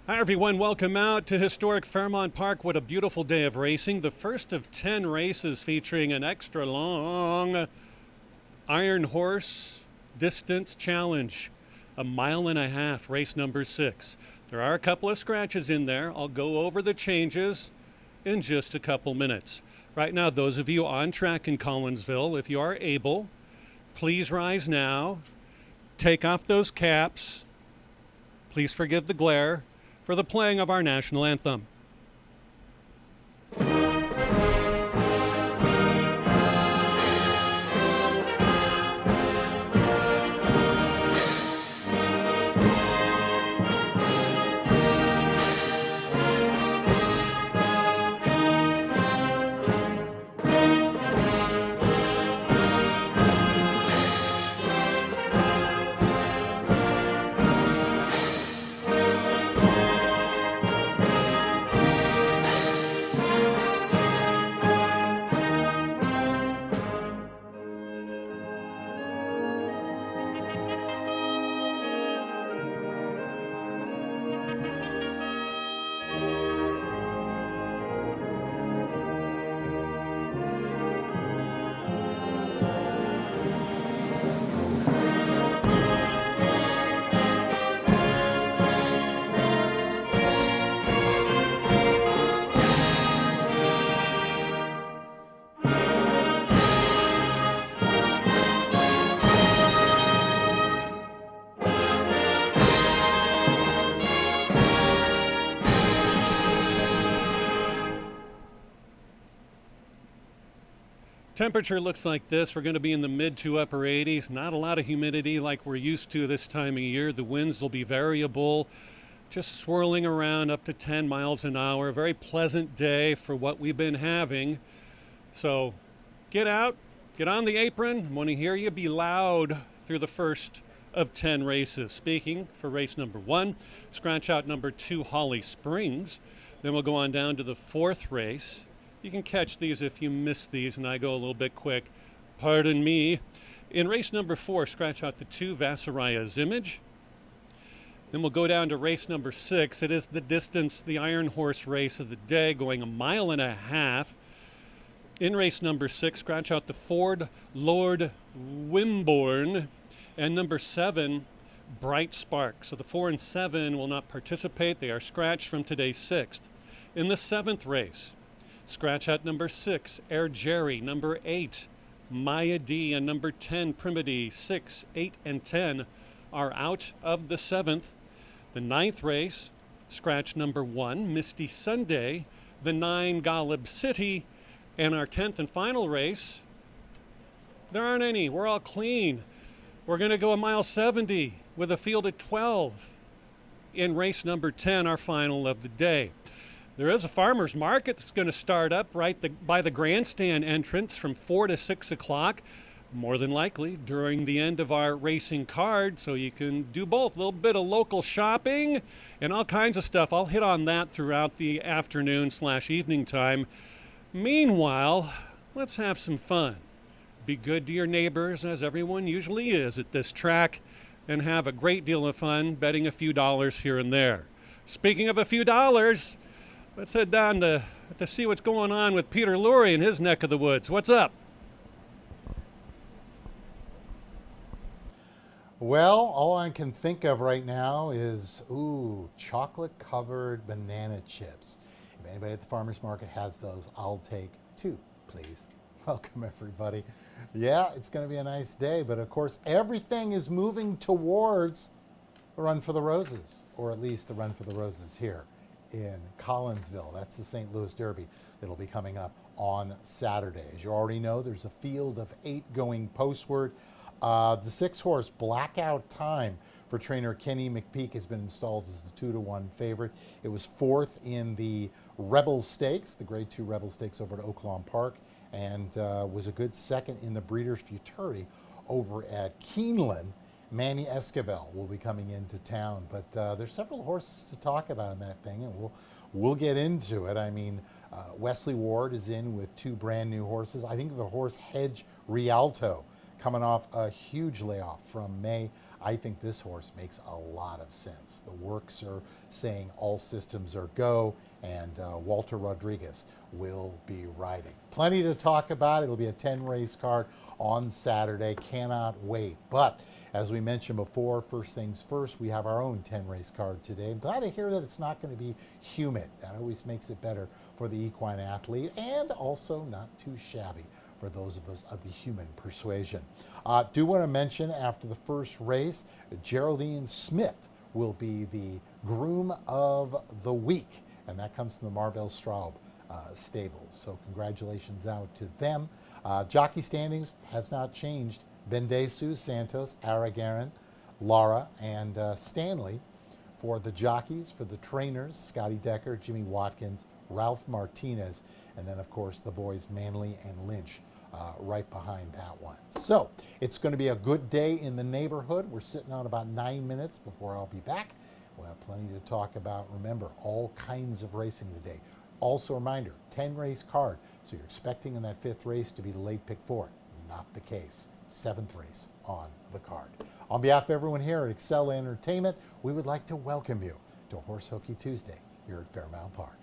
Hi, everyone. Welcome out to historic Fairmount Park. What a beautiful day of racing. The first of 10 races featuring an extra long Iron Horse Distance Challenge. A mile and a half, race number 6. There are a couple of scratches in there. I'll go over the changes in just a couple minutes. Right now, those of you on track in Collinsville, if you are able, please rise now. Take off those caps. Please forgive the glare for the playing of our national anthem. Temperature looks like this. We're going to be in the mid to upper 80s. Not a lot of humidity like we're used to this time of year. The winds will be variable, just swirling around up to 10 miles an hour. A very pleasant day for what we've been having. So get out, get on the apron. I want to hear you be loud through the first of 10 races. Speaking for race number 1, scratch out number 2, Holly Springs. Then we'll go on down to the 4th race. You can catch these if you miss these, and I go a little bit quick. Pardon me. In race number 4, scratch out the 2, Vasaria's Image. Then we'll go down to race number 6. It is the distance, the Iron Horse race of the day, going a mile and a half. In race number 6, scratch out the Ford Lord Wimborne. And number 7, Bright Spark. So the 4 and 7 will not participate. They are scratched from today's 6th. In the 7th race, scratch out number 6, Air Jerry. Number 8, Maya D. And number 10, Primity. 6, 8, and 10 are out of the 7th. The 9th race, scratch number 1, Misty Sunday. The 9, Golub City. And our 10th and final race, there aren't any. We're all clean. We're going to go a mile 70 with a field at 12 in race number 10, our final of the day. There is a farmer's market that's going to start up right by the grandstand entrance from 4 to 6 o'clock, more than likely during the end of our racing card, so you can do both. A little bit of local shopping and all kinds of stuff. I'll hit on that throughout the afternoon/evening time. Meanwhile, let's have some fun. Be good to your neighbors, as everyone usually is at this track, and have a great deal of fun betting a few dollars here and there. Speaking of a few dollars, let's head down to see what's going on with Peter Lurie in his neck of the woods. What's up? Well, all I can think of right now is, chocolate-covered banana chips. If anybody at the farmer's market has those, I'll take 2, please. Welcome, everybody. Yeah, it's going to be a nice day, but of course, everything is moving towards the Run for the Roses, or at least the Run for the Roses here in Collinsville. That's the St. Louis Derby that'll be coming up on Saturday. As you already know, there's a field of 8 going postward. The 6-horse Blackout Time for trainer Kenny McPeak has been installed as the 2-to-1 favorite. It was 4th in the Rebel Stakes, the Grade 2 Rebel Stakes over at Oaklawn Park, and was a good 2nd in the Breeders' Futurity over at Keeneland. Manny Esquivel will be coming into town, but there's several horses to talk about in that thing, and we'll get into it. I mean, Wesley Ward is in with 2 brand new horses. I think the horse Hedge Rialto, coming off a huge layoff from May. I think this horse makes a lot of sense. The works are saying all systems are go, and Walter Rodriguez will be riding. Plenty to talk about. It'll be a 10 race card on Saturday. Cannot wait. But as we mentioned before, first things first, we have our own 10 race card today. I'm glad to hear that it's not going to be humid. That always makes it better for the equine athlete, and also not too shabby for those of us of the human persuasion. Do want to mention after the first race, Geraldine Smith will be the groom of the week, and that comes from the Marvell Straub stables. So congratulations out to them. Jockey standings has not changed. Bendesu, Santos, Aragaran, Lara, and Stanley for the jockeys. For the trainers, Scotty Decker, Jimmy Watkins, Ralph Martinez, and then of course the boys Manley and Lynch right behind that one. So it's going to be a good day in the neighborhood. We're sitting on about 9 minutes before I'll be back. We'll have plenty to talk about. Remember, all kinds of racing today. Also a reminder, 10 race card. So you're expecting in that fifth race to be the late pick four. Not the case. Seventh race on the card. On behalf of everyone here at Excel Entertainment, we would like to welcome you to Horse Hokey Tuesday here at Fairmount Park.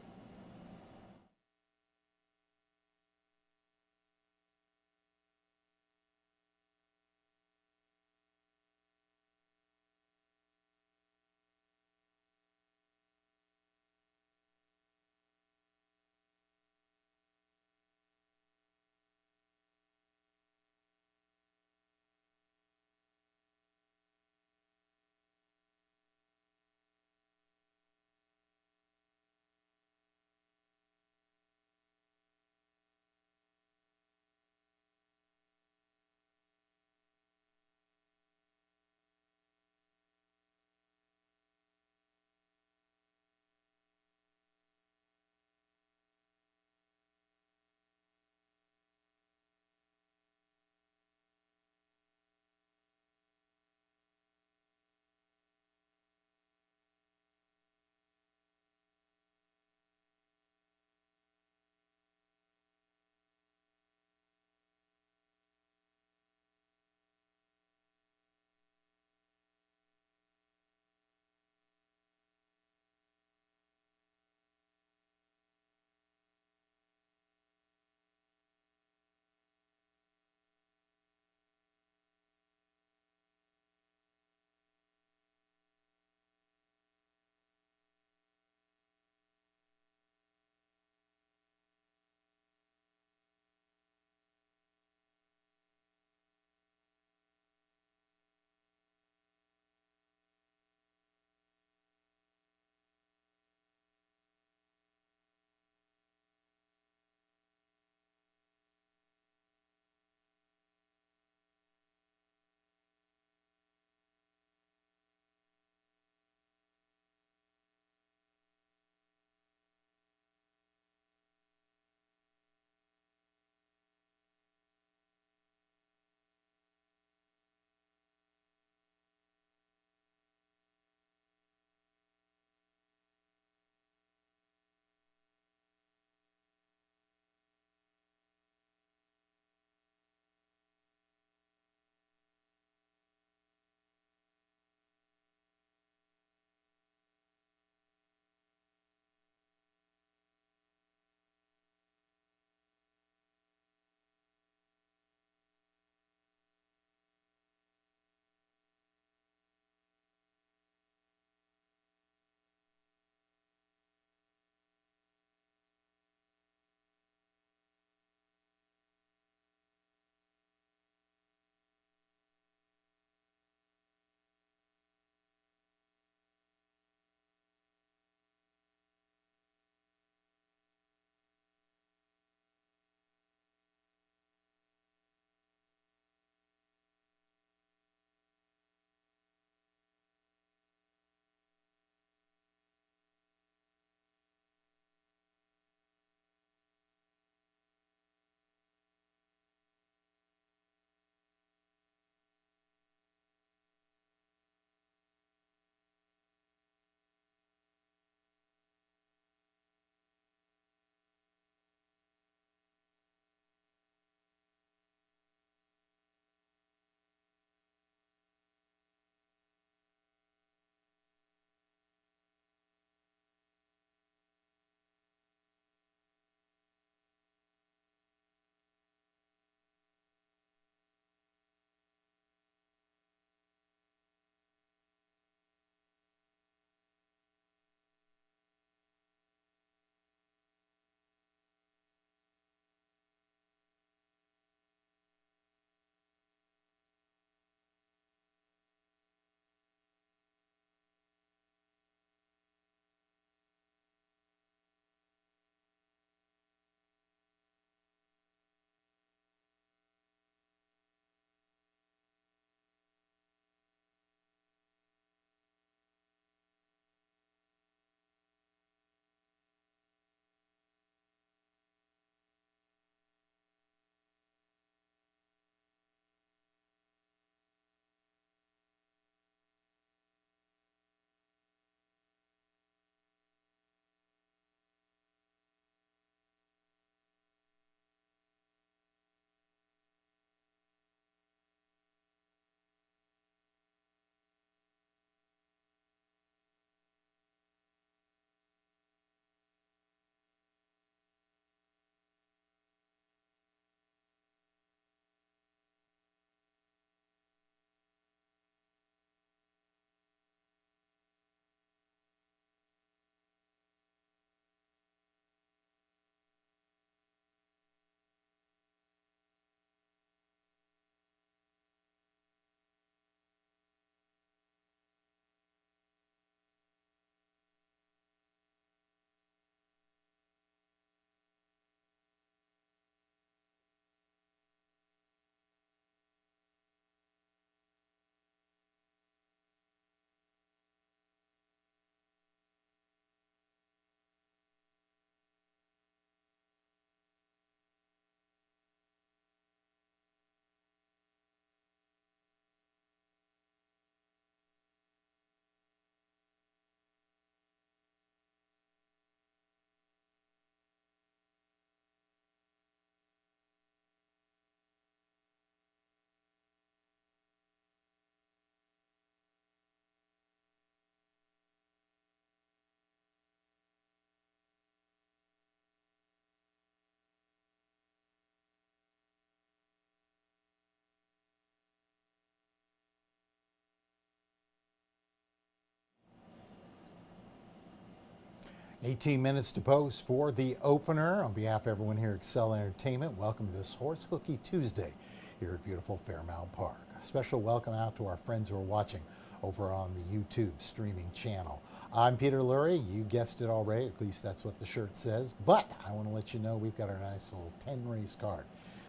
18 minutes to post for the opener. On behalf of everyone here at Excel Entertainment, welcome to this Horse Hooky Tuesday here at beautiful Fairmount Park. A special welcome out to our friends who are watching over on the YouTube streaming channel. I'm Peter Lurie. You guessed it already, at least that's what the shirt says. But I want to let you know we've got our nice little 10-race card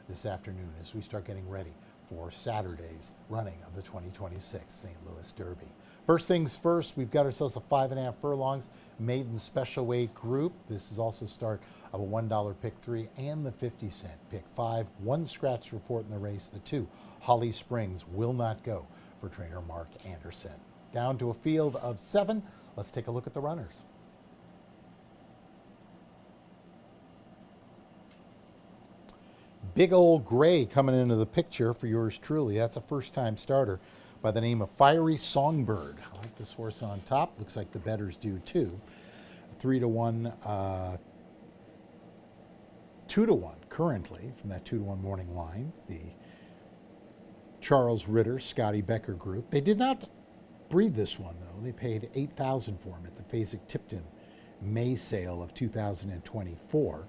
this afternoon as we start getting ready for Saturday's running of the 2026 St. Louis Derby. First things first, we've got ourselves a 5.5 furlongs maiden special weight group. This is also start of a $1 pick 3 and the 50-cent pick 5. One scratch report in the race. The 2, Holly Springs, will not go for trainer Mark Anderson. Down to a field of 7. Let's take a look at the runners. Big Old Gray coming into the picture for yours truly. That's a first-time starter by the name of Fiery Songbird. I like this horse on top. Looks like the bettors do too. 3-1, 2-1 currently from that 2-1 morning line. The Charles Ritter, Scotty Becker group. They did not breed this one though. They paid $8,000 for him at the Fasig-Tipton May sale of 2024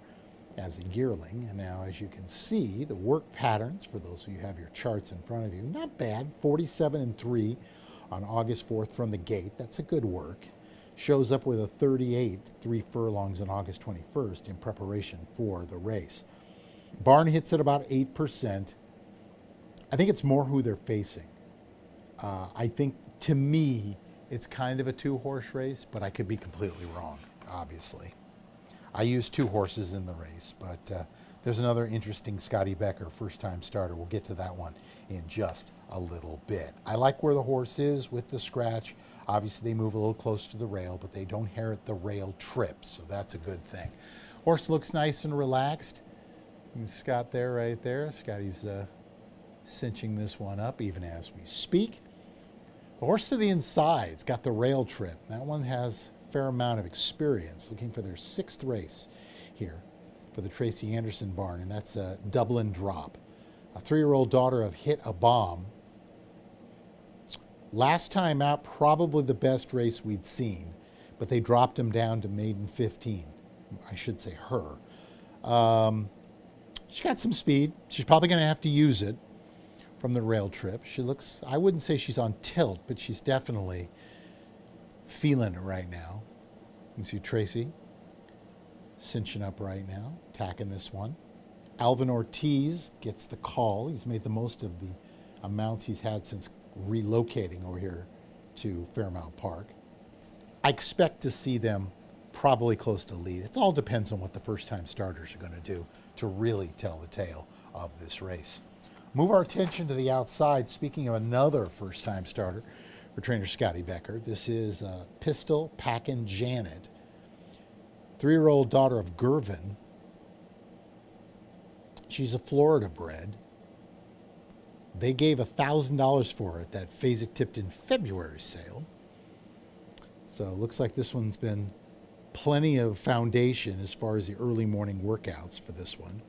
as a yearling. And now, as you can see, the work patterns, for those of you who have your charts in front of you, not bad. 47-3 on August 4th from the gate. That's a good work. Shows up with a 38, 3 furlongs on August 21st in preparation for the race. Barn hits at about 8%. I think it's more who they're facing. I think, to me, it's kind of a 2-horse race, but I could be completely wrong, obviously. I used 2 horses in the race, but there's another interesting Scotty Becker first-time starter. We'll get to that one in just a little bit. I like where the horse is with the scratch. Obviously, they move a little close to the rail, but they don't inherit the rail trips, so that's a good thing. Horse looks nice and relaxed. And Scott there, right there. Scotty's cinching this one up even as we speak. The horse to the inside's got the rail trip. That one has fair amount of experience, looking for their 6th race here for the Tracy Anderson barn, and that's a Dublin drop. A 3-year-old daughter of Hit a Bomb. Last time out, probably the best race we'd seen, but they dropped him down to maiden 15. I should say her. She's got some speed. She's probably going to have to use it from the rail trip. She looks, I wouldn't say she's on tilt, but she's definitely feeling it right now. You can see Tracy cinching up right now, attacking this one. Alvin Ortiz gets the call. He's made the most of the amounts he's had since relocating over here to Fairmount Park. I expect to see them probably close to lead. It all depends on what the first-time starters are going to do to really tell the tale of this race. Move our attention to the outside. Speaking of another first-time starter for trainer Scotty Becker, this is Pistol Packin' Janet, 3-year-old daughter of Gervin. She's a Florida bred. They gave $1,000 for her at that Fasig-Tipton February sale. So it looks like this one's been plenty of foundation as far as the early morning workouts for this one.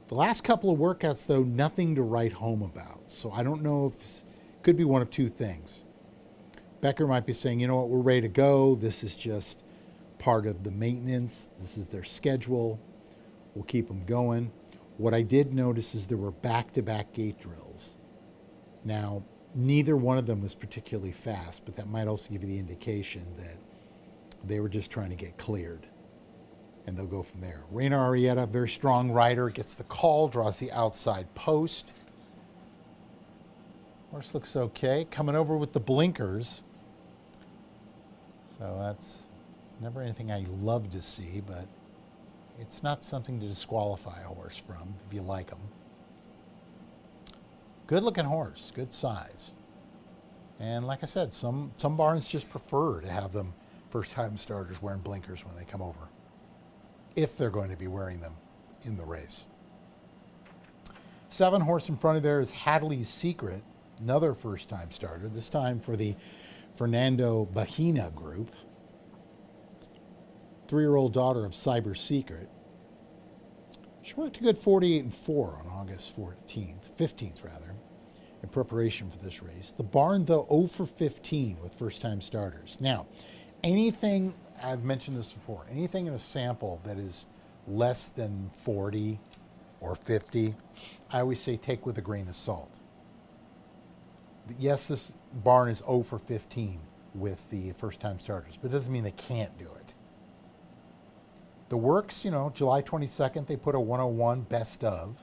The last couple of workouts, though, nothing to write home about. So I don't know if it could be one of 2 things. Becker might be saying, you know what, we're ready to go. This is just part of the maintenance. This is their schedule. We'll keep them going. What I did notice is there were back-to-back gate drills. Now, neither one of them was particularly fast, but that might also give you the indication that they were just trying to get cleared. And they'll go from there. Raina Arrieta, very strong rider, gets the call, draws the outside post. Horse looks okay. Coming over with the blinkers. So that's never anything I love to see, but it's not something to disqualify a horse from if you like them. Good looking horse, good size. And like I said, some barns just prefer to have them first-time starters wearing blinkers when they come over, if they're going to be wearing them in the race. 7 horse in front of there is Hadley's Secret, another first-time starter, this time for the Fernando Bahina group. 3-year-old daughter of Cyber Secret. She worked a good 48-4 on August 15th rather, in preparation for this race. The barn, though, 0 for 15 with first-time starters. Now, anything, I've mentioned this before. Anything in a sample that is less than 40 or 50, I always say take with a grain of salt. Yes, this barn is 0 for 15 with the first time starters, but it doesn't mean they can't do it. The works, July 22nd, they put a 101 best of.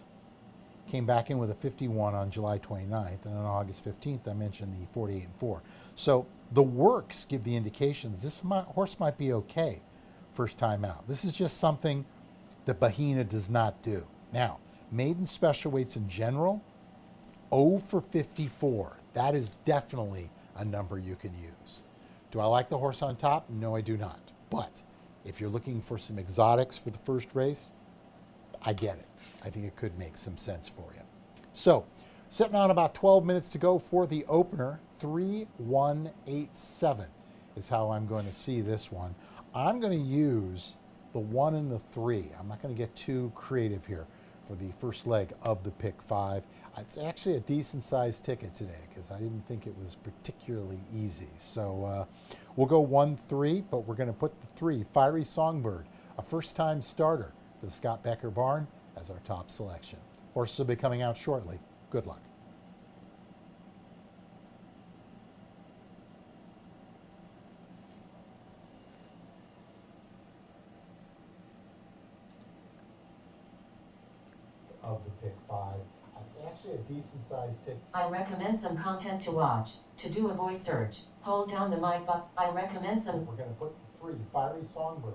Came back in with a 51 on July 29th, and on August 15th, I mentioned the 48 and 4. So the works give the indication that this horse might be okay first time out. This is just something that Bahina does not do. Now, maiden special weights in general, 0 for 54. That is definitely a number you can use. Do I like the horse on top? No, I do not. But if you're looking for some exotics for the first race, I get it. I think it could make some sense for you. So, sitting on about 12 minutes to go for the opener, 3187 is how I'm going to see this one. I'm going to use the 1 and the 3. I'm not going to get too creative here for the first leg of the pick 5. It's actually a decent sized ticket today because I didn't think it was particularly easy. So we'll go 1-3, but we're going to put the 3, Fiery Songbird, a first time starter for the Scott Becker barn, as our top selection. Horses will be coming out shortly. Good luck. Of the pick 5. It's actually a decent sized ticket. I recommend some content to watch. To do a voice search, hold down the mic button. I recommend some. We're going to put the 3, Fiery Songbird.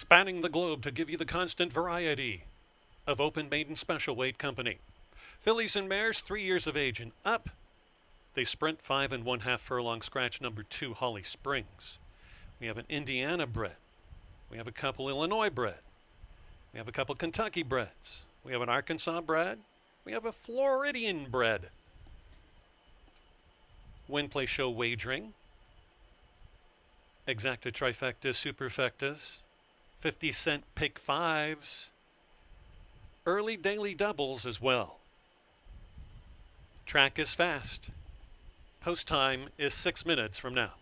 spanning the globe to give you the constant variety of open maiden special weight company. Fillies and mares 3 years of age and up. They sprint 5 1/2 furlong, scratch number 2, Holly Springs. We have an Indiana bred. We have a couple Illinois bred. We have a couple Kentucky breds. We have an Arkansas bred. We have a Floridian bred. Win, play, show wagering. Exacta, trifectas, superfectas. 50-cent pick fives. Early daily doubles as well. Track is fast. Post time is 6 minutes from now.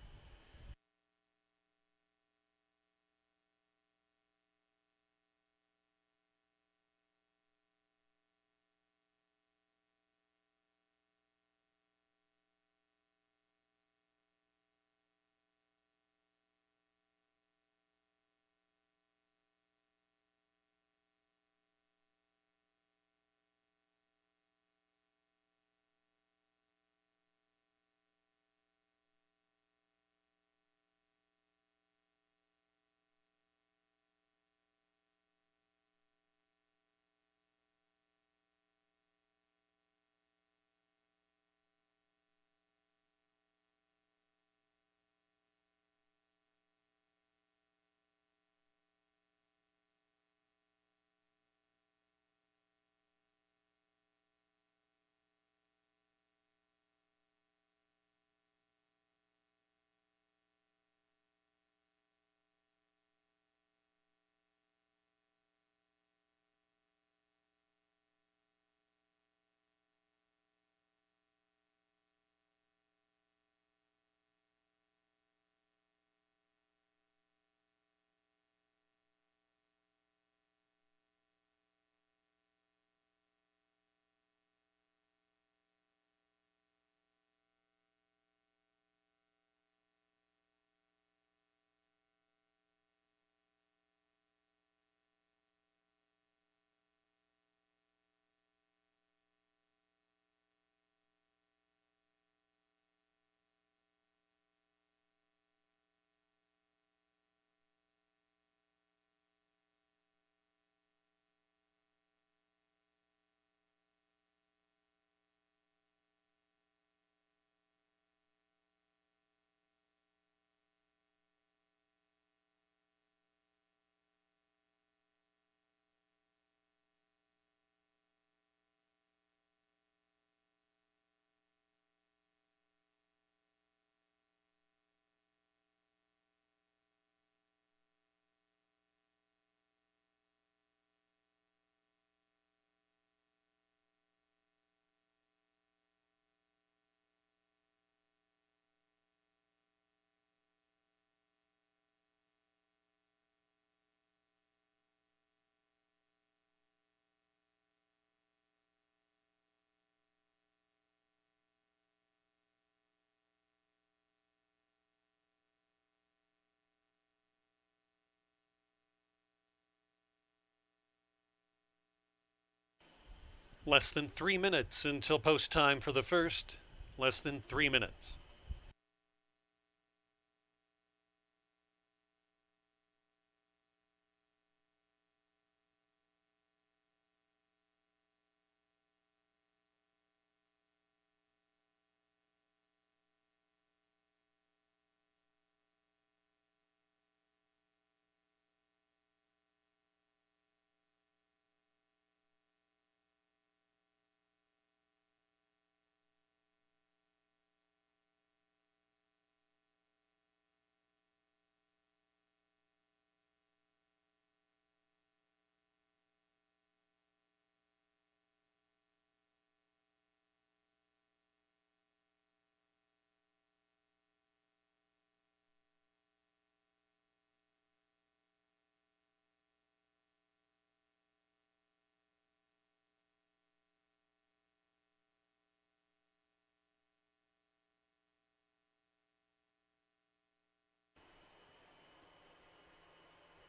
Less than 3 minutes until post time for the first. Less than 3 minutes.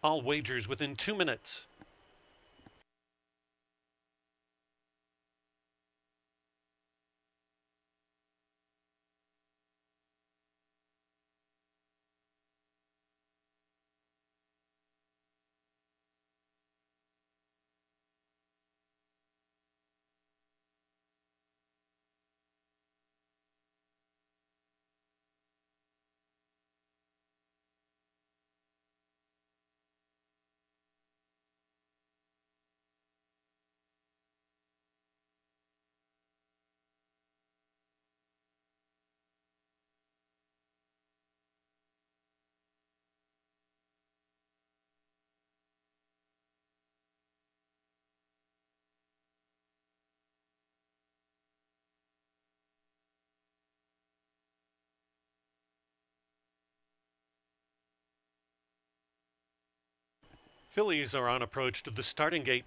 All wagers within 2 minutes. Fillies are on approach to the starting gate.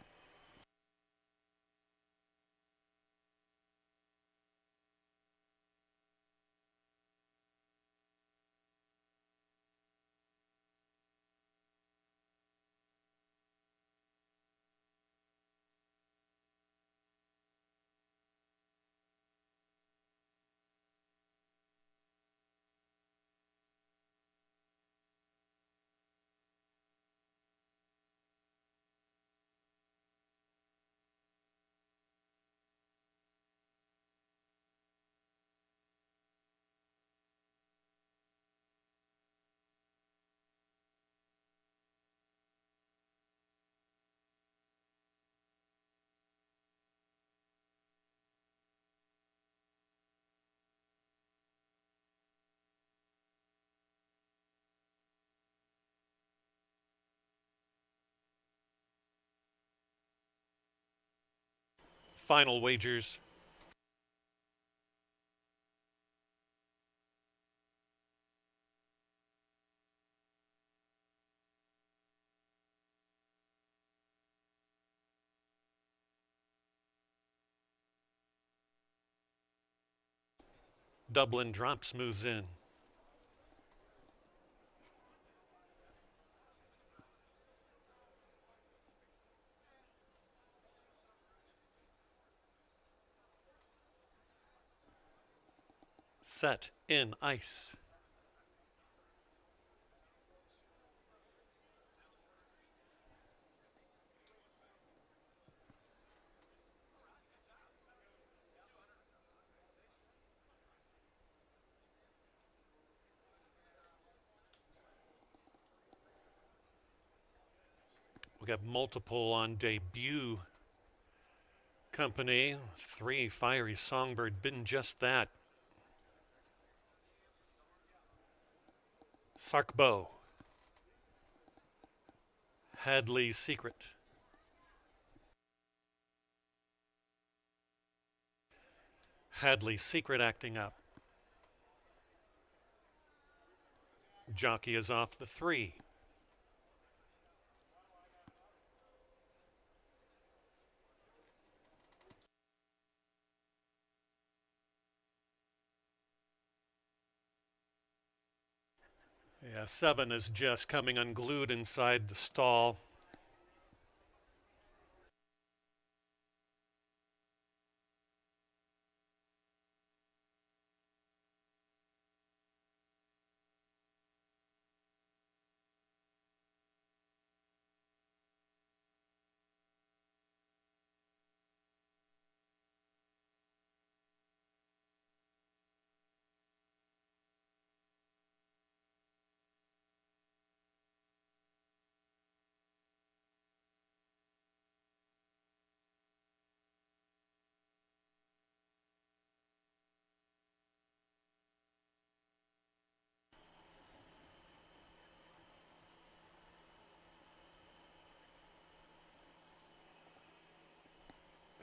Final wagers. Dublin Drops moves in. Set in ice. We got multiple on debut company. 3 Fiery Songbird, been just that. Sarkbo. Hadley's Secret. Hadley's Secret acting up. Jockey is off the 3. Yeah, 7 is just coming unglued inside the stall.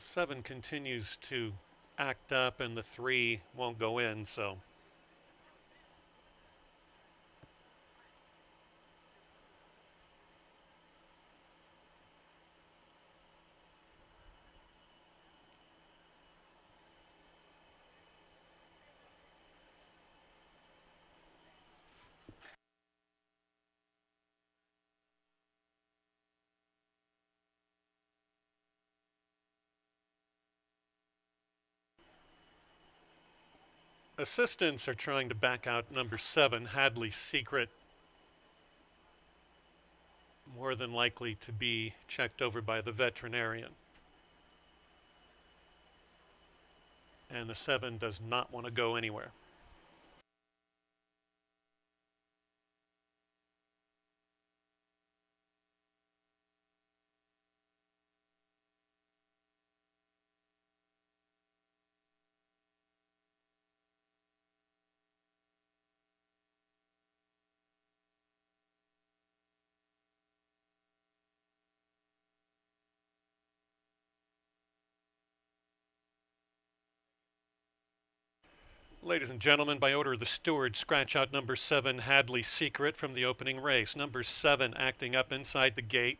Seven continues to act up and the 3 won't go in, so assistants are trying to back out number 7, Hadley's Secret. More than likely to be checked over by the veterinarian. And the 7 does not want to go anywhere. Ladies and gentlemen, by order of the steward, scratch out number 7, Hadley's Secret, from the opening race. Number 7 acting up inside the gate.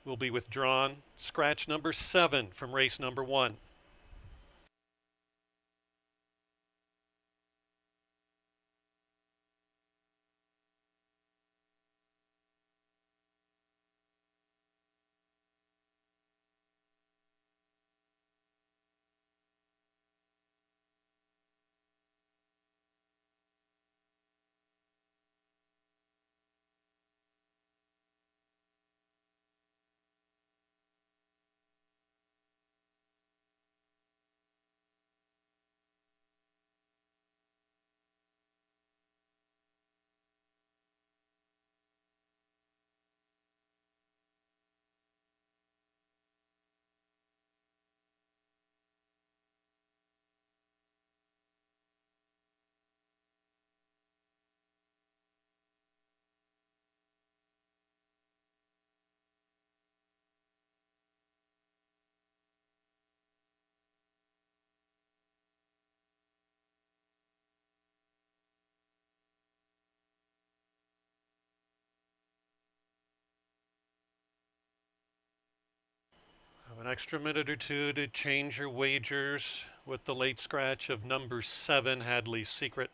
will be withdrawn. Scratch number 7 from race number 1. Have an extra minute or two to change your wagers with the late scratch of number 7, Hadley's Secret.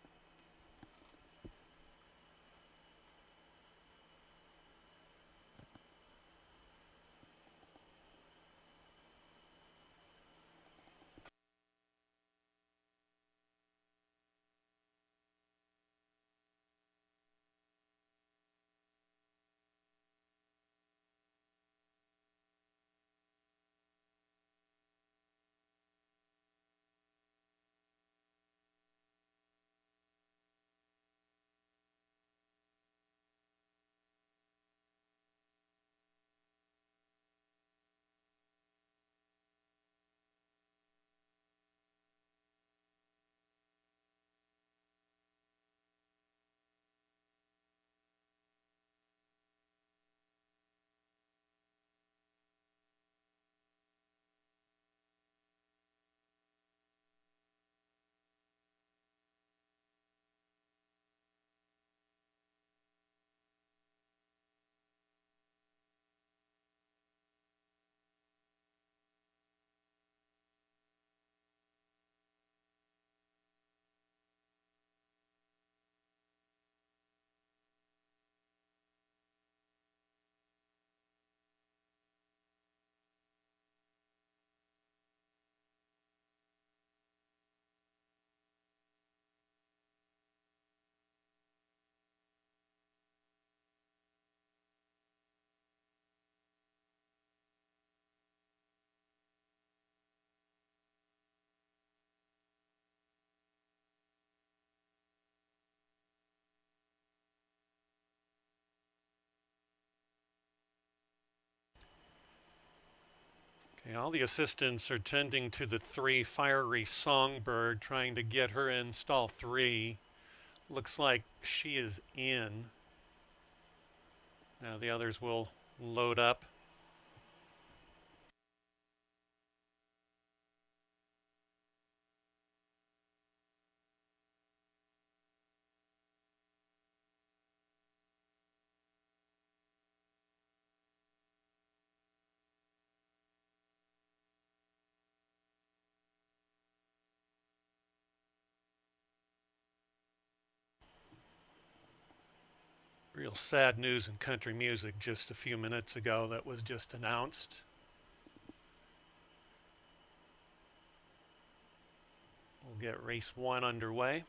Okay, all the assistants are tending to the 3, Fiery Songbird, trying to get her in stall 3. Looks like she is in. Now the others will load up. Real sad news in country music just a few minutes ago that was just announced. We'll get race 1 underway.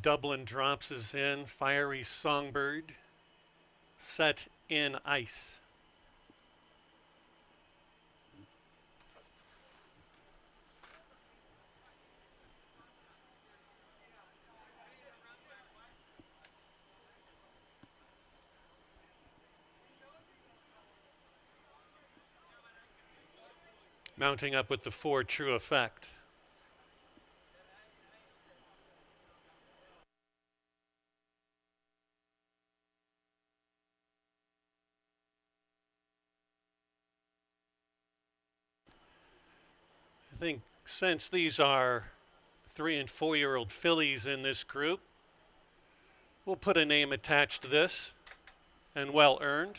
Dublin drops us in. Fiery Songbird set in ice. Mounting up with the 4, True Effect. I think since these are 3 and 4-year-old fillies in this group. We'll put a name attached to this, and well earned.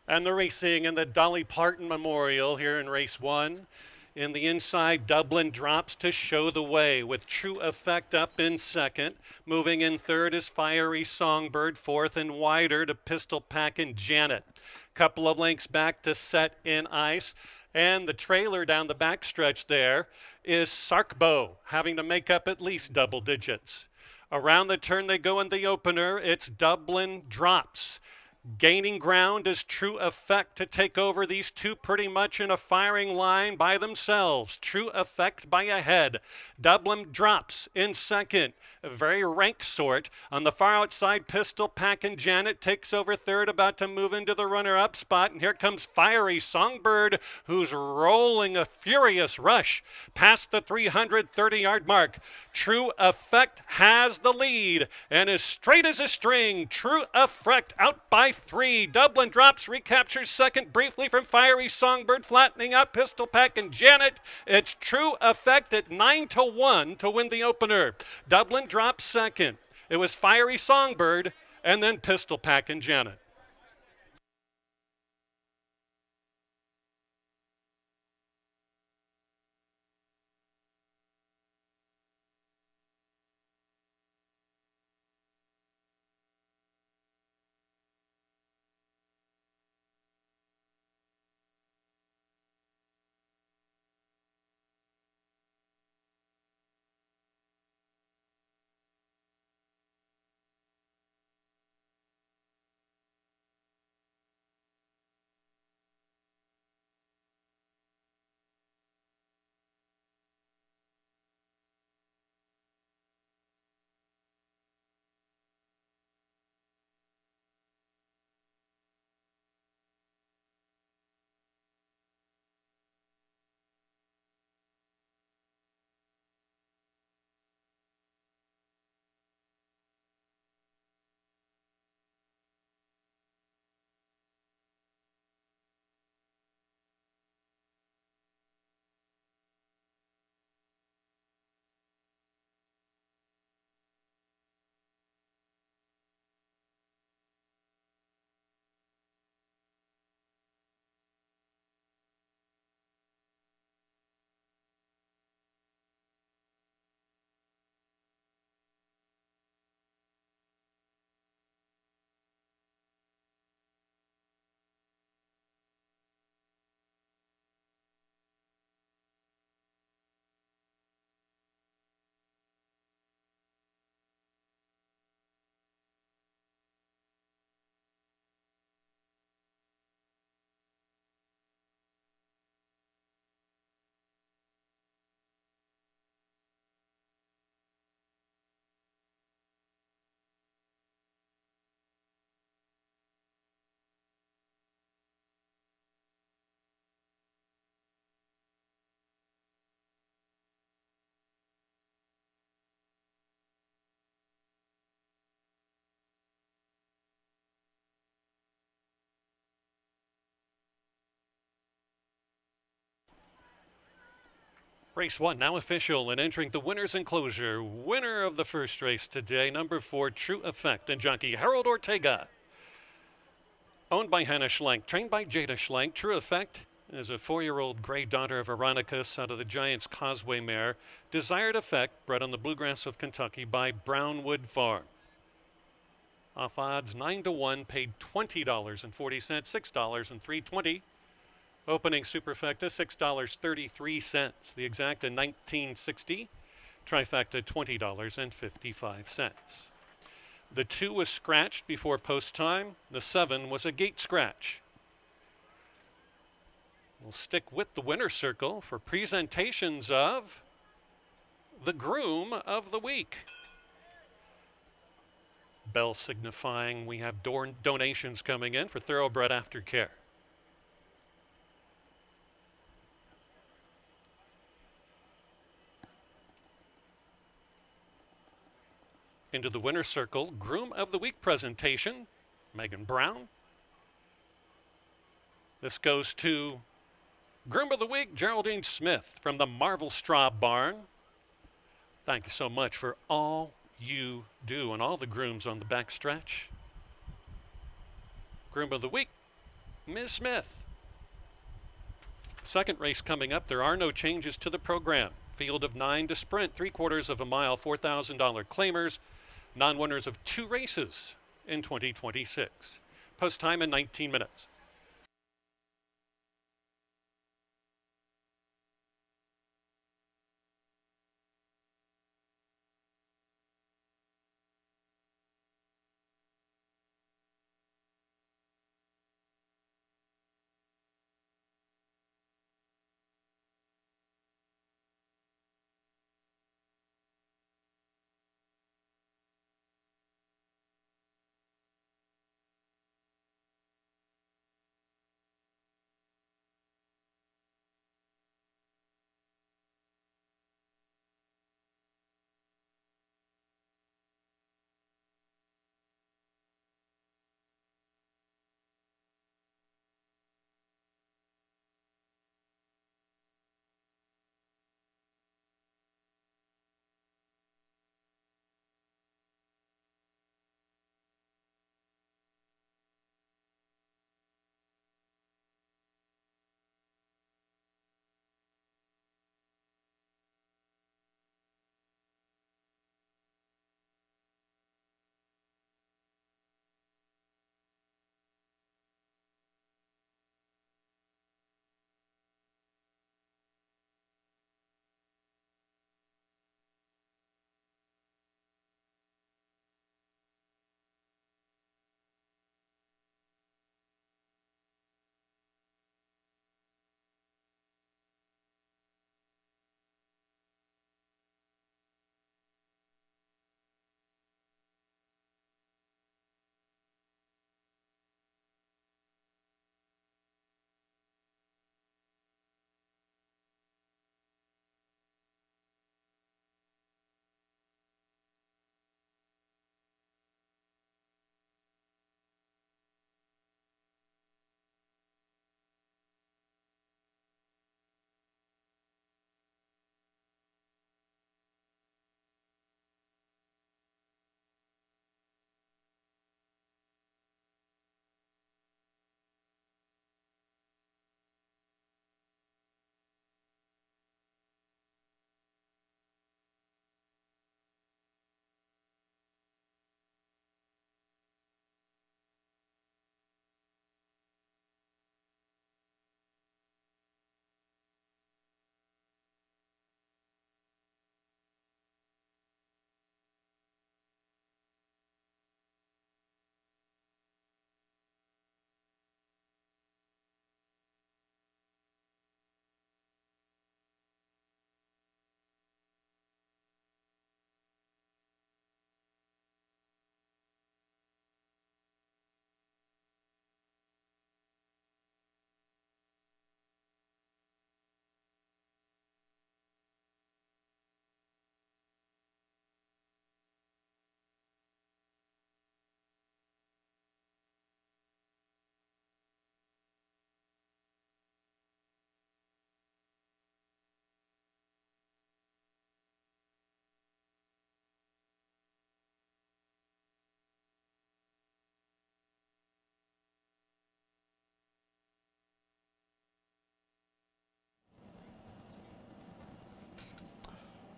And the racing in the Dolly Parton Memorial here in race 1. In the inside, Dublin drops to show the way with True Effect up in second. Moving in third is Fiery Songbird, fourth and wider to Pistol Pack and Janet. Couple of lengths back to Set in Ice. And the trailer down the backstretch there is Sarkbo, having to make up at least double digits. Around the turn they go in the opener. It's Dublin Drops. Gaining ground is True Effect to take over these two pretty much in a firing line by themselves. True Effect by a head. Dublin Drops in second. A very rank sort. On the far outside, Pistol Pack and Janet takes over third, about to move into the runner-up spot. And here comes Fiery Songbird, who's rolling a furious rush past the 330-yard mark. True Effect has the lead and is straight as a string. True Effect out by 3. Dublin Drops recaptures second briefly from Fiery Songbird, flattening out Pistol Pack and Janet. It's True Effect at 9-1 to win the opener. Dublin Drops second. It was Fiery Songbird and then Pistol Pack and Janet. Race 1 now official and entering the winner's enclosure. Winner of the first race today, number 4, True Effect, and jockey Harold Ortega. Owned by Hannah Schlenk, trained by Jada Schlenk. True Effect is a 4-year-old gray daughter of Veronicus out of the Giants Causeway mare. Desired Effect, bred on the bluegrass of Kentucky by Brownwood Farm. Off odds 9-1, paid $20.40, $6 and $3.20. Opening superfecta, $6.33. The exacta, $19.60. Trifecta, $20.55. The 2 was scratched before post time. The 7 was a gate scratch. We'll stick with the winner's circle for presentations of the Groom of the Week. Bell signifying we have donations coming in for Thoroughbred Aftercare. Into the winner's circle, Groom of the Week presentation, Megan Brown. This goes to Groom of the Week, Geraldine Smith from the Marvel Straw Barn. Thank you so much for all you do and all the grooms on the backstretch. Groom of the Week, Ms. Smith. Second race coming up. There are no changes to the program. Field of 9 to sprint, 3/4 of a mile, $4,000 claimers, non-winners of 2 races in 2026. Post time in 19 minutes.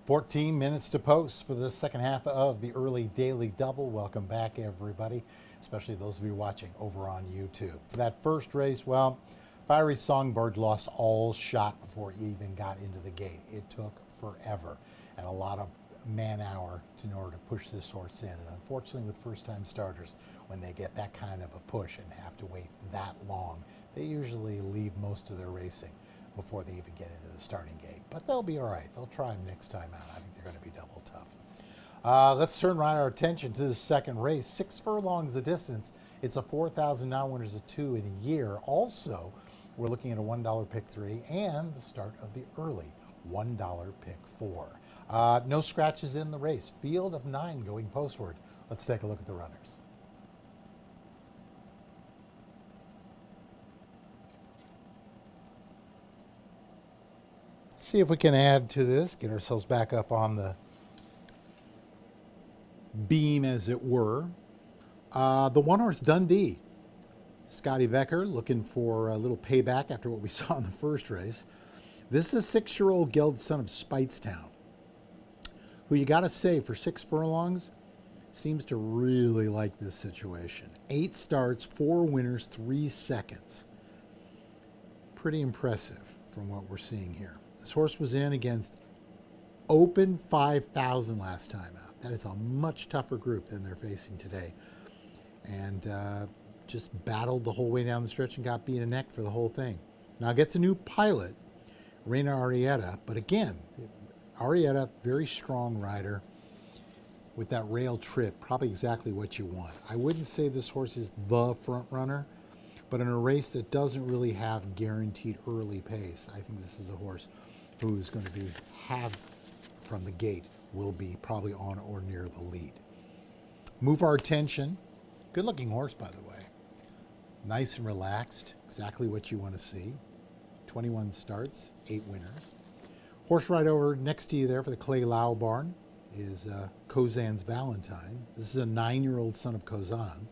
"14 minutes to post for the second half of the early daily double." Welcome back, everybody, especially those of you watching over on YouTube. For that first race, well, Fiery Songbird lost all shot before he even got into the gate. It took forever and a lot of man hour in order to push this horse in. And unfortunately, with first-time starters, when they get that kind of a push and have to wait that long, they usually leave most of their racing before they even get into the starting gate. But they'll be all right. They'll try them next time out. I think they're going to be double tough. Let's turn right our attention to the second race. 6 furlongs the distance. It's a 4,000 non-winners of 2 in a year. Also, we're looking at a $1 pick 3 and the start of the early $1 pick 4. No scratches in the race. Field of 9 going postward. Let's take a look at the runners. See if we can add to this, get ourselves back up on the beam, as it were. The one horse Dundee. Scotty Becker looking for a little payback after what we saw in the first race. This is a 6-year-old gelded son of Speightstown, who you got to say for 6 furlongs seems to really like this situation. 8 starts, 4 winners, 3 seconds. Pretty impressive from what we're seeing here. This horse was in against Open 5,000 last time out. That is a much tougher group than they're facing today. And just battled the whole way down the stretch and got beat in the neck for the whole thing. Now gets a new pilot, Reina Arrieta, but again, Arrieta, very strong rider with that rail trip, probably exactly what you want. I wouldn't say this horse is the front runner, but in a race that doesn't really have guaranteed early pace, I think this is a horse who's going to have from the gate, will be probably on or near the lead. Move Our Attention, good looking horse, by the way. Nice and relaxed, exactly what you want to see. 21 starts, 8 winners. Horse right over next to you there for the Clay Lau barn is Kozan's Valentine. This is a 9-year-old son of Kozan.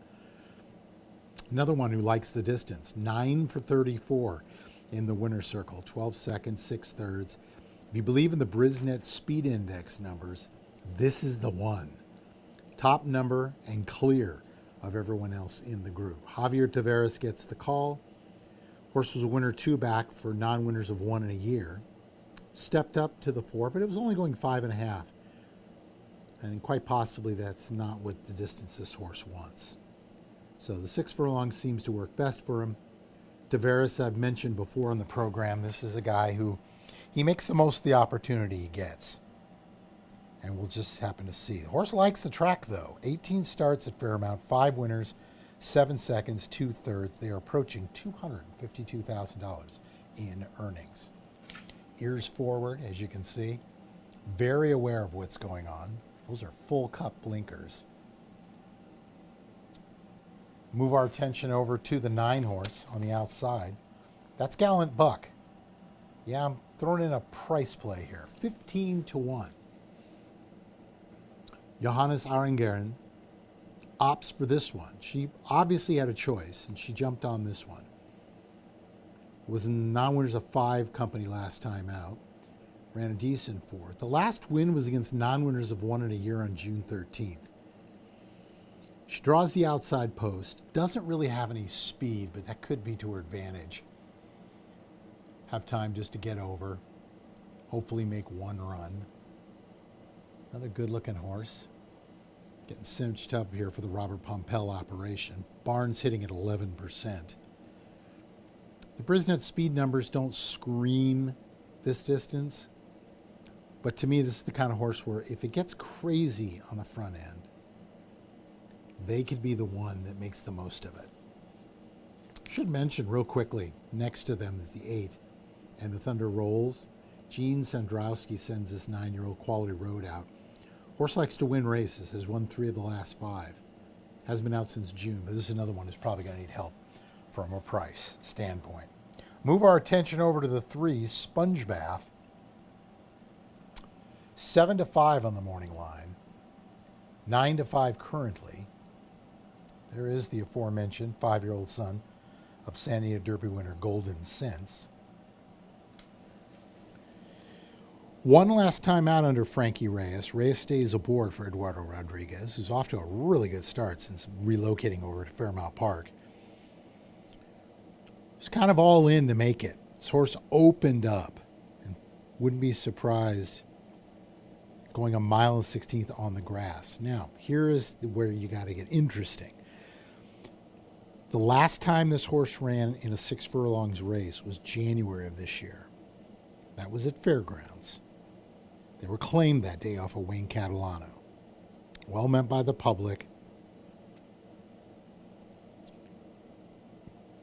Another one who likes the distance. 9 for 34 in the winner's circle. 12 seconds, 6 thirds. If you believe in the Brisnet Speed Index numbers, this is the one. Top number and clear of everyone else in the group. Javier Tavares gets the call. Horse was a winner 2 back for non-winners of 1 in a year. Stepped up to the 4, but it was only going 5.5. And quite possibly that's not what the distance this horse wants. So the 6 furlong seems to work best for him. Tavares, I've mentioned before on the program, this is a guy who he makes the most of the opportunity he gets. And we'll just happen to see. The horse likes the track, though. 18 starts at Fairmount, 5 winners, 7 seconds, 2 thirds. They are approaching $252,000 in earnings. Ears forward, as you can see. Very aware of what's going on. Those are full cup blinkers. Move our attention over to the 9 horse on the outside. That's Gallant Buck. Yeah, I'm throwing in a price play here. 15 to 1. Johannes Arengaren opts for this one. She obviously had a choice, and she jumped on this one. Was in non-winners of 5 company last time out. Ran a decent 4th. The last win was against non-winners of 1 in a year on June 13th. She draws the outside post. Doesn't really have any speed, but that could be to her advantage. Have time just to get over. Hopefully make 1 run. Another good-looking horse. Getting cinched up here for the Robert Pompel operation. Barnes hitting at 11%. The Brisnet speed numbers don't scream this distance, but to me this is the kind of horse where if it gets crazy on the front end, they could be the one that makes the most of it. Should mention real quickly, next to them is the 8, and the Thunder rolls. Gene Sandrowski sends this 9-year-old Quality Road out. Horse likes to win races, has won 3 of the last 5. Hasn't been out since June, but this is another one who's probably going to need help from a price standpoint. Move our attention over to the 3, Sponge Bath. 7 to 5 on the morning line. 9 to 5 currently. There is the aforementioned 5-year-old son of San Diego Derby winner Golden Sense. One last time out under Frankie Reyes. Reyes stays aboard for Eduardo Rodriguez, who's off to a really good start since relocating over to Fairmount Park. It's kind of all in to make it. This horse opened up and wouldn't be surprised going 1.16 miles on the grass. Now, here is where you got to get interesting. The last time this horse ran in a 6 furlongs race was January of this year. That was at Fairgrounds. They were claimed that day off of Wayne Catalano. Well meant by the public.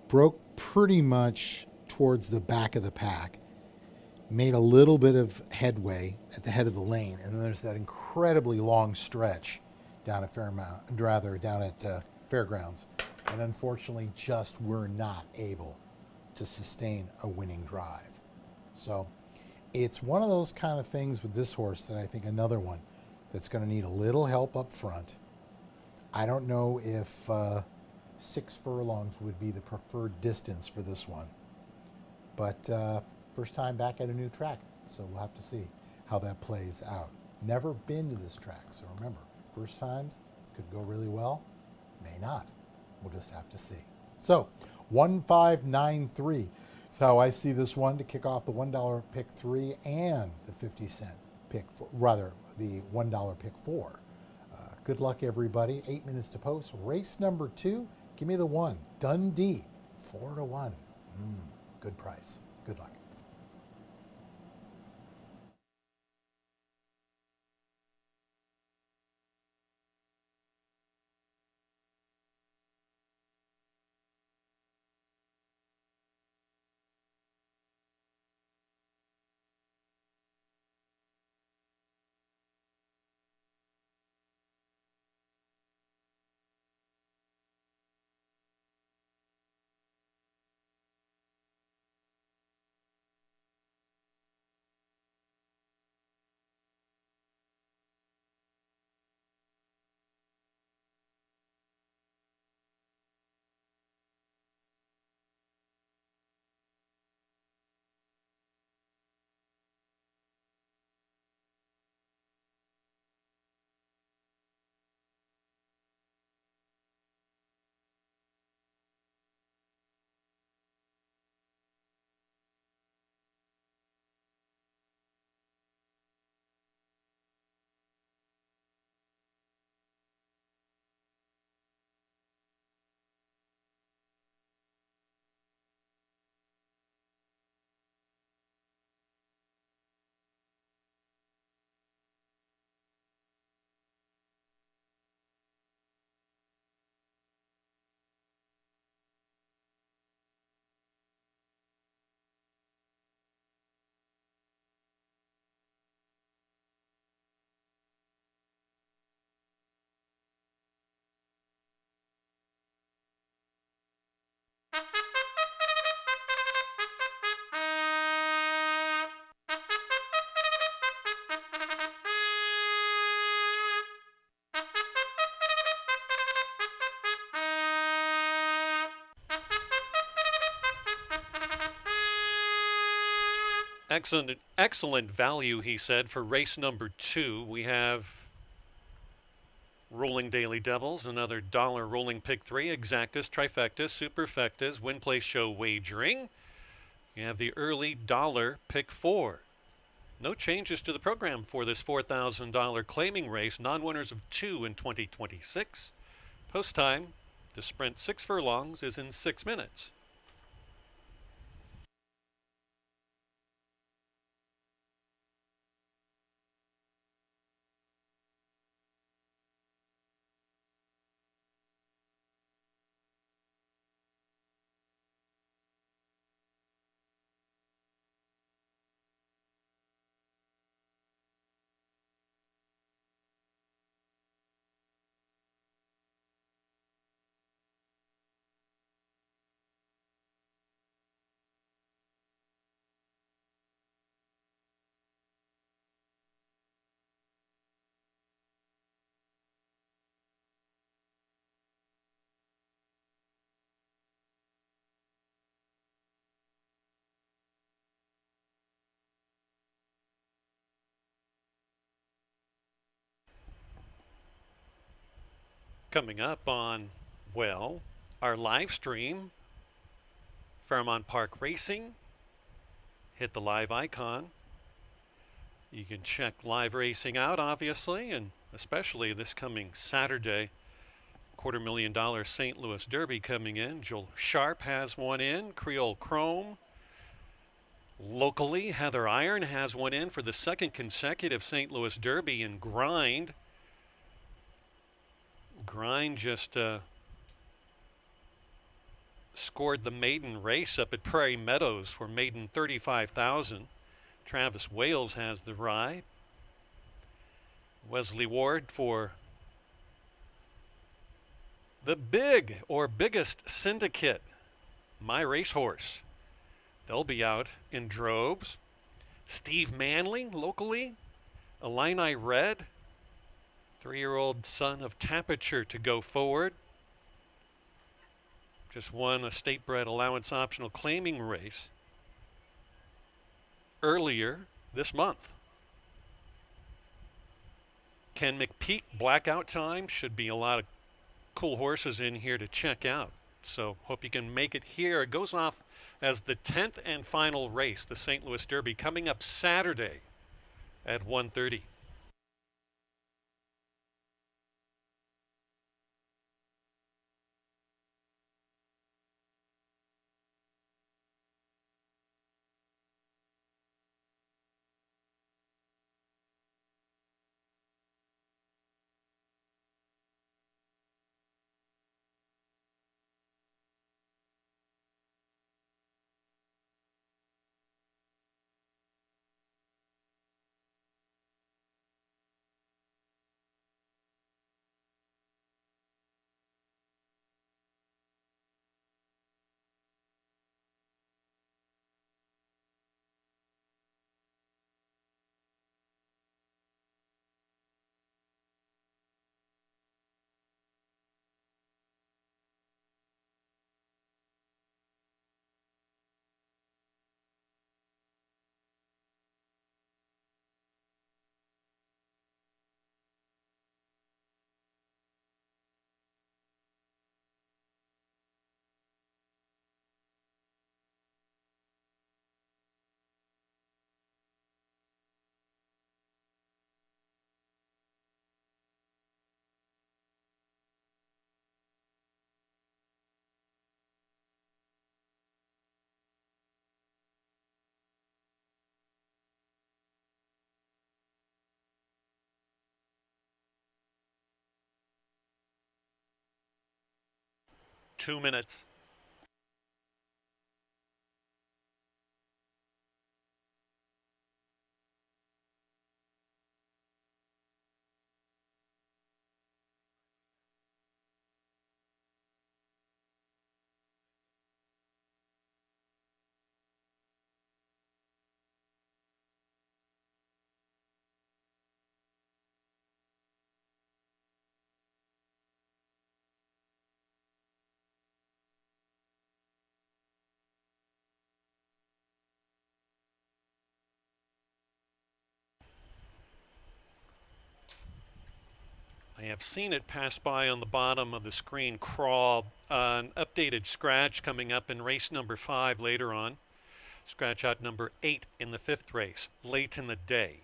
Broke pretty much towards the back of the pack. Made a little bit of headway at the head of the lane. And then there's that incredibly long stretch down at Fairgrounds. And unfortunately just were not able to sustain a winning drive. So It's one of those kind of things with this horse that I think another one that's going to need a little help up front. I don't know if 6 furlongs would be the preferred distance for this one. But first time back at a new track, so we'll have to see how that plays out. Never been to this track, so remember, first times could go really well, may not. We'll just have to see. So 1593 is how I see this one to kick off the $1 pick 3 and the 50-cent pick, rather the $1 pick 4. Good luck, everybody. 8 minutes to post. Race number 2. Give me the 1. Dundee. 4-1. Good price. Good luck. Excellent value, he said, for race number 2. We have rolling daily doubles, another dollar rolling pick 3, exactus, trifectas, superfectas, win place show wagering. You have the early dollar pick 4. No changes to the program for this $4,000 claiming race. Non-winners of 2 in 2026. Post time to sprint 6 furlongs is in 6 minutes. Coming up on, well, our live stream, Fairmount Park Racing. Hit the live icon. You can check live racing out, obviously, and especially this coming Saturday. $250,000 St. Louis Derby coming in. Joel Sharp has one in. Creole Chrome. Locally, Heather Iron has one in for the second consecutive St. Louis Derby in Grind. Grind just scored the maiden race up at Prairie Meadows for maiden 35,000. Travis Wales has the ride. Wesley Ward for the big or biggest syndicate, My Racehorse. They'll be out in droves. Steve Manley, locally. Illini Red, 3-year-old son of Tapiture to go forward. Just won a state-bred allowance optional claiming race earlier this month. Ken McPeak, Blackout Time. Should be a lot of cool horses in here to check out. So hope you can make it here. It goes off as the 10th and final race, the St. Louis Derby, coming up Saturday at 1:30. Two minutes. I have seen it pass by on the bottom of the screen crawl. An updated scratch coming up in race number 5 later on. Scratch out number 8 in the 5th race, late in the day.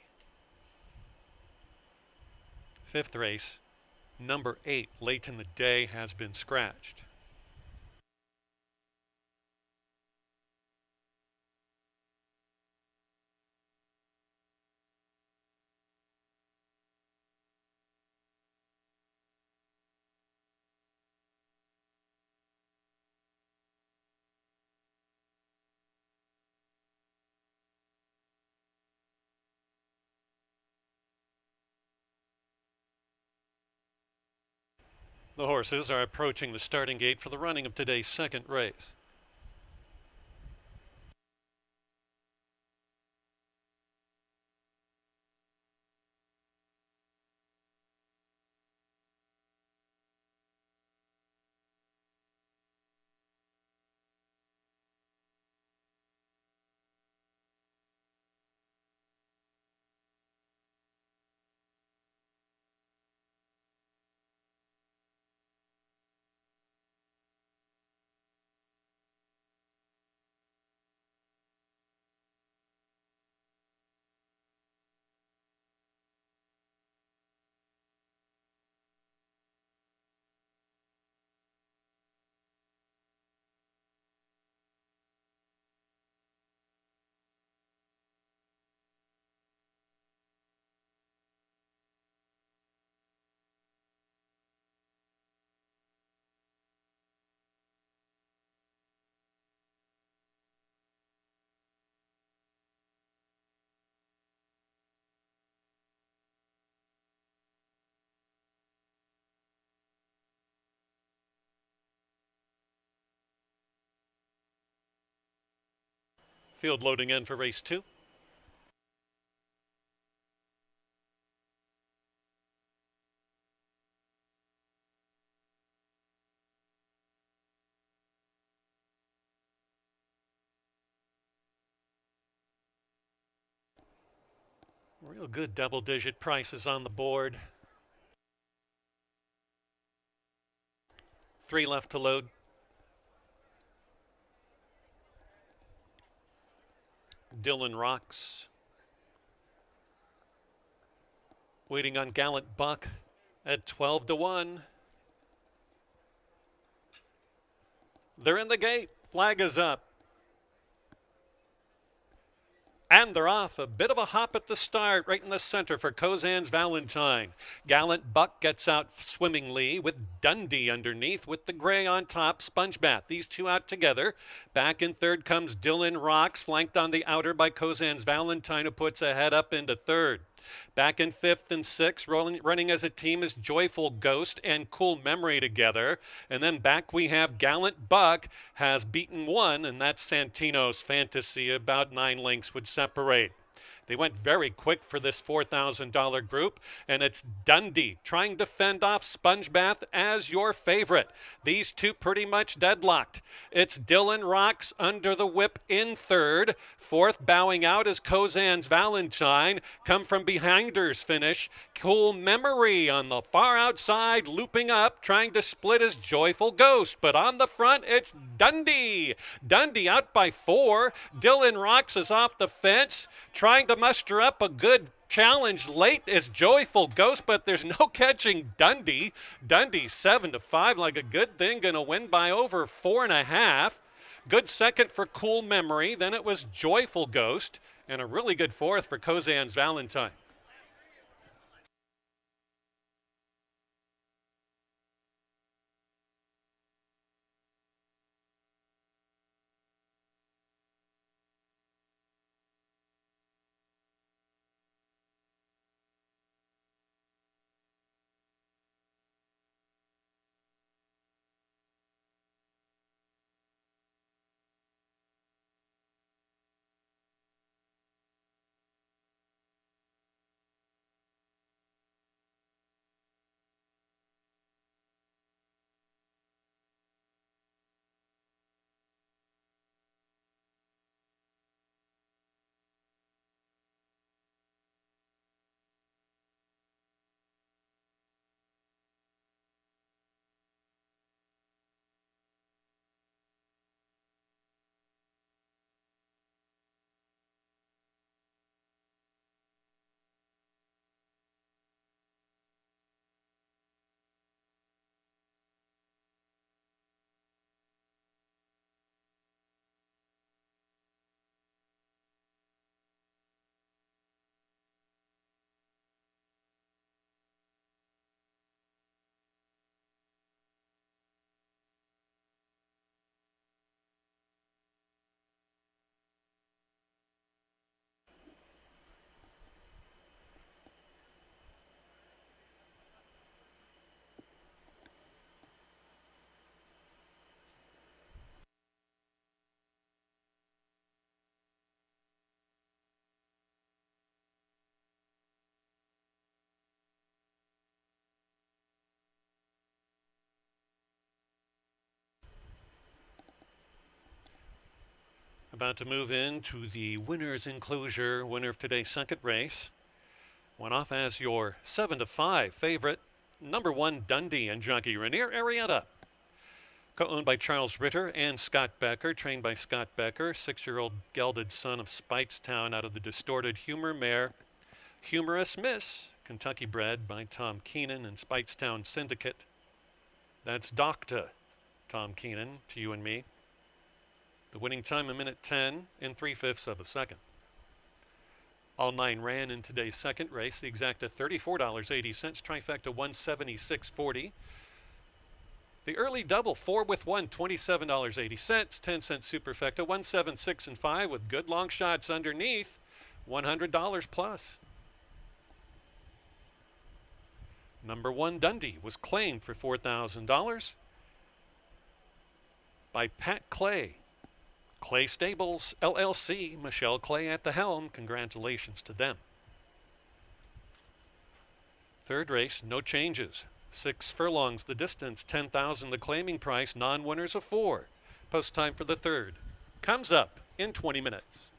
5th race, number 8, late in the day, has been scratched. The horses are approaching the starting gate for the running of today's 2nd race. Field loading in for race 2. Real good double-digit prices on the board. 3 left to load. Dylan Rocks. Waiting on Gallant Buck at 12-1. They're in the gate. Flag is up. And they're off. A bit of a hop at the start, right in the center for Kozan's Valentine. Gallant Buck gets out swimmingly with Dundee underneath with the gray on top, Sponge Bath. These two out together. Back in third comes Dylan Rocks, flanked on the outer by Kozan's Valentine, who puts a head up into third. Back in fifth and sixth, running as a team is Joyful Ghost and Cool Memory together. And then back we have Gallant Buck has beaten one, and that's Santino's Fantasy. About 9 lengths would separate. They went very quick for this $4,000 group, and it's Dundee trying to fend off Sponge Bath as your favorite. These two pretty much deadlocked. It's Dylan Rocks under the whip in third. Fourth bowing out is Kozan's Valentine. Come from behinders finish. Cool Memory on the far outside, looping up, trying to split his Joyful Ghost. But on the front, it's Dundee. Dundee out by 4. Dylan Rocks is off the fence, trying to muster up a good challenge late is Joyful Ghost, but there's no catching Dundee. Dundee 7-5, like a good thing, gonna win by over 4.5. Good second for Cool Memory. Then it was Joyful Ghost, and a really good fourth for Kozan's Valentine. About to move into the winner's enclosure. Winner of today's second race went off as your 7-5 favorite, number 1 Dundee and jockey Rainier Arrieta. Co-owned by Charles Ritter and Scott Becker, trained by Scott Becker, 6-year-old gelded son of Speightstown out of the distorted humor mare Humorous Miss, Kentucky bred by Tom Keenan and Speightstown Syndicate. That's Doctor Tom Keenan to you and me. The winning time, 1:10 and 3/5 of a second. All 9 ran in today's second race. The exact at $34.80, trifecta 176.40. The early double 4 with 1, $27.80, 10-cent superfecta 176 and 5 with good long shots underneath, $100 plus. Number 1 Dundee was claimed for $4,000 by Pat Clay. Clay Stables, LLC, Michelle Clay at the helm. Congratulations to them. Third race, no changes. 6 furlongs the distance, $10,000 the claiming price, non-winners of 4. Post time for the third comes up in 20 minutes.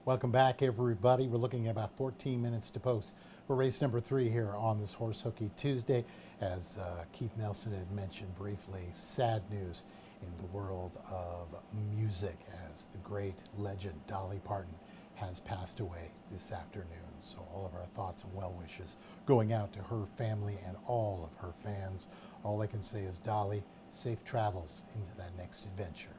Welcome back, everybody. We're looking at about 14 minutes to post for race number 3 here on this Horse Hooky Tuesday. As Keith Nelson had mentioned briefly, sad news in the world of music as the great legend Dolly Parton has passed away this afternoon. So all of our thoughts and well wishes going out to her family and all of her fans. All I can say is, Dolly, safe travels into that next adventure.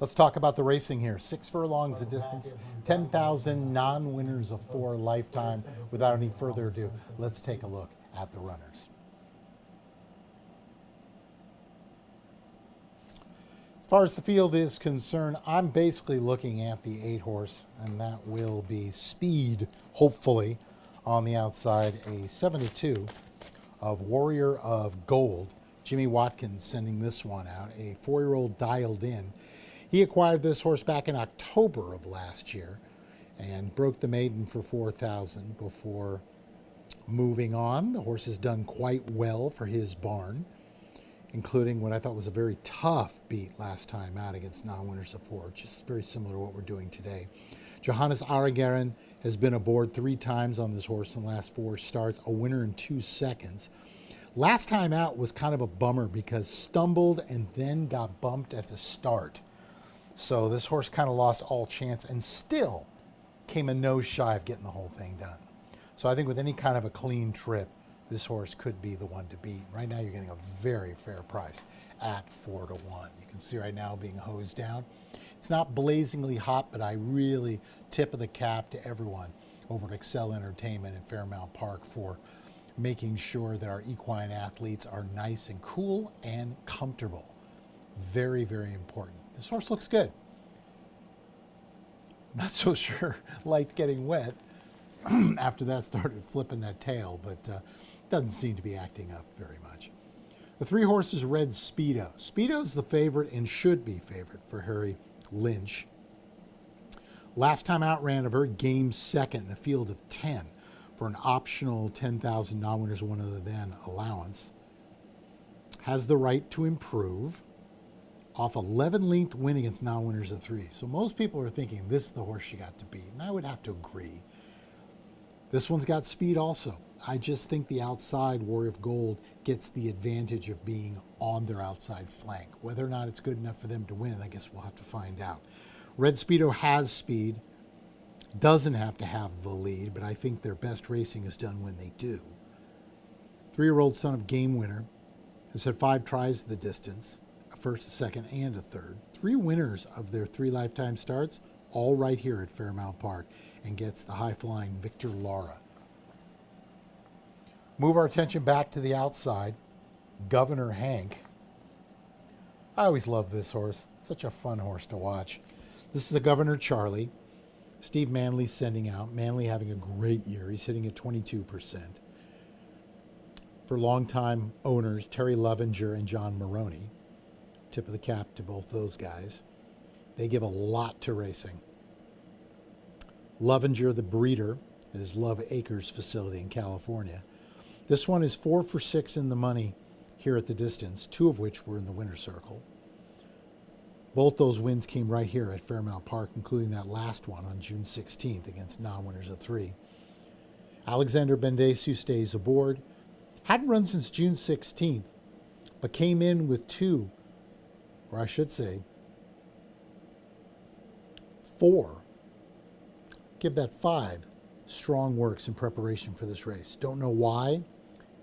Let's talk about the racing here. 6 furlongs the distance, 10,000 non-winners of 4 lifetime. Without any further ado, let's take a look at the runners. As far as the field is concerned, I'm basically looking at the 8 horse, and that will be Speed, hopefully, on the outside. A 7-2 of Warrior of Gold. Jimmy Watkins sending this one out, a 4-year-old Dialed In. He acquired this horse back in October of last year and broke the maiden for 4,000 before moving on. The horse has done quite well for his barn, including what I thought was a very tough beat last time out against non-winners of 4, just very similar to what we're doing today. Johannes Aragaren has been aboard 3 times on this horse in the last 4 starts, a winner in 2 seconds. Last time out was kind of a bummer because stumbled and then got bumped at the start. So this horse kind of lost all chance and still came a nose shy of getting the whole thing done. So I think with any kind of a clean trip, this horse could be the one to beat. Right now you're getting a very fair price at 4-1. You can see right now being hosed down. It's not blazingly hot, but I really tip of the cap to everyone over at Excel Entertainment in Fairmount Park for making sure that our equine athletes are nice and cool and comfortable. Very, very important. This horse looks good. Not so sure liked getting wet after that started flipping that tail, but doesn't seem to be acting up very much. The 3 horses Red Speedo. Speedo's the favorite and should be favorite for Harry Lynch. Last time out ran a very game second in a field of 10 for an optional 10,000 non-winners one other than allowance. Has the right to improve. Off 11-length win against non-winners of 3. So most people are thinking this is the horse she got to beat, and I would have to agree. This one's got speed also. I just think the outside Warrior of Gold gets the advantage of being on their outside flank. Whether or not it's good enough for them to win, I guess we'll have to find out. Red Speedo has speed, doesn't have to have the lead, but I think their best racing is done when they do. 3-year-old son of Game Winner has had 5 tries to the distance. First, a second, and a third. 3 winners of their 3 lifetime starts, all right here at Fairmount Park, and gets the high-flying Victor Lara. Move our attention back to the outside. Governor Hank. I always love this horse. Such a fun horse to watch. This is a Governor Charlie. Steve Manley sending out. Manley having a great year. He's hitting at 22%. For longtime owners, Terry Lovinger and John Maroney. Tip of the cap to both those guys. They give a lot to racing. Lovinger, the breeder, at his Love Acres facility in California. This one is 4 for 6 in the money here at the distance, 2 of which were in the winner's circle. Both those wins came right here at Fairmount Park, including that last one on June 16th against non-winners of 3. Alexander Bendesu stays aboard. Hadn't run since June 16th, but came in with 2, or I should say 4, give that 5 strong works in preparation for this race. Don't know why.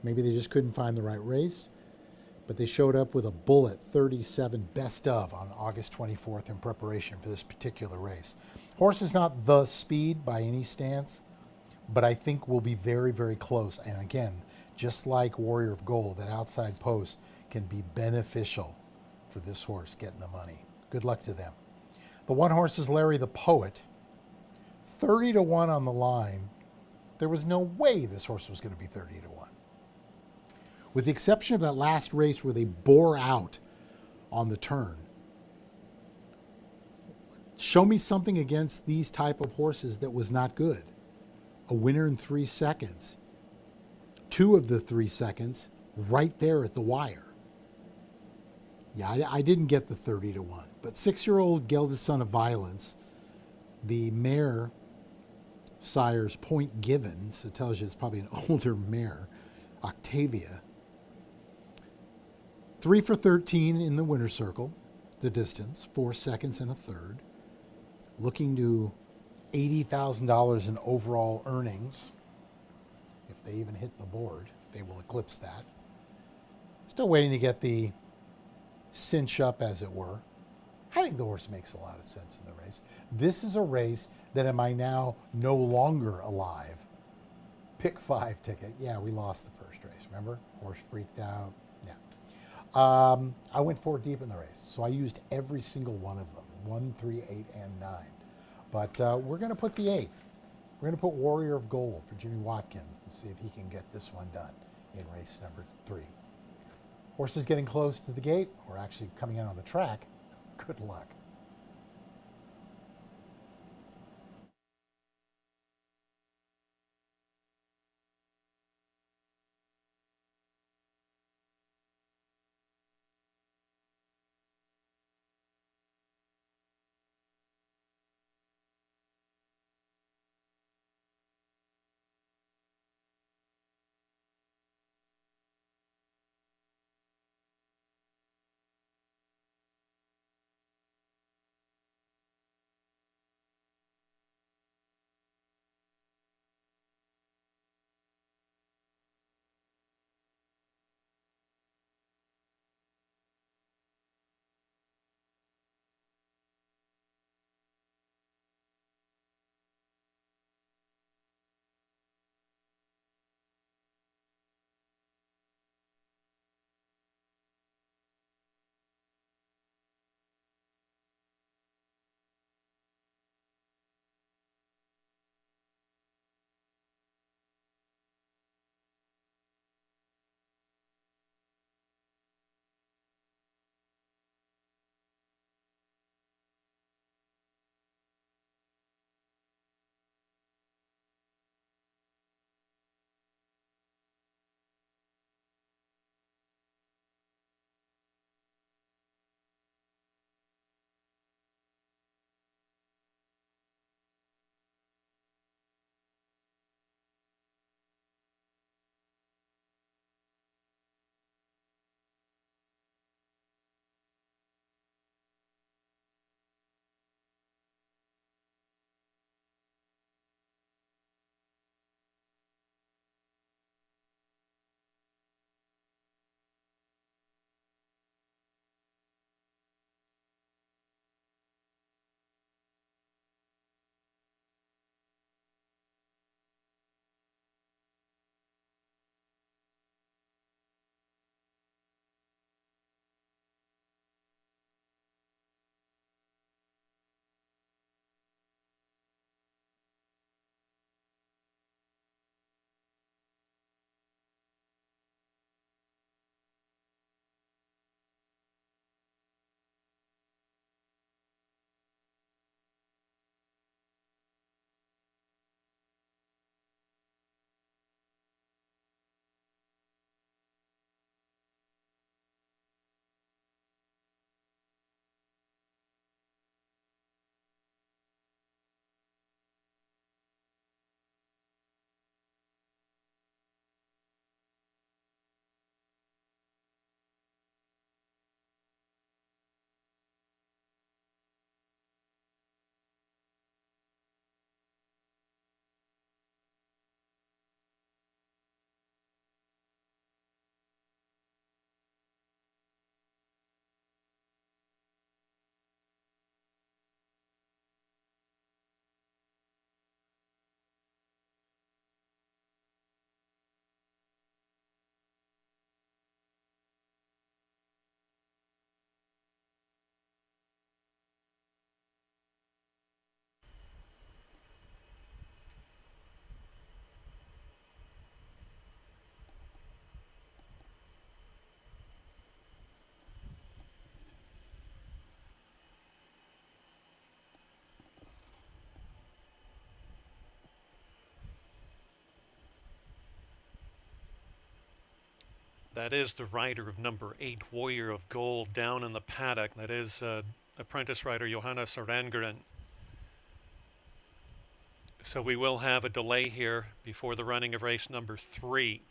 Maybe they just couldn't find the right race, but they showed up with a bullet 37 best of on August 24th in preparation for this particular race. Horse is not the speed by any stance, but I think will be very, very close. And again, just like Warrior of Gold, that outside post can be beneficial for this horse getting the money. Good luck to them. The 1 horse is Larry the Poet. 30-1 on the line. There was no way this horse was going to be 30-1. With the exception of that last race where they bore out on the turn. Show me something against these type of horses that was not good. A winner in 3 seconds. 2 of the 3 seconds right there at the wire. Yeah, I didn't get the 30-1. But 6-year-old Gelded Son of Violence The mare sire's point given, so it tells you it's probably an older mare, Octavia. 3 for 13 in the winner's circle, the distance, 4 seconds and a third. Looking to $80,000 in overall earnings. If they even hit the board, they will eclipse that. Still waiting to get the cinch up, as it were. I think the horse makes a lot of sense in the race. This is a race that am I now no longer alive? Pick 5 ticket. Yeah, we lost the first race, remember? Horse freaked out. Yeah. I went 4 deep in the race, so I used every single one of them. 1, 3, 8, and 9. But we're going to put the 8. We're going to put Warrior of Gold for Jimmy Watkins and see if he can get this one done in race number 3. Horse is getting close to the gate, or actually coming out on the track. Good luck. That is the rider of number 8, Warrior of Gold, down in the paddock. That is apprentice rider Johannes Orangren. So we will have a delay here before the running of race number 3.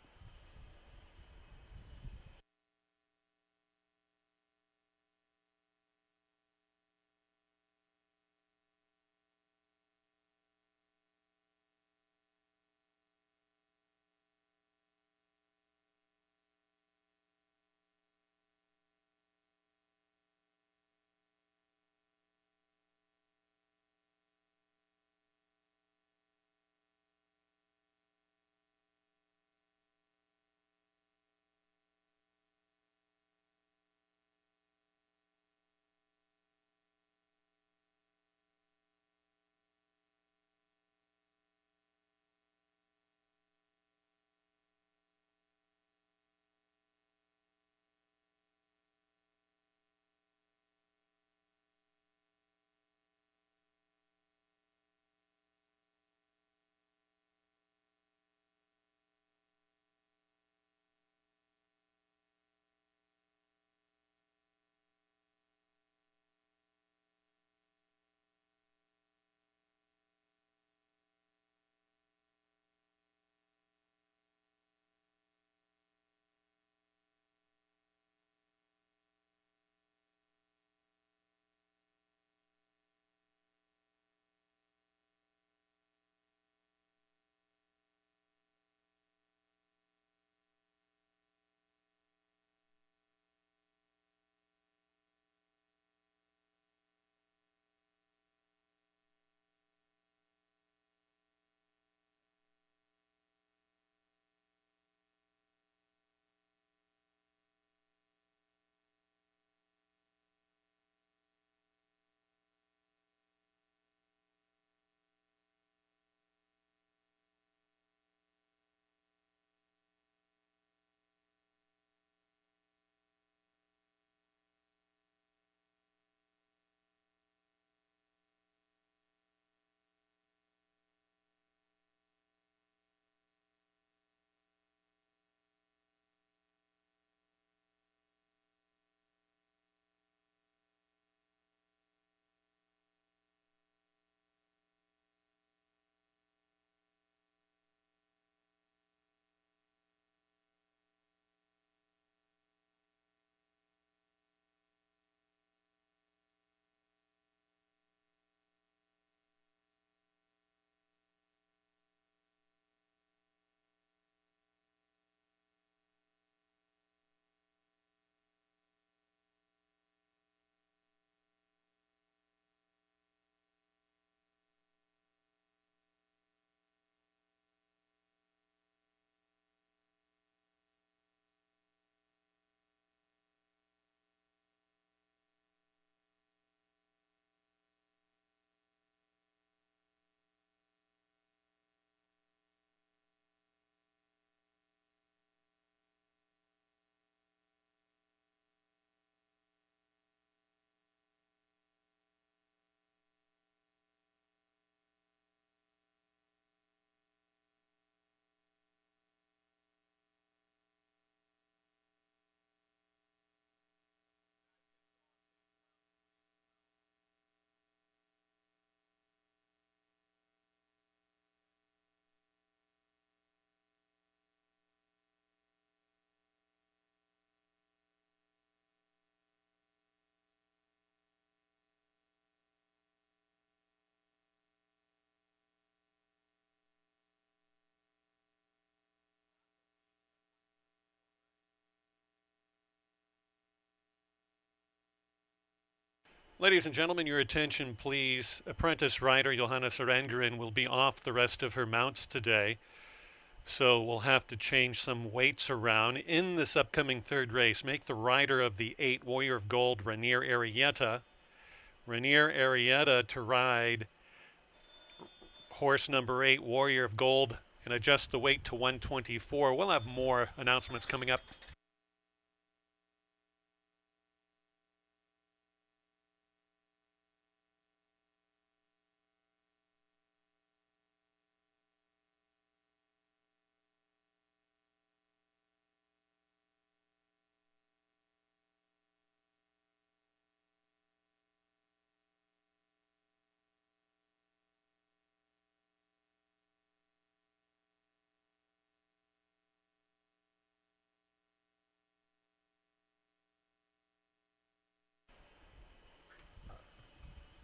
Ladies and gentlemen, your attention please. Apprentice rider Johanna Sarengren will be off the rest of her mounts today, so we'll have to change some weights around. In this upcoming third race, make the rider of the 8 Warrior of Gold, Rainier Arrieta. Rainier Arrieta to ride horse number 8, Warrior of Gold, and adjust the weight to 124. We'll have more announcements coming up.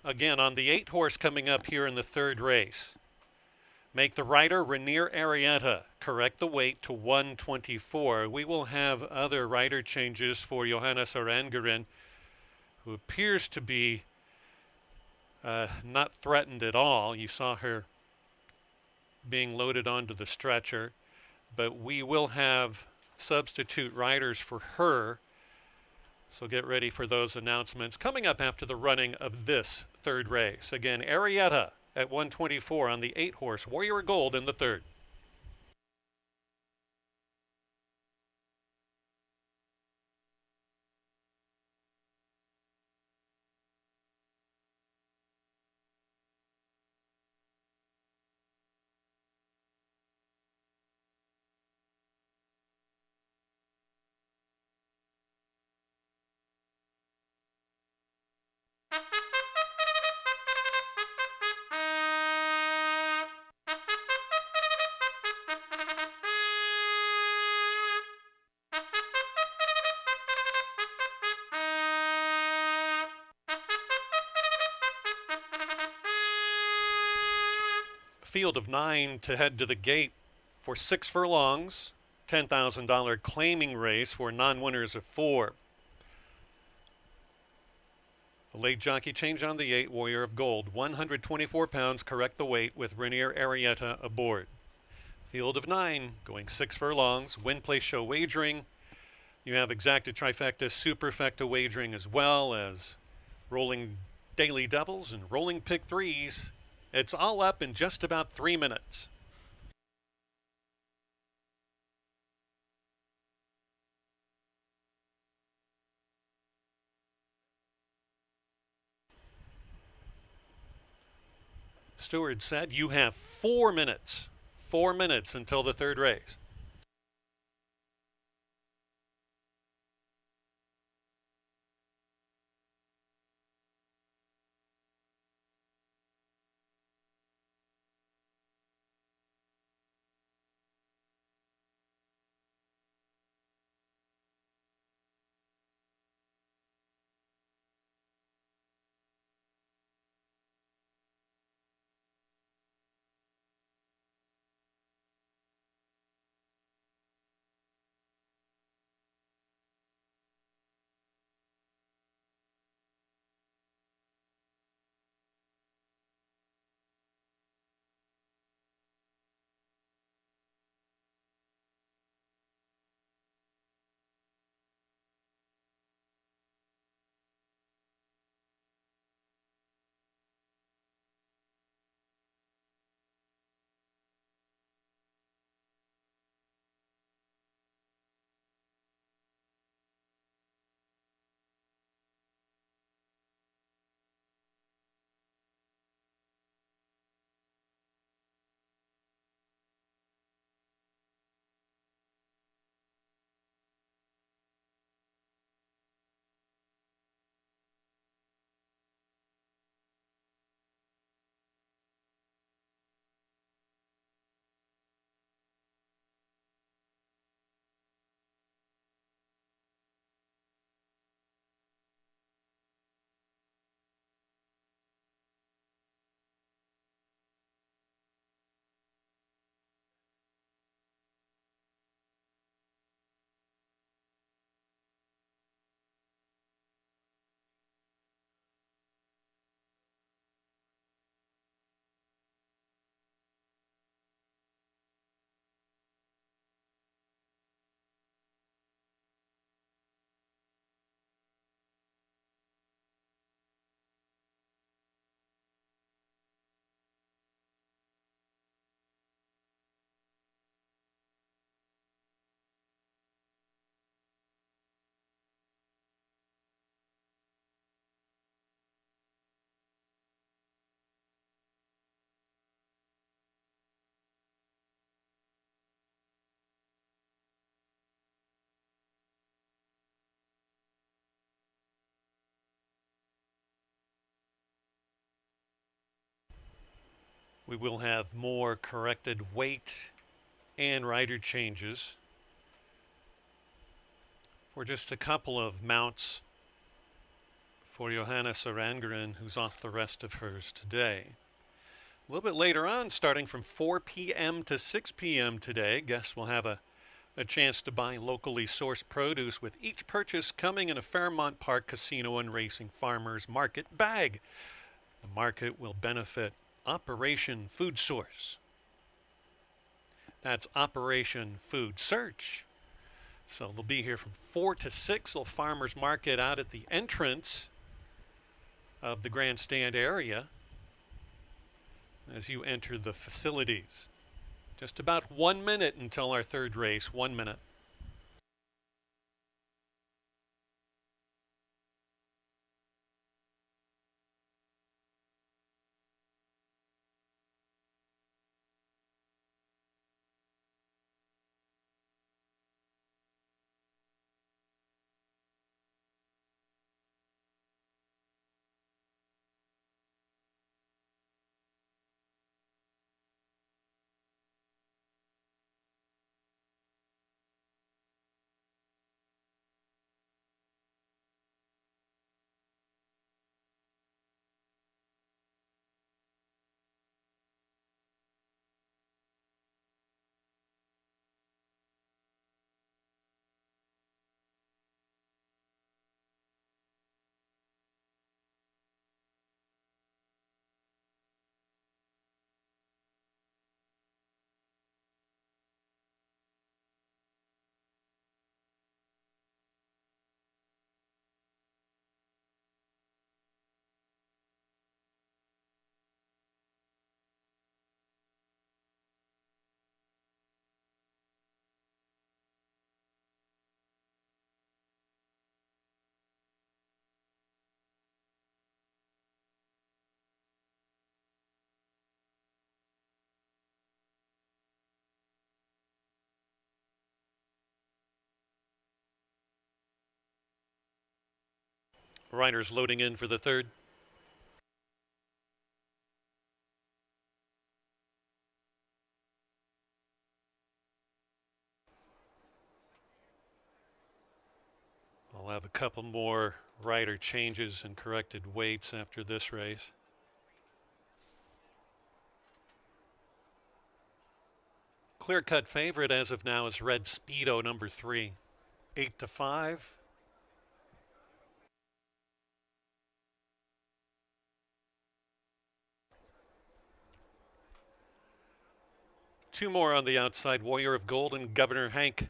again on the 8-horse coming up here in the third race. Make the rider Rainier Arietta correct the weight to 124. We will have other rider changes for Johannes Arangaren, who appears to be not threatened at all. You saw her being loaded onto the stretcher, but we will have substitute riders for her. So get ready for those announcements coming up after the running of this third race. Again, Arietta at 124 on the 8-horse Warrior Gold in the third. Field of 9 to head to the gate for 6 furlongs, $10,000 claiming race for non-winners of 4. A late jockey change on the 8 Warrior of Gold, 124 pounds, correct the weight with Rainier Arietta aboard. Field of 9 going 6 furlongs, win, place, show wagering. You have exacta, trifecta, superfecta wagering, as well as rolling daily doubles and rolling pick threes. It's all up in just about 3 minutes. Stewart said you have 4 minutes. 4 minutes until the third race. We will have more corrected weight and rider changes for just a couple of mounts for Johanna Sarangren, who's off the rest of hers today. A little bit later on, starting from 4 p.m. to 6 p.m. today, guests will have a chance to buy locally sourced produce, with each purchase coming in a Fairmount Park Casino and Racing Farmers Market bag. The market will benefit Operation Food Source. That's Operation Food Search. So they'll be here from 4 to 6. They'll farmers market out at the entrance of the grandstand area as you enter the facilities. Just about 1 minute until our third race. 1 minute. Riders loading in for the third. I'll have a couple more rider changes and corrected weights after this race. Clear-cut favorite as of now is Red Speedo, number 3. 8 to 5. Two more on the outside, Warrior of Gold and Governor Hank.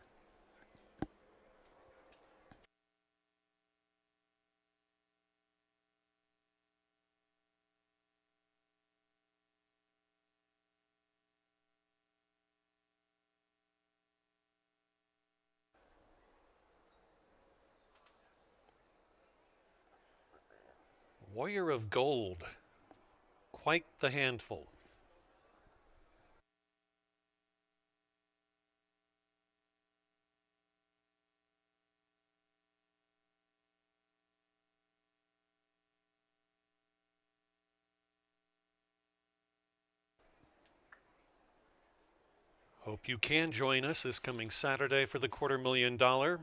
Warrior of Gold, quite the handful. Hope you can join us this coming Saturday for the $250,000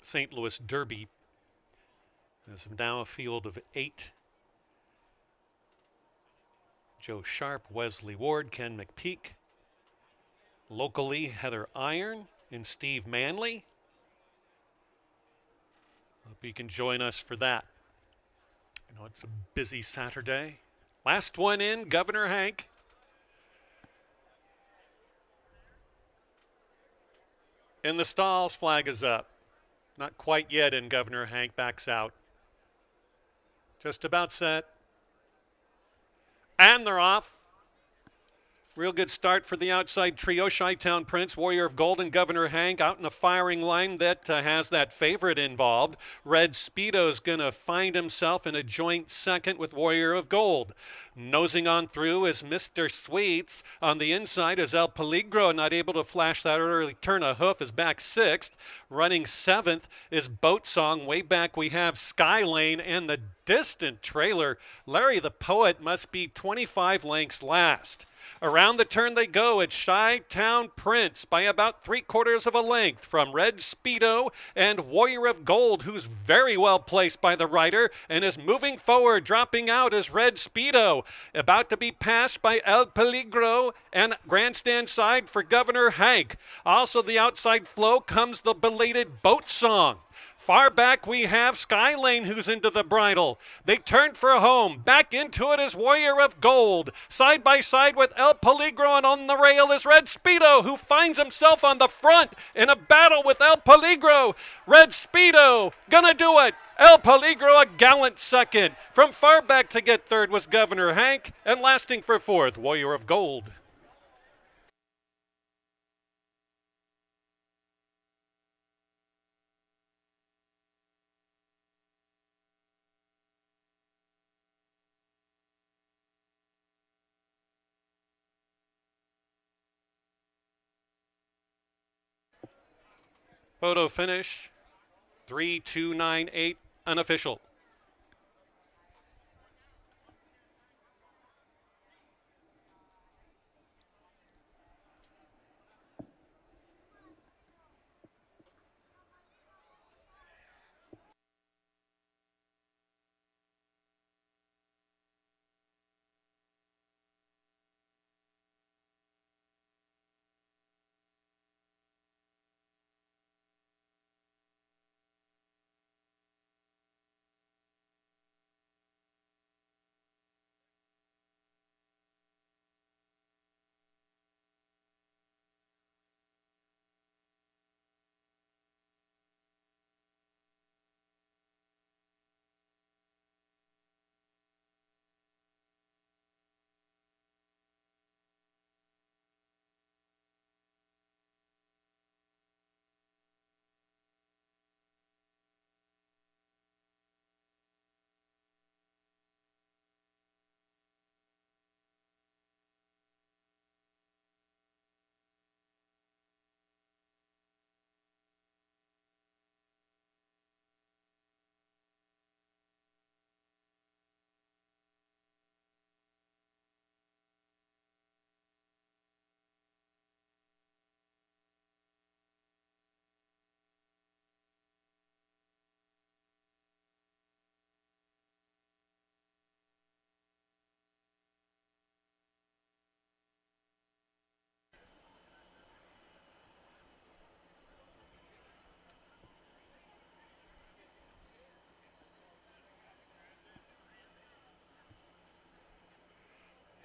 St. Louis Derby. As of now, a field of 8. Joe Sharp, Wesley Ward, Ken McPeak. Locally, Heather Iron and Steve Manley. Hope you can join us for that. I know it's a busy Saturday. Last one in, Governor Hank. In the stalls, flag is up. Not quite yet in, Governor Hank backs out. Just about set. And they're off. Real good start for the outside trio. Chi-Town Prince, Warrior of Gold, and Governor Hank out in a firing line that has that favorite involved. Red Speedo's going to find himself in a joint second with Warrior of Gold. Nosing on through is Mr. Sweets. On the inside is El Peligro, not able to flash that early turn a hoof, is back 6th. Running 7th is Boat Song. Way back we have Skylane, and the distant trailer, Larry the Poet, must be 25 lengths last. Around the turn they go at Chi-Town Prince by about 3/4 of a length from Red Speedo and Warrior of Gold, who's very well placed by the rider and is moving forward. Dropping out is Red Speedo, about to be passed by El Peligro and Grandstand Side for Governor Hank. Also the outside flow comes the belated Boat Song. Far back we have Skylane, who's into the bridle. They turn for home. Back into it is Warrior of Gold. Side by side with El Peligro, and on the rail is Red Speedo, who finds himself on the front in a battle with El Peligro. Red Speedo gonna do it. El Peligro a gallant second. From far back to get third was Governor Hank, and lasting for fourth, Warrior of Gold. Photo finish, 3:2:98, unofficial.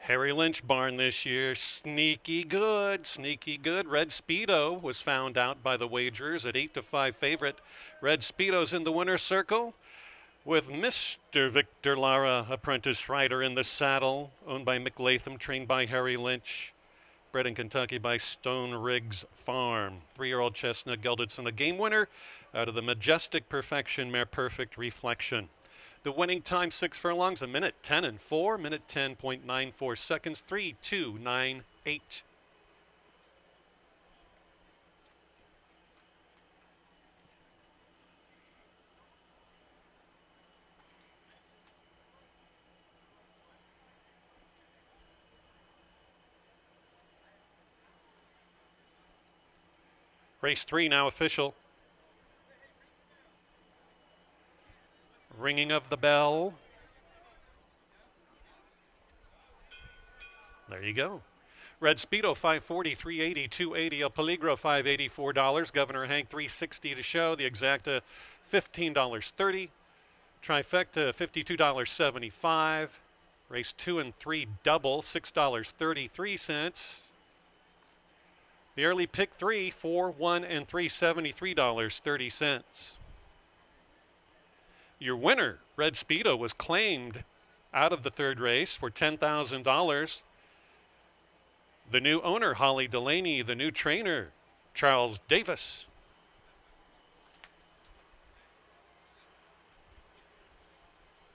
Harry Lynch barn this year, sneaky good, sneaky good. Red Speedo was found out by the wagers at 8-5 favorite. Red Speedo's in the winner's circle with Mr. Victor Lara, apprentice rider in the saddle, owned by Mick Latham, trained by Harry Lynch, bred in Kentucky by Stone Riggs Farm. 3-year-old chestnut gelded son, a game winner out of the Majestic Perfection mare Perfect Reflection. The winning time, 6 furlongs, 1:10 and 4, 1:10.94 seconds, 3:2:98. Race 3 now official. Ringing of the bell. There you go. Red Speedo, $540, $380, $280. El Peligro, $584. Governor Hank, $360 to show. The Exacta, $15.30. Trifecta, $52.75. Race 2 and 3 double, $6.33. The early pick 3, 4, 1, and 3, $73.30. Your winner, Red Speedo, was claimed out of the third race for $10,000. The new owner, Holly Delaney. The new trainer, Charles Davis.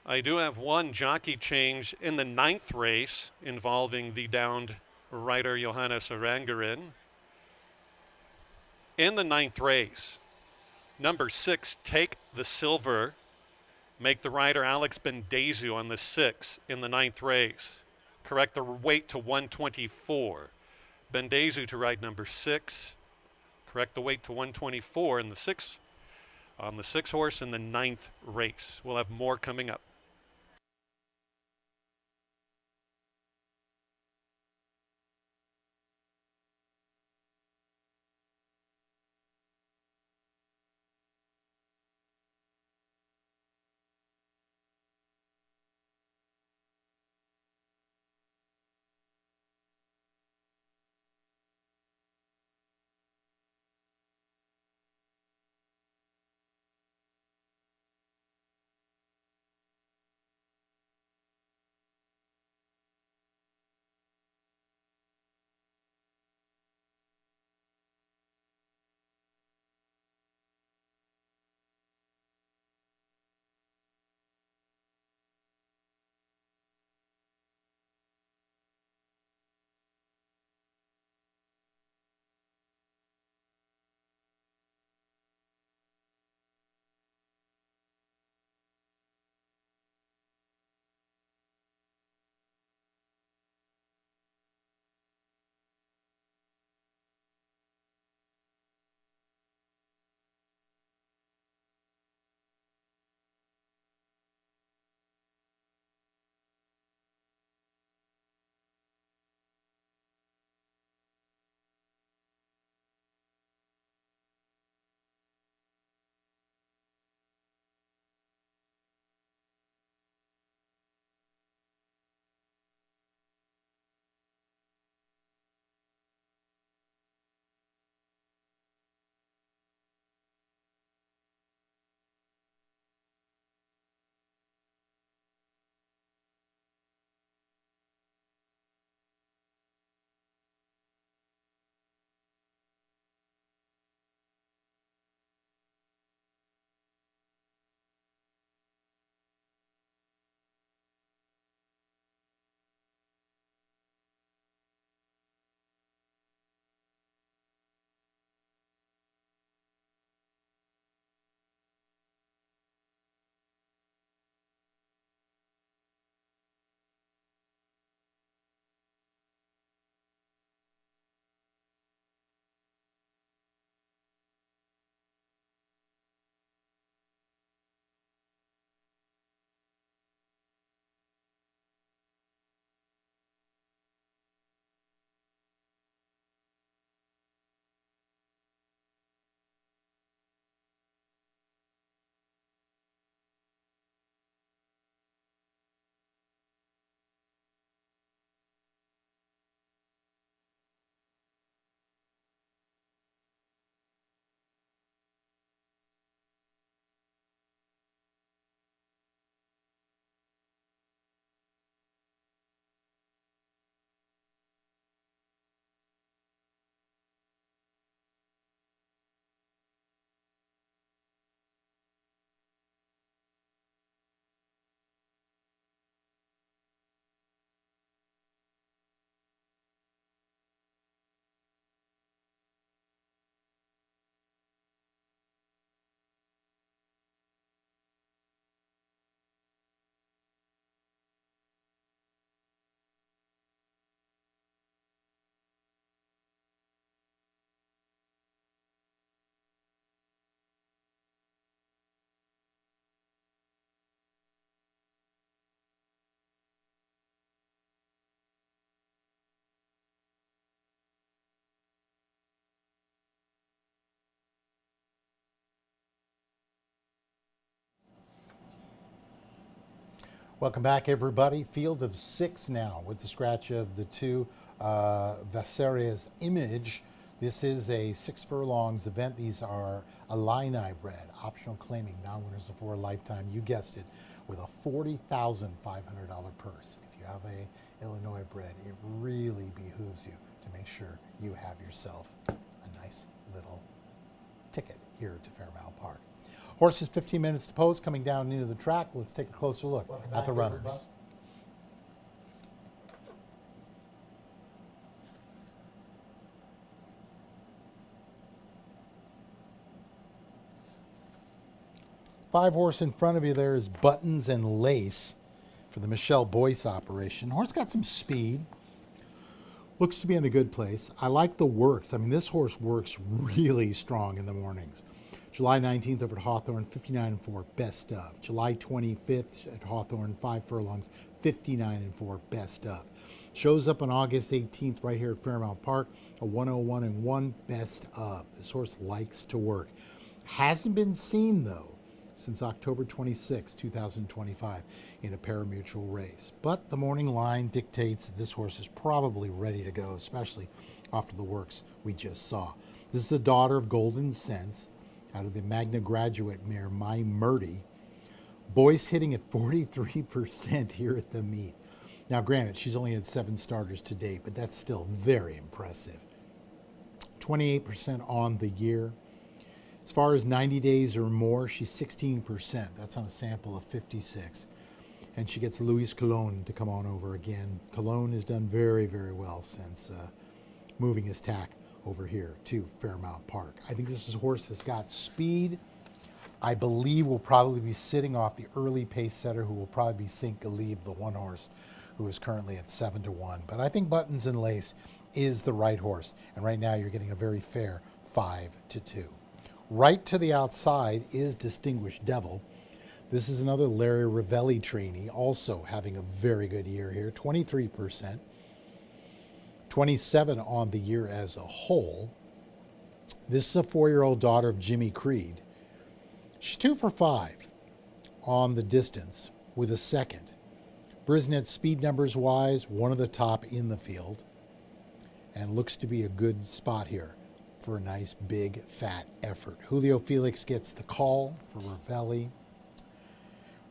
I do have one jockey change in the 9th race involving the downed rider Johannes Arangarin. In the 9th race, number 6, Take the Silver, make the rider Alex Bendezu on the 6 in the 9th race. Correct the weight to 124. Bendezu to ride number 6. Correct the weight to 124 in the 6 on the 6 horse in the 9th race. We'll have more coming up. Welcome back, everybody. Field of 6 now with the scratch of the 2 Vassaria's Image. This is a 6 furlongs event. These are Illini bred, optional claiming, non-winners for a lifetime. You guessed it, with a $40,500 purse. If you have a Illinois bred, it really behooves you to make sure you have yourself a nice little ticket here to Fairmount Park. Horses 15 minutes to post, coming down into the track. Let's take a closer look at the runners. Five horse in front of you there is Buttons and Lace. for the Michelle Boyce operation. Horse got some speed. Looks to be in a good place. I like the works. I mean, this horse works really strong in the mornings. July 19th over at Hawthorne, 59-4, best of. July 25th at Hawthorne, 5 furlongs, 59-4, best of. Shows up on August 18th right here at Fairmount Park, a 101-1, best of. This horse likes to work. Hasn't been seen, though, since October 26, 2025, in a parimutuel race. But the morning line dictates that this horse is probably ready to go, especially after the works we just saw. This is a daughter of Golden Sense, out of the Magna Graduate mare, My Murdy. Boyce hitting at 43% here at the meet. Now, granted, she's only had 7 starters to date, but that's still very impressive. 28% on the year. As far as 90 days or more, she's 16%. That's on a sample of 56. And she gets Luis Colon to come on over again. Colon has done very, very well since moving his tack over here to Fairmount Park. I think this is a horse that's got speed. I believe will probably be sitting off the early pace setter, who will probably be St. Galib, the one horse who is currently at 7-1. But I think Buttons and Lace is the right horse. And right now you're getting a very fair 5-2. Right to the outside is Distinguished Devil. This is another Larry Ravelli trainee, also having a very good year here, 23%. 27 on the year as a whole. This is a 4-year-old daughter of Jimmy Creed. She's 2 for 5 on the distance with a second. Brisnet speed numbers wise, one of the top in the field, and looks to be a good spot here for a nice big fat effort. Julio Felix gets the call for Ravelli.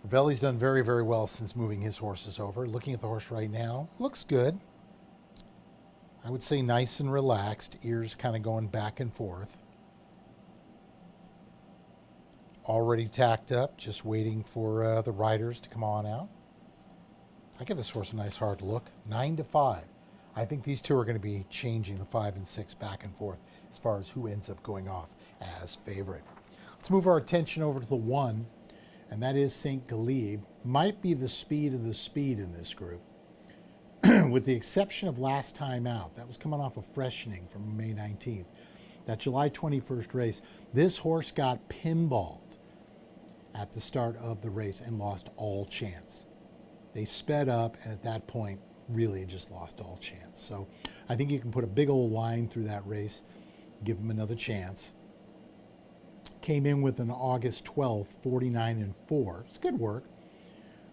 Ravelli's done very, very well since moving his horses over. Looking at the horse right now, looks good. I would say nice and relaxed, ears kind of going back and forth. Already tacked up, just waiting for the riders to come on out. I give this horse a nice hard look. 9-5. I think these two are going to be changing the 5 and 6 back and forth as far as who ends up going off as favorite. Let's move our attention over to the 1, and that is St. Galib. Might be the speed of the speed in this group, with the exception of last time out. That was coming off a freshening from May 19th. That July 21st race, this horse got pinballed at the start of the race and lost all chance. They sped up, and at that point, really just lost all chance. So I think you can put a big old line through that race, give them another chance. Came in with an August 12th, 49-4. It's good work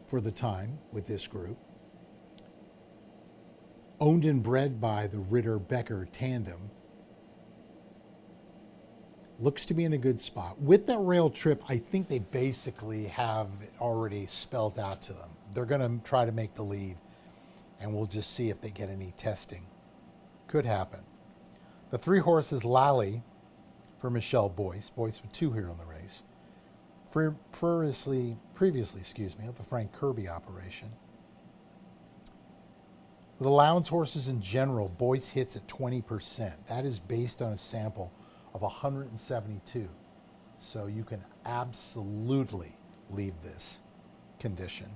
for the time with this group. Owned and bred by the Ritter-Becker tandem. Looks to be in a good spot. With that rail trip, I think they basically have it already spelled out to them. They're going to try to make the lead, and we'll just see if they get any testing. Could happen. The 3 horses, Lally for Michelle Boyce. Boyce with 2 here on the race. Previously, of the Frank Kirby operation. With allowance horses in general, Boyce hits at 20%. That is based on a sample of 172. So you can absolutely leave this condition.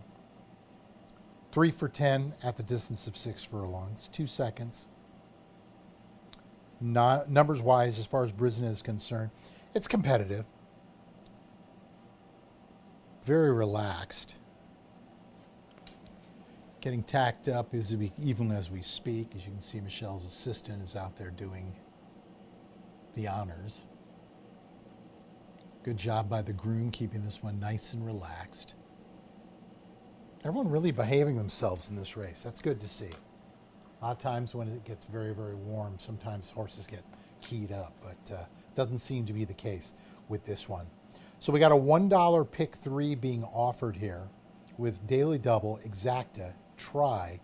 3 for 10 at the distance of 6 furlongs, 2 seconds. Numbers wise, as far as Brisbane is concerned, it's competitive. Very relaxed. Getting tacked up even as we speak. As you can see, Michelle's assistant is out there doing the honors. Good job by the groom keeping this one nice and relaxed. Everyone really behaving themselves in this race. That's good to see. A lot of times when it gets very, very warm, sometimes horses get keyed up, but doesn't seem to be the case with this one. So we got a $1 pick 3 being offered here with daily double, exacta, try,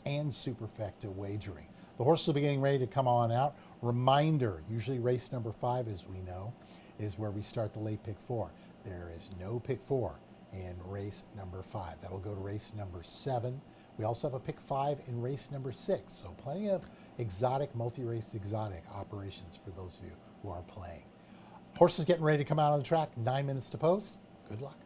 and superfecta wagering. The horses will be getting ready to come on out. Reminder, usually race number 5, as we know, is where we start the late pick 4. There is no pick 4 in race number 5. That'll go to race number 7. We also have a pick 5 in race number 6. So plenty of exotic, multi-race exotic operations for those of you who are playing. Horses getting ready to come out on the track. 9 minutes to post. Good luck.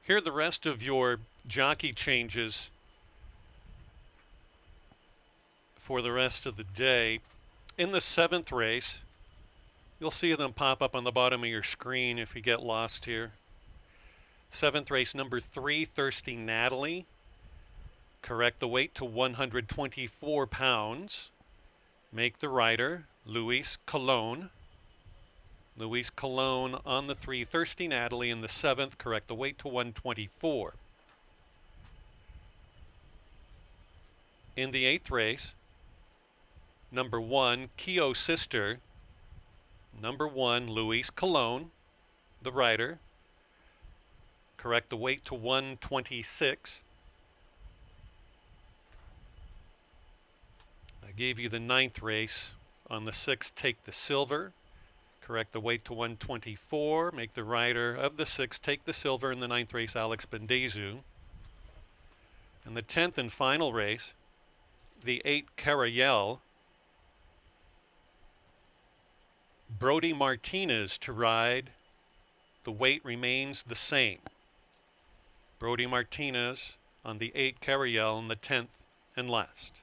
Here are the rest of your jockey changes for the rest of the day. In the 7th race, you'll see them pop up on the bottom of your screen if you get lost here. 7th race, number 3, Thirsty Natalie. Correct the weight to 124 pounds. Make the rider, Luis Colon. Luis Colon on the 3, Thirsty Natalie in the 7th. Correct the weight to 124. In the 8th race, number 1, Keo Sister. Number 1, Luis Colon, the rider. Correct the weight to 126. I gave you the 9th race. On the 6th, Take the Silver. Correct the weight to 124. Make the rider of the 6th take the silver in the 9th race, Alex Bendezu. In the 10th and final race, the 8, Carayel. Brody Martinez to ride. The weight remains the same. Brody Martinez on the 8, Carayel in the 10th and last.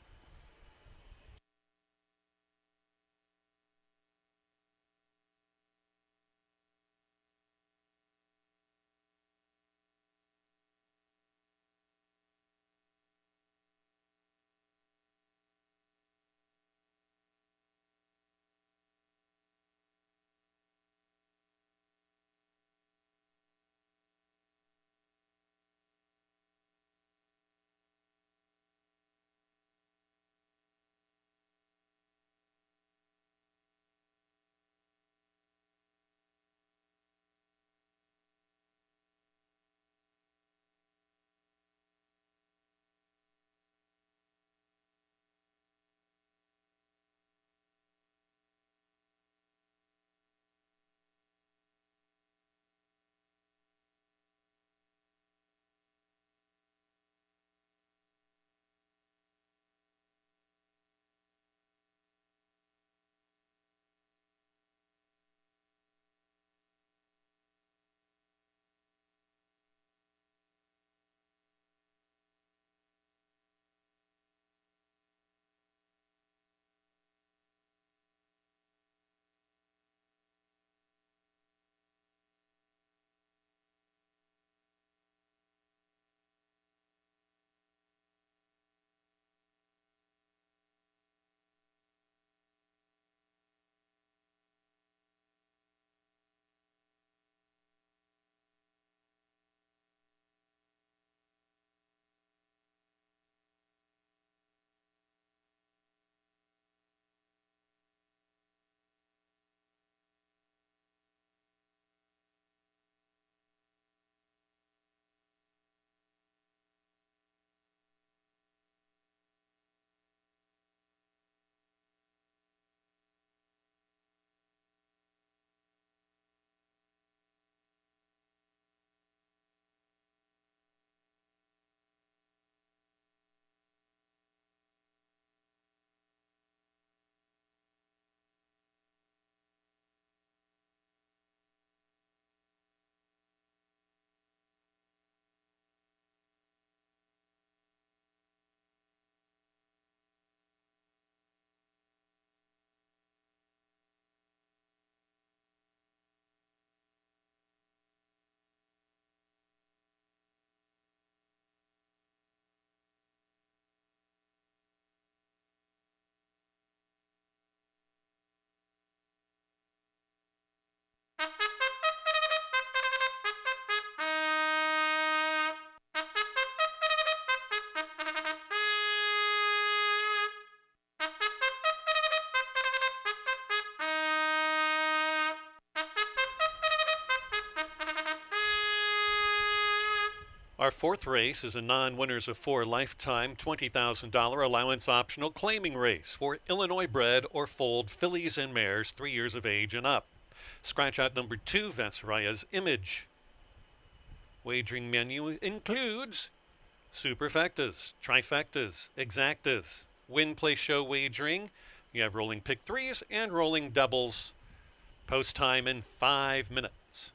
Our 4th race is a non-winners of 4 lifetime $20,000 allowance optional claiming race for Illinois bred or foaled fillies and mares 3 years of age and up. Scratch out number 2, Vasaraya's Image. Wagering menu includes superfectas, trifectas, exactas, win, play, show wagering. You have rolling pick 3s and rolling doubles. Post time in 5 minutes.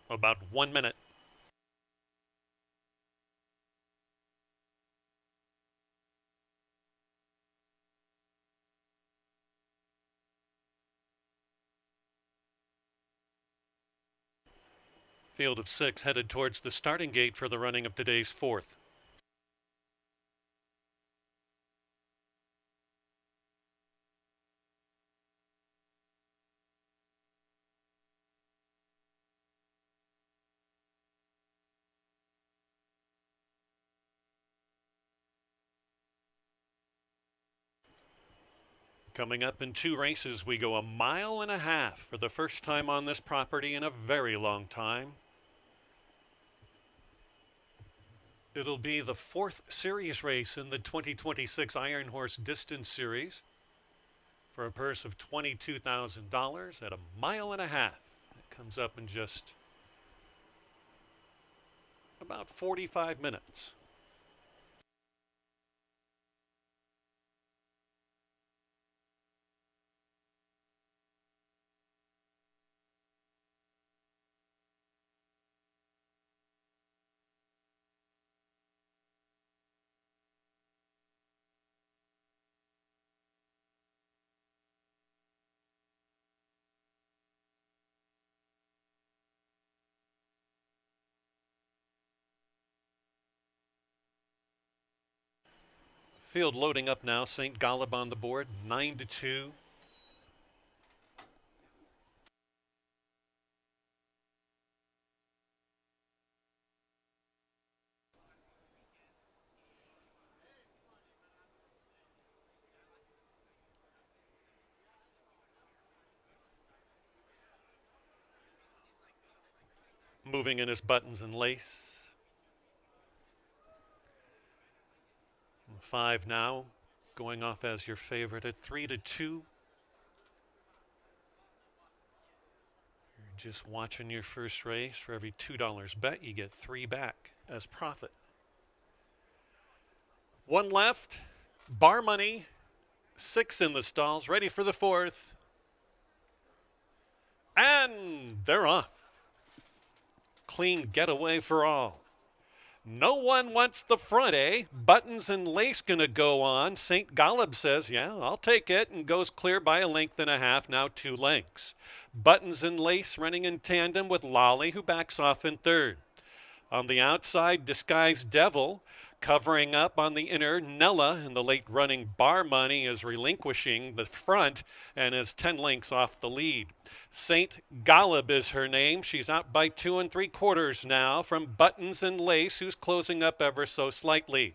About 1 minute. Field of 6 headed towards the starting gate for the running of today's 4th. Coming up in 2 races, we go 1.5 miles for the first time on this property in a very long time. It'll be the 4th series race in the 2026 Iron Horse Distance Series for a purse of $22,000 at 1.5 miles. It comes up in just about 45 minutes. Field loading up now. St. Galeb on the board, 9-2. Moving in his buttons and lace. 5 now, going off as your favorite at 3-2. You're just watching your first race. For every $2 bet, you get 3 back as profit. 1 left, bar money, 6 in the stalls, ready for the 4th. And they're off. Clean getaway for all. No one wants the front, eh? Buttons and lace gonna go on. St. Galeb says, yeah, I'll take it, and goes clear by 1.5 lengths, now 2 lengths. Buttons and lace running in tandem with Lolly, who backs off in 3rd. On the outside, Disguised Devil. Covering up on the inner, Nella, and the late running Bar Money is relinquishing the front and is 10 lengths off the lead. St. Galeb is her name. She's out by 2 3/4 now from Buttons and Lace, who's closing up ever so slightly.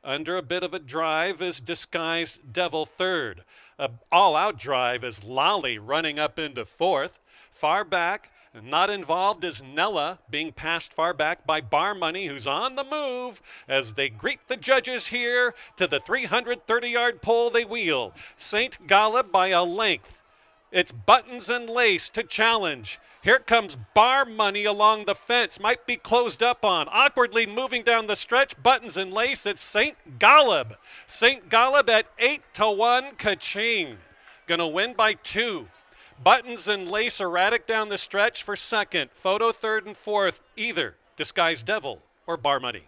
Under a bit of a drive is Disguised Devil 3rd. A all-out drive is Lolly running up into 4th. Far back, not involved is Nella, being passed far back by Bar Money, who's on the move as they greet the judges here. To the 330-yard pole they wheel. St. Galeb by 1 length. It's Buttons and Lace to challenge. Here comes Bar Money along the fence. Might be closed up on. Awkwardly moving down the stretch. Buttons and Lace. It's St. Galeb. St. Galeb at 8-1. Ka-ching. Gonna win by 2. Buttons and Lace erratic down the stretch for 2nd. Photo 3rd and 4th. Either Disguised Devil or Bar Money.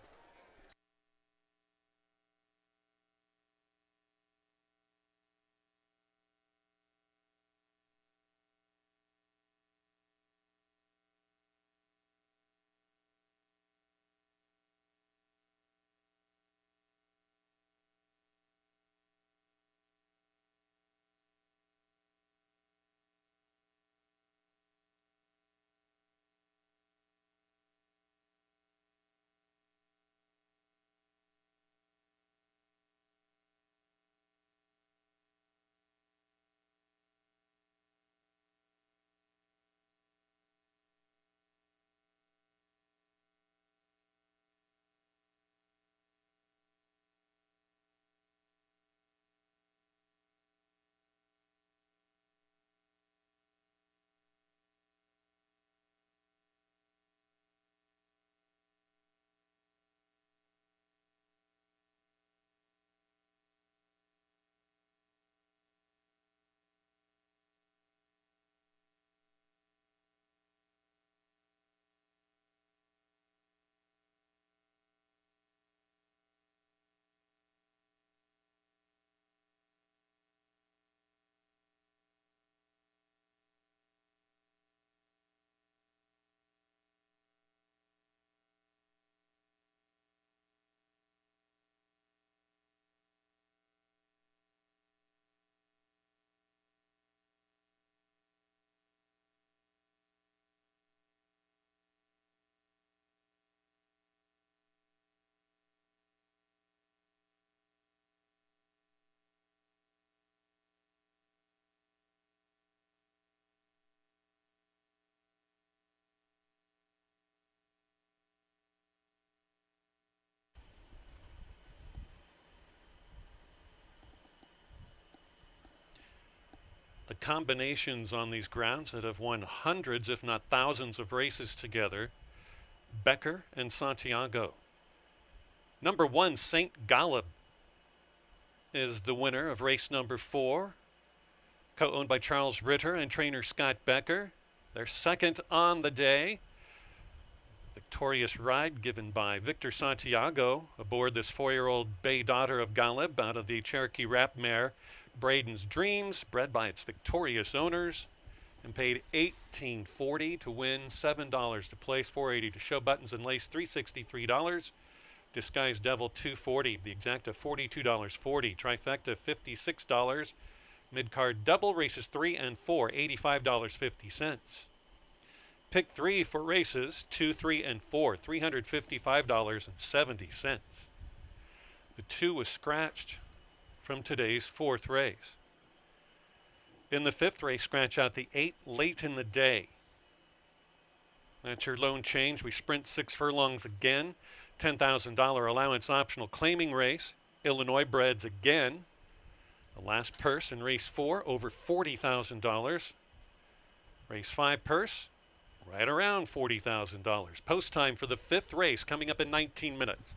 combinations on these grounds that have won hundreds, if not thousands, of races together. Becker and Santiago. Number 1, St. Galeb, is the winner of race number 4, co-owned by Charles Ritter and trainer Scott Becker. Their second on the day. Victorious ride given by Victor Santiago aboard this 4-year-old bay daughter of Galeb out of the Cherokee Rap mare Braden's Dreams, bred by its victorious owners, and paid $18.40 to win, $7 to place, $4.80 to show, buttons and lace $363, Disguised Devil $240, the exacta $42.40, trifecta $56, mid-card double races 3 and 4 $85.50. Pick 3 for races 2, 3, and 4 $355.70. The 2 was scratched from today's 4th race. In the 5th race, scratch out the 8 late in the day. That's your lone change. We sprint 6 furlongs again. $10,000 allowance optional claiming race. Illinois breds again. The last purse in race 4, over $40,000. Race 5 purse, right around $40,000. Post time for the 5th race coming up in 19 minutes.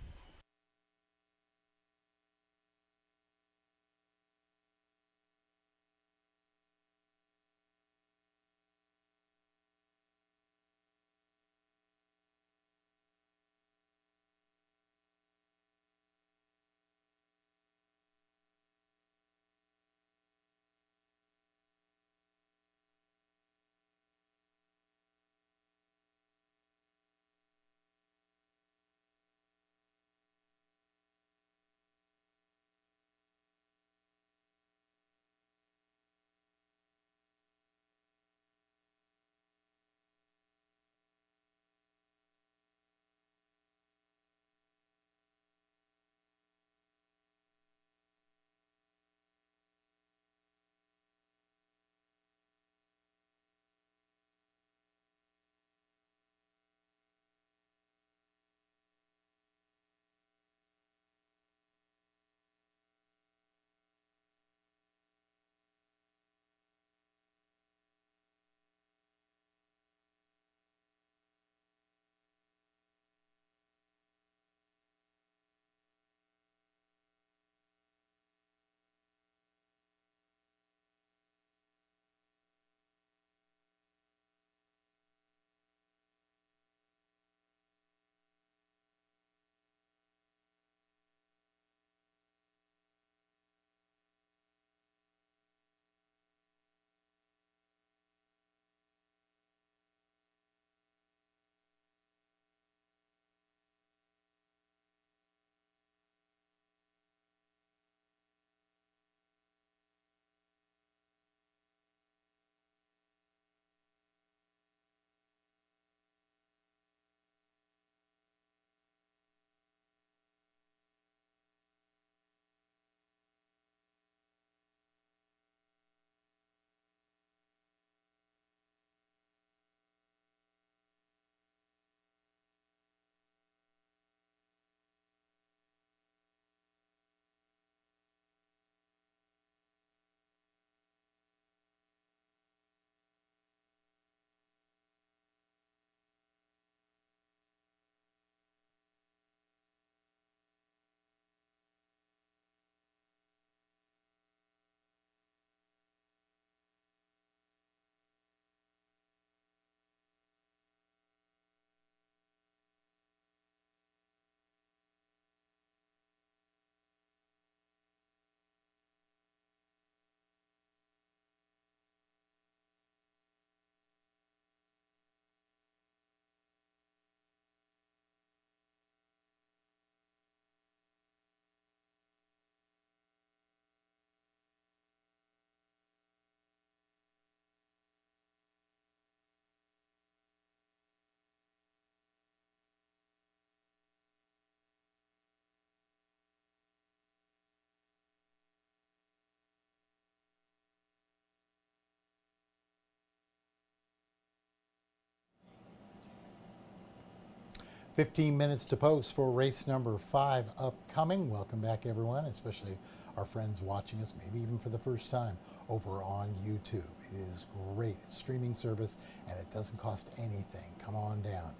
"15 minutes to post for race number 5 upcoming." Welcome back, everyone, especially our friends watching us, maybe even for the first time, over on YouTube. It is great. It's a streaming service, and it doesn't cost anything. Come on down.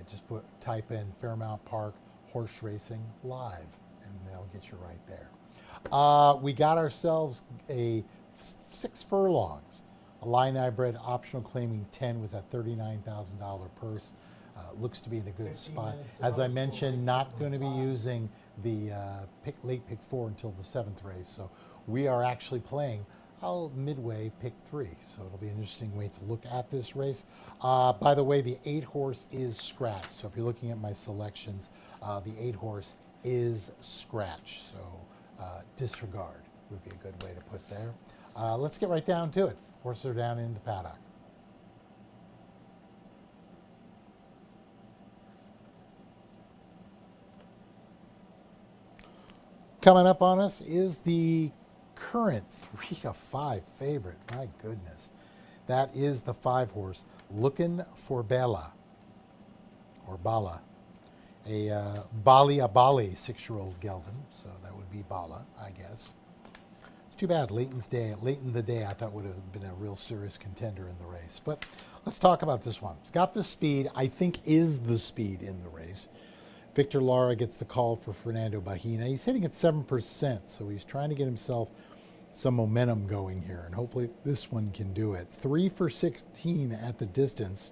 Just type in Fairmount Park Horse Racing Live, and they'll get you right there. We got ourselves a 6 furlongs, a Illini bred optional claiming 10 with a $39,000 purse. Looks to be in a good spot. As I mentioned, not going to be using the late pick 4 until the 7th race. So we are actually playing midway pick 3. So it'll be an interesting way to look at this race. By the way, the 8 horse is scratched. So if you're looking at my selections, the 8 horse is scratched. So disregard would be a good way to put there. Let's get right down to it. Horses are down in the paddock. Coming up on us is the current 3-5 favorite. My goodness. That is the 5 horse, Looking for Bella, or Bala. A Bali 6-year-old gelding, so that would be Bala, I guess. It's too bad late in the day I thought would have been a real serious contender in the race. But let's talk about this one. It's got the speed, I think is the speed in the race. Victor Lara gets the call for Fernando Bahina. He's hitting at 7%, so he's trying to get himself some momentum going here, and hopefully this one can do it. 3 for 16 at the distance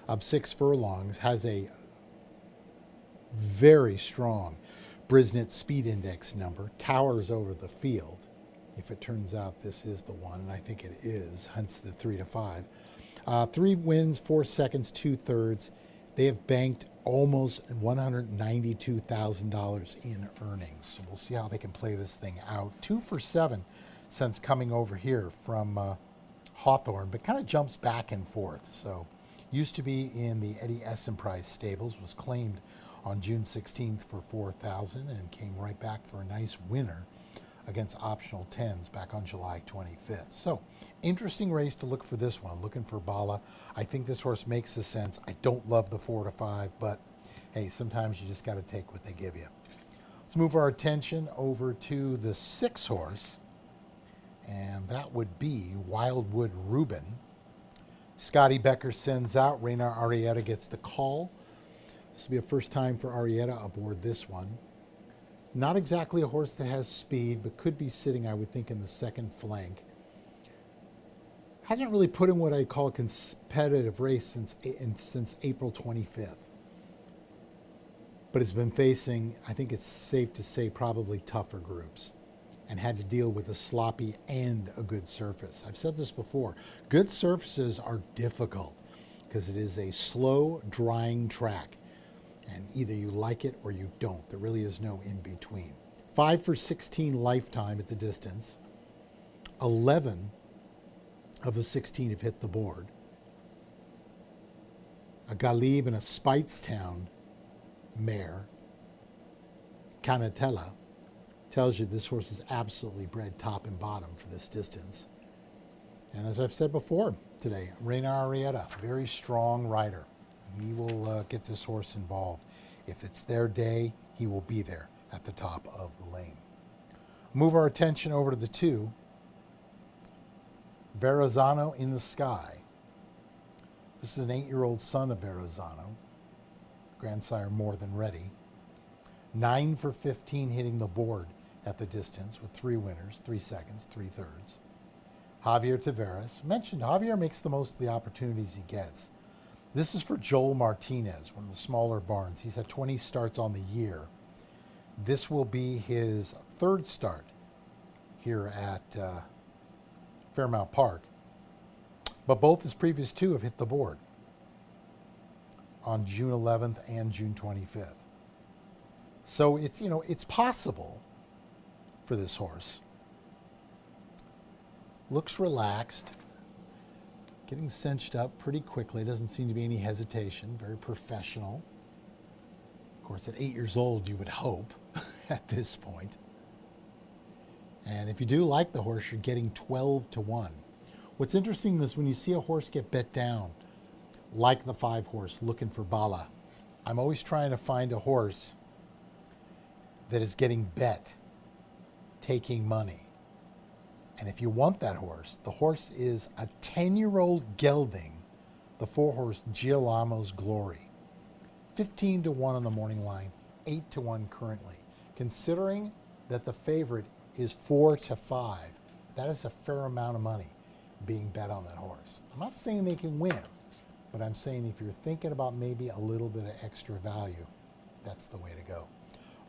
of 6 furlongs, has a very strong Brisnet Speed Index number, towers over the field. If it turns out this is the one, and I think it is, hence the 3-5. 3 wins, 4 seconds, 2 thirds. They have banked almost $192,000 in earnings. So we'll see how they can play this thing out. 2 for 7 since coming over here from Hawthorne, but kind of jumps back and forth. So used to be in the Eddie Essenprice stables, was claimed on June 16th for $4,000 and came right back for a nice winner against optional 10s back on July 25th. So interesting race to look for this one, Looking for Bala. I think this horse makes the sense. I don't love the 4-5, but hey, sometimes you just got to take what they give you. Let's move our attention over to the 6 horse, and that would be Wildwood Reuben. Scotty Becker sends out, Reina Arrieta gets the call. This will be a first time for Arrieta aboard this one. Not exactly a horse that has speed, but could be sitting, I would think, in the second flank. Hasn't really put in what I call a competitive race since April 25th. But has been facing, I think it's safe to say, probably tougher groups, and had to deal with a sloppy and a good surface. I've said this before. Good surfaces are difficult because it is a slow, drying track. And either you like it or you don't. There really is no in between. 5 for 16 lifetime at the distance. 11 of the 16 have hit the board. A Galib and a Speightstown mare, Canatella, tells you this horse is absolutely bred top and bottom for this distance. And as I've said before today, Reina Arrieta, very strong rider. He will get this horse involved. If it's their day, he will be there at the top of the lane. Move our attention over to the 2. Verrazano in the Sky. This is an 8-year-old son of Verrazano. Grandsire more than ready. 9 for 15 hitting the board at the distance with 3 winners, 3 seconds, 3 thirds. Javier Tavares. Mentioned Javier makes the most of the opportunities he gets. This is for Joel Martinez, one of the smaller barns. He's had 20 starts on the year. This will be his 3rd start here at Fairmount Park. But both his previous 2 have hit the board on June 11th and June 25th. So it's, it's possible for this horse. Looks relaxed. Getting cinched up pretty quickly. Doesn't seem to be any hesitation. Very professional. Of course, at 8 years old, you would hope at this point. And if you do like the horse, you're getting 12-1. What's interesting is when you see a horse get bet down, like the 5 horse, Looking for Bala, I'm always trying to find a horse that is getting bet taking money. And if you want that horse, the horse is a 10-year-old gelding, the 4-horse Giolamo's Glory. 15 to 1 on the morning line, 8 to 1 currently. Considering that the favorite is 4 to 5, that is a fair amount of money being bet on that horse. I'm not saying they can win, but I'm saying if you're thinking about maybe a little bit of extra value, that's the way to go.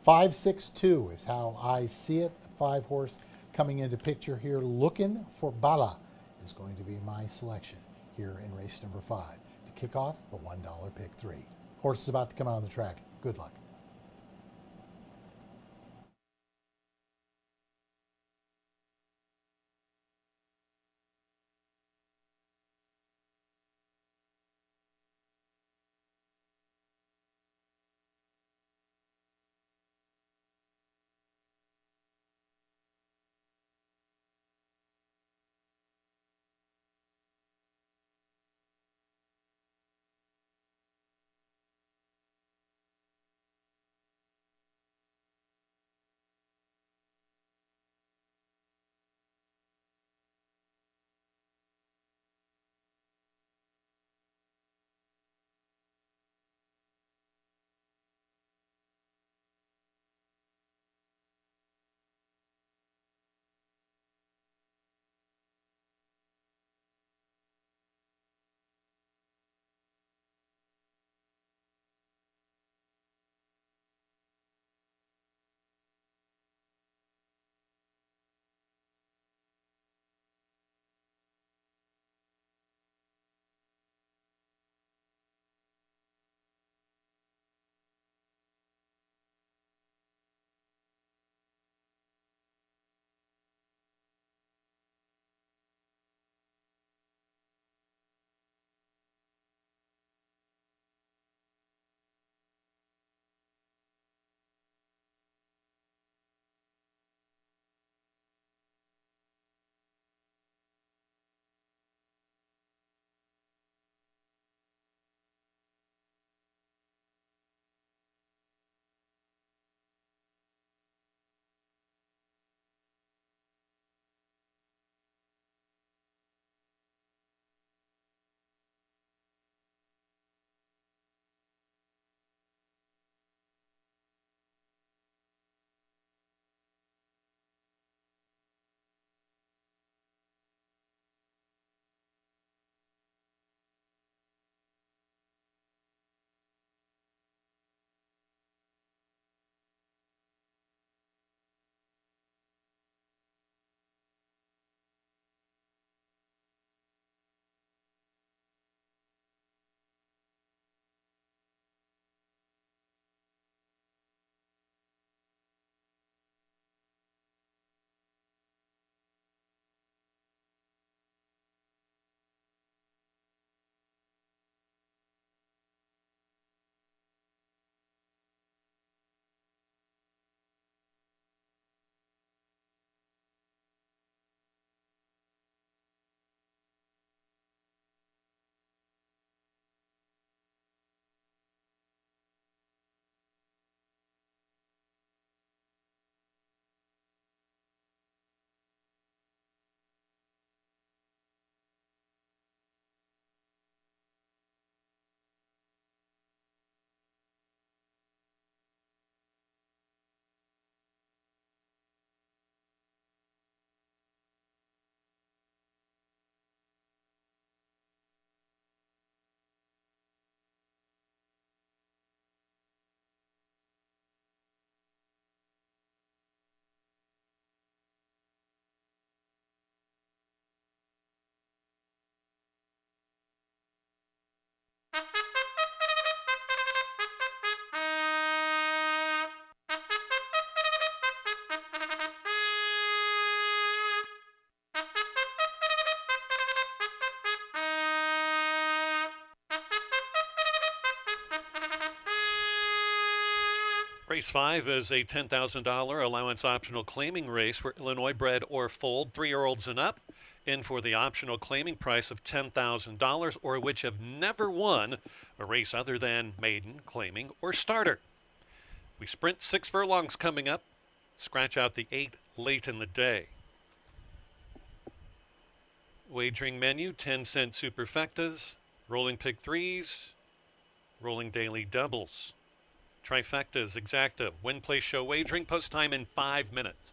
562 is how I see it. The 5-horse coming into picture here, Looking for Bala, is going to be my selection here in race number 5 to kick off the $1 pick 3. Horse is about to come out on the track. Good luck. Race 5 is a $10,000 allowance optional claiming race for Illinois bred or foaled 3-year-olds and up, in for the optional claiming price of $10,000 or which have never won a race other than maiden, claiming, or starter. We sprint 6 furlongs coming up. Scratch out the 8 late in the day. Wagering menu, 10-cent superfectas, rolling pig threes, rolling daily doubles, trifectas, exacta, win, play, show, wagering, post time in 5 minutes.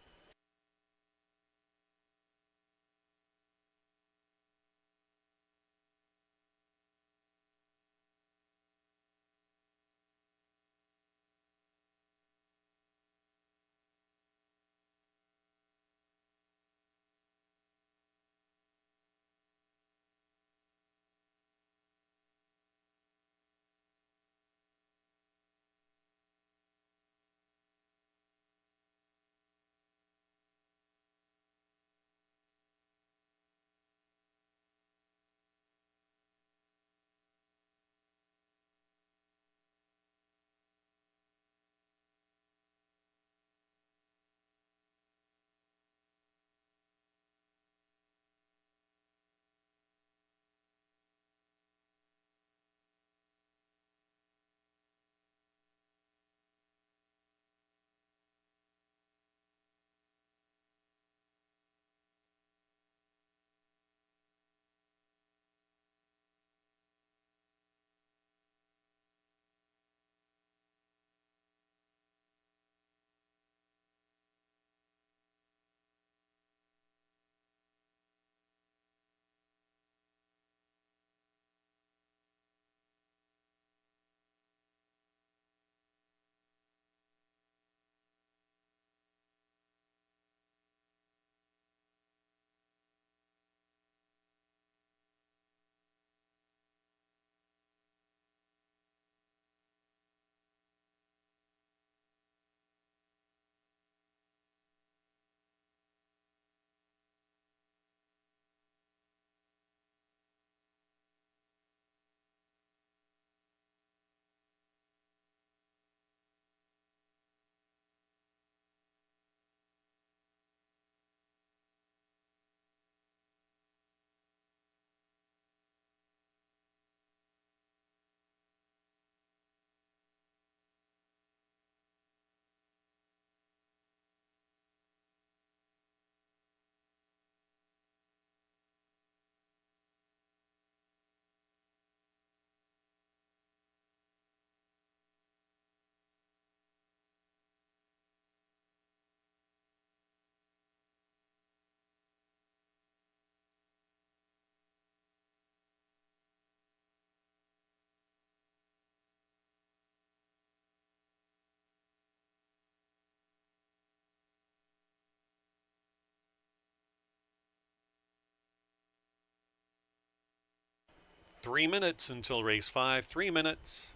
Three minutes until race 5, 3 minutes.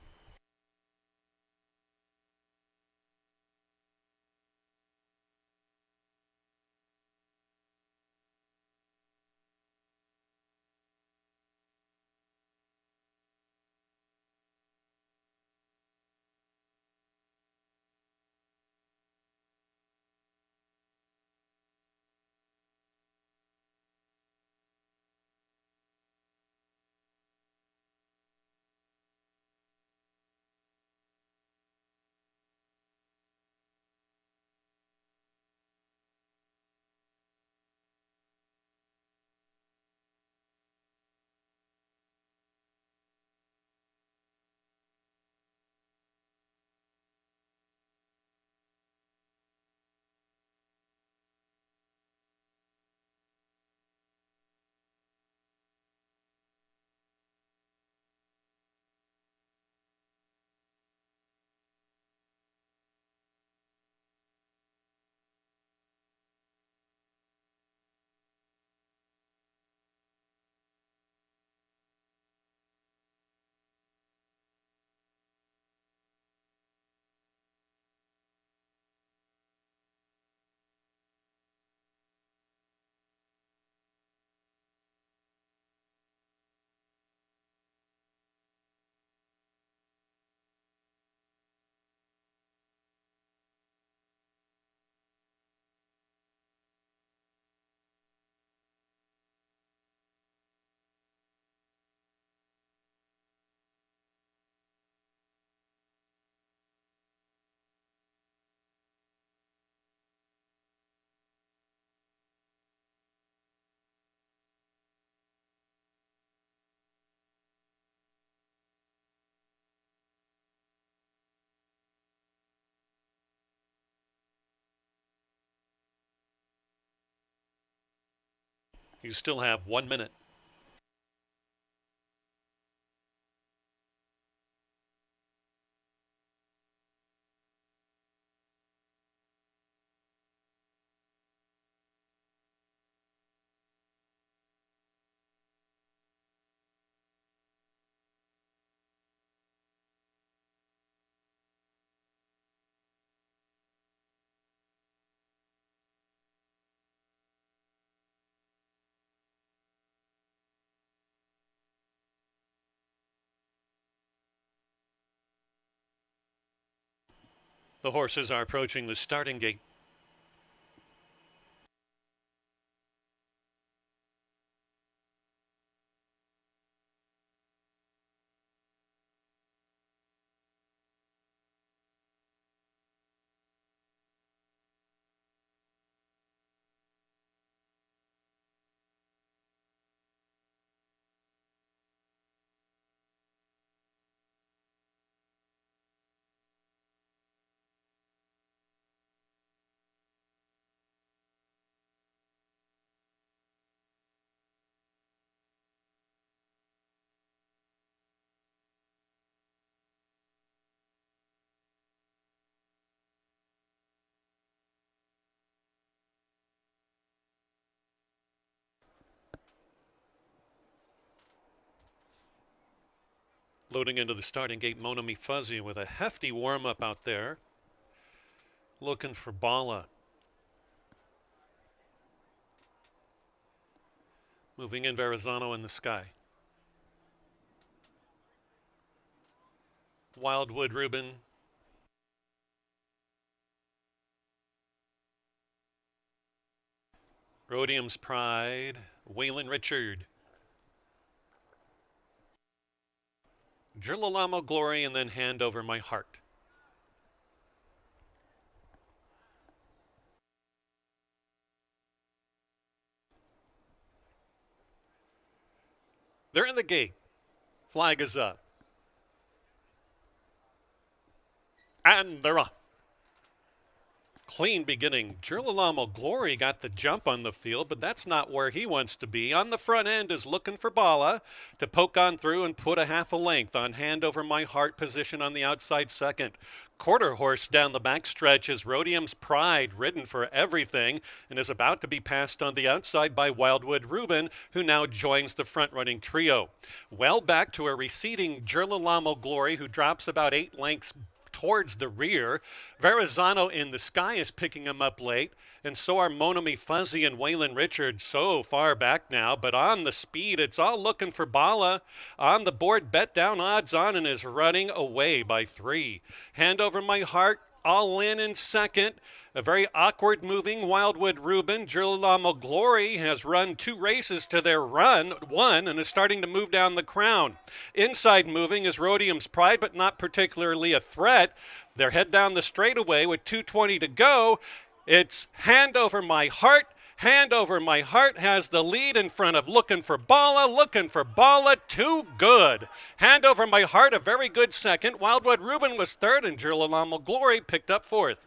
You still have 1 minute. The horses are approaching the starting gate. Loading into the starting gate, Mona Me Fuzzy with a hefty warm-up out there. Looking for Bala. Moving in Verrazano in the sky. Wildwood Reuben. Rhodium's Pride. Waylon Richard. Girolamo Glory, and then Hand Over My Heart. They're in the gate. Flag is up. And they're off. Clean beginning. Girolamo Glory got the jump on the field, but that's not where he wants to be. On the front end is Looking for Bala to poke on through and put a half a length on Hand Over My Heart, position on the outside second. Quarter horse down the back stretch is Rhodium's Pride, ridden for everything, and is about to be passed on the outside by Wildwood Reuben, who now joins the front-running trio. Well back to a receding Girolamo Glory, who drops about 8 lengths towards the rear. Verrazano in the sky is picking him up late, and so are Mona Me Fuzzy and Waylon Richard so far back now. But on the speed, it's all Looking for Bala. On the board, bet down odds on, and is running away by 3. Hand Over My Heart, all in second. A very awkward moving Wildwood Reuben. Girolamo Glory has run 2 races to their one, and is starting to move down the crown. Inside moving is Rhodium's Pride, but not particularly a threat. They're head down the straightaway with 2:20 to go. It's Hand Over My Heart. Hand Over My Heart has the lead in front of Looking for Bala. Looking for Bala, too good. Hand Over My Heart, a very good second. Wildwood Reuben was third, and Girolamo Glory picked up fourth.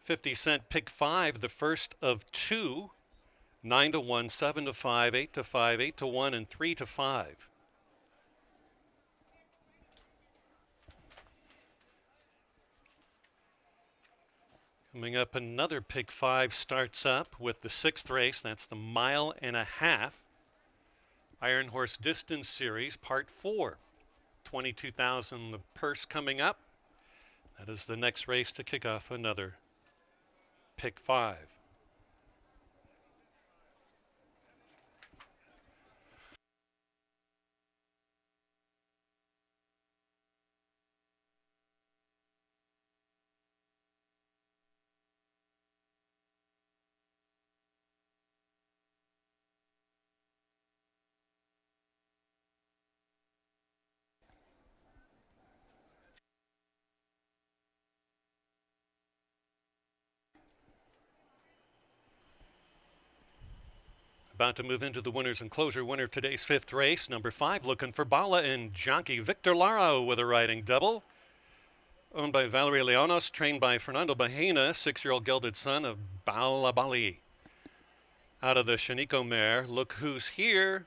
$0.50 pick 5, the first of 2. 9-1, 7-5, 8-5, 8-1, and 3-5. Coming up, another pick 5 starts up with the 6th race. That's the 1.5 mile Iron Horse Distance Series, Part 4. $22,000 the purse coming up. That is the next race to kick off another pick 5. About to move into the winner's enclosure. Winner of today's 5th race, number 5, Looking for Bala, and jockey Victor Lara with a riding double. Owned by Valerie Leonos, trained by Fernando Bahena, 6-year-old gelded son of Balabali. Out of the Shanico mare, Look Who's Here,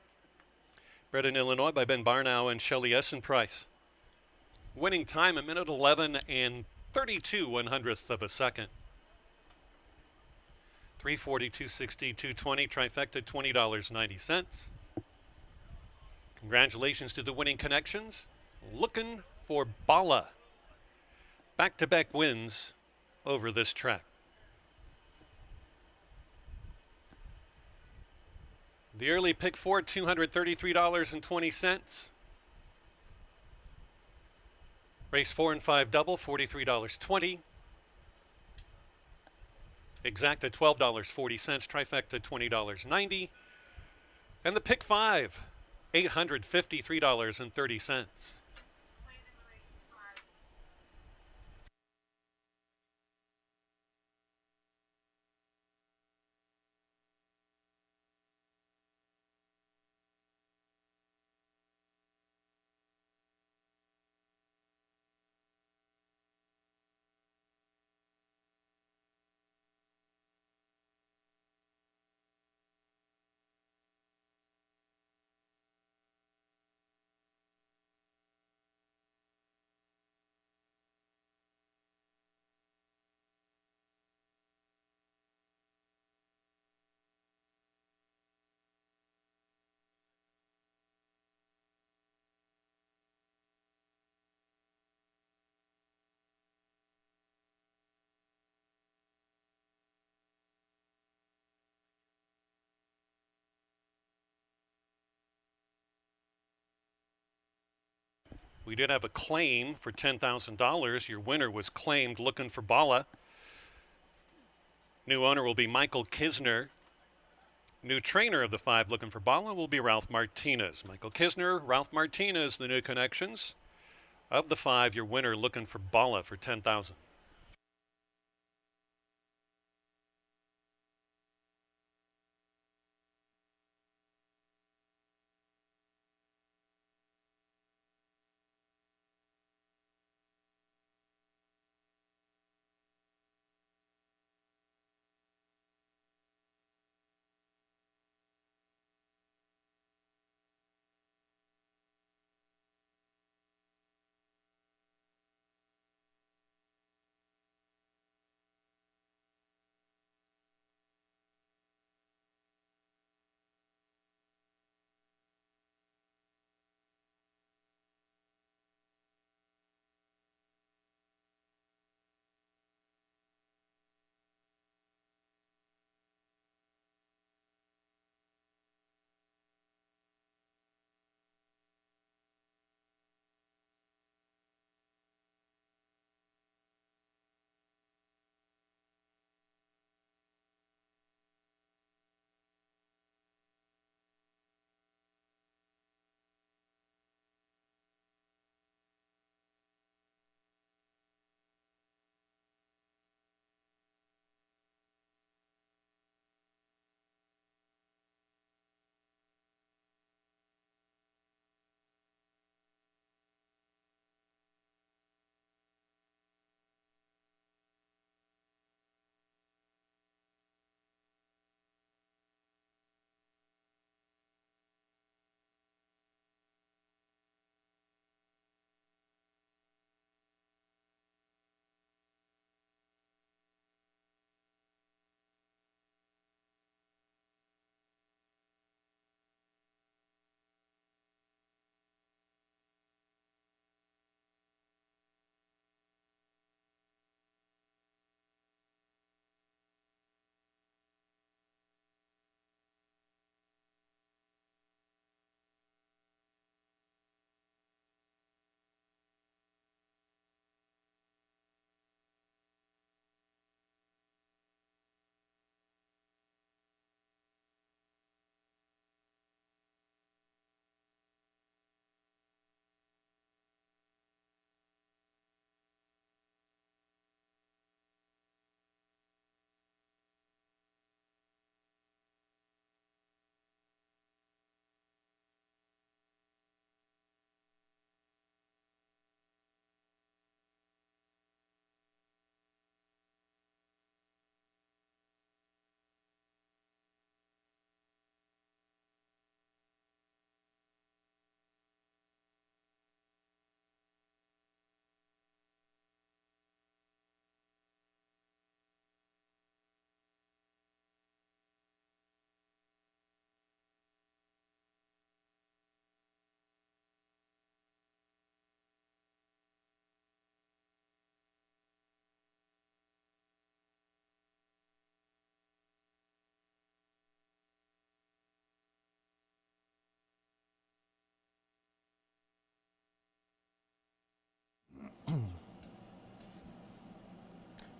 bred in Illinois by Ben Barnow and Shelley Essen-Price. Winning time, 1:11 and 32/100ths of a second. 340, 260, 220, trifecta $20.90. Congratulations to the winning connections. Looking for Bala. Back-to-back wins over this track. The early pick 4, $233.20. Race 4 and 5 double, $43.20. Exacta $12.40, trifecta $20.90. And the pick 5, $853.30. We did have a claim for $10,000. Your winner was claimed, Looking for Bala. New owner will be Michael Kisner. New trainer of the 5, Looking for Bala, will be Ralph Martinez. Michael Kisner, Ralph Martinez, the new connections. Of the 5, your winner, Looking for Bala, for $10,000.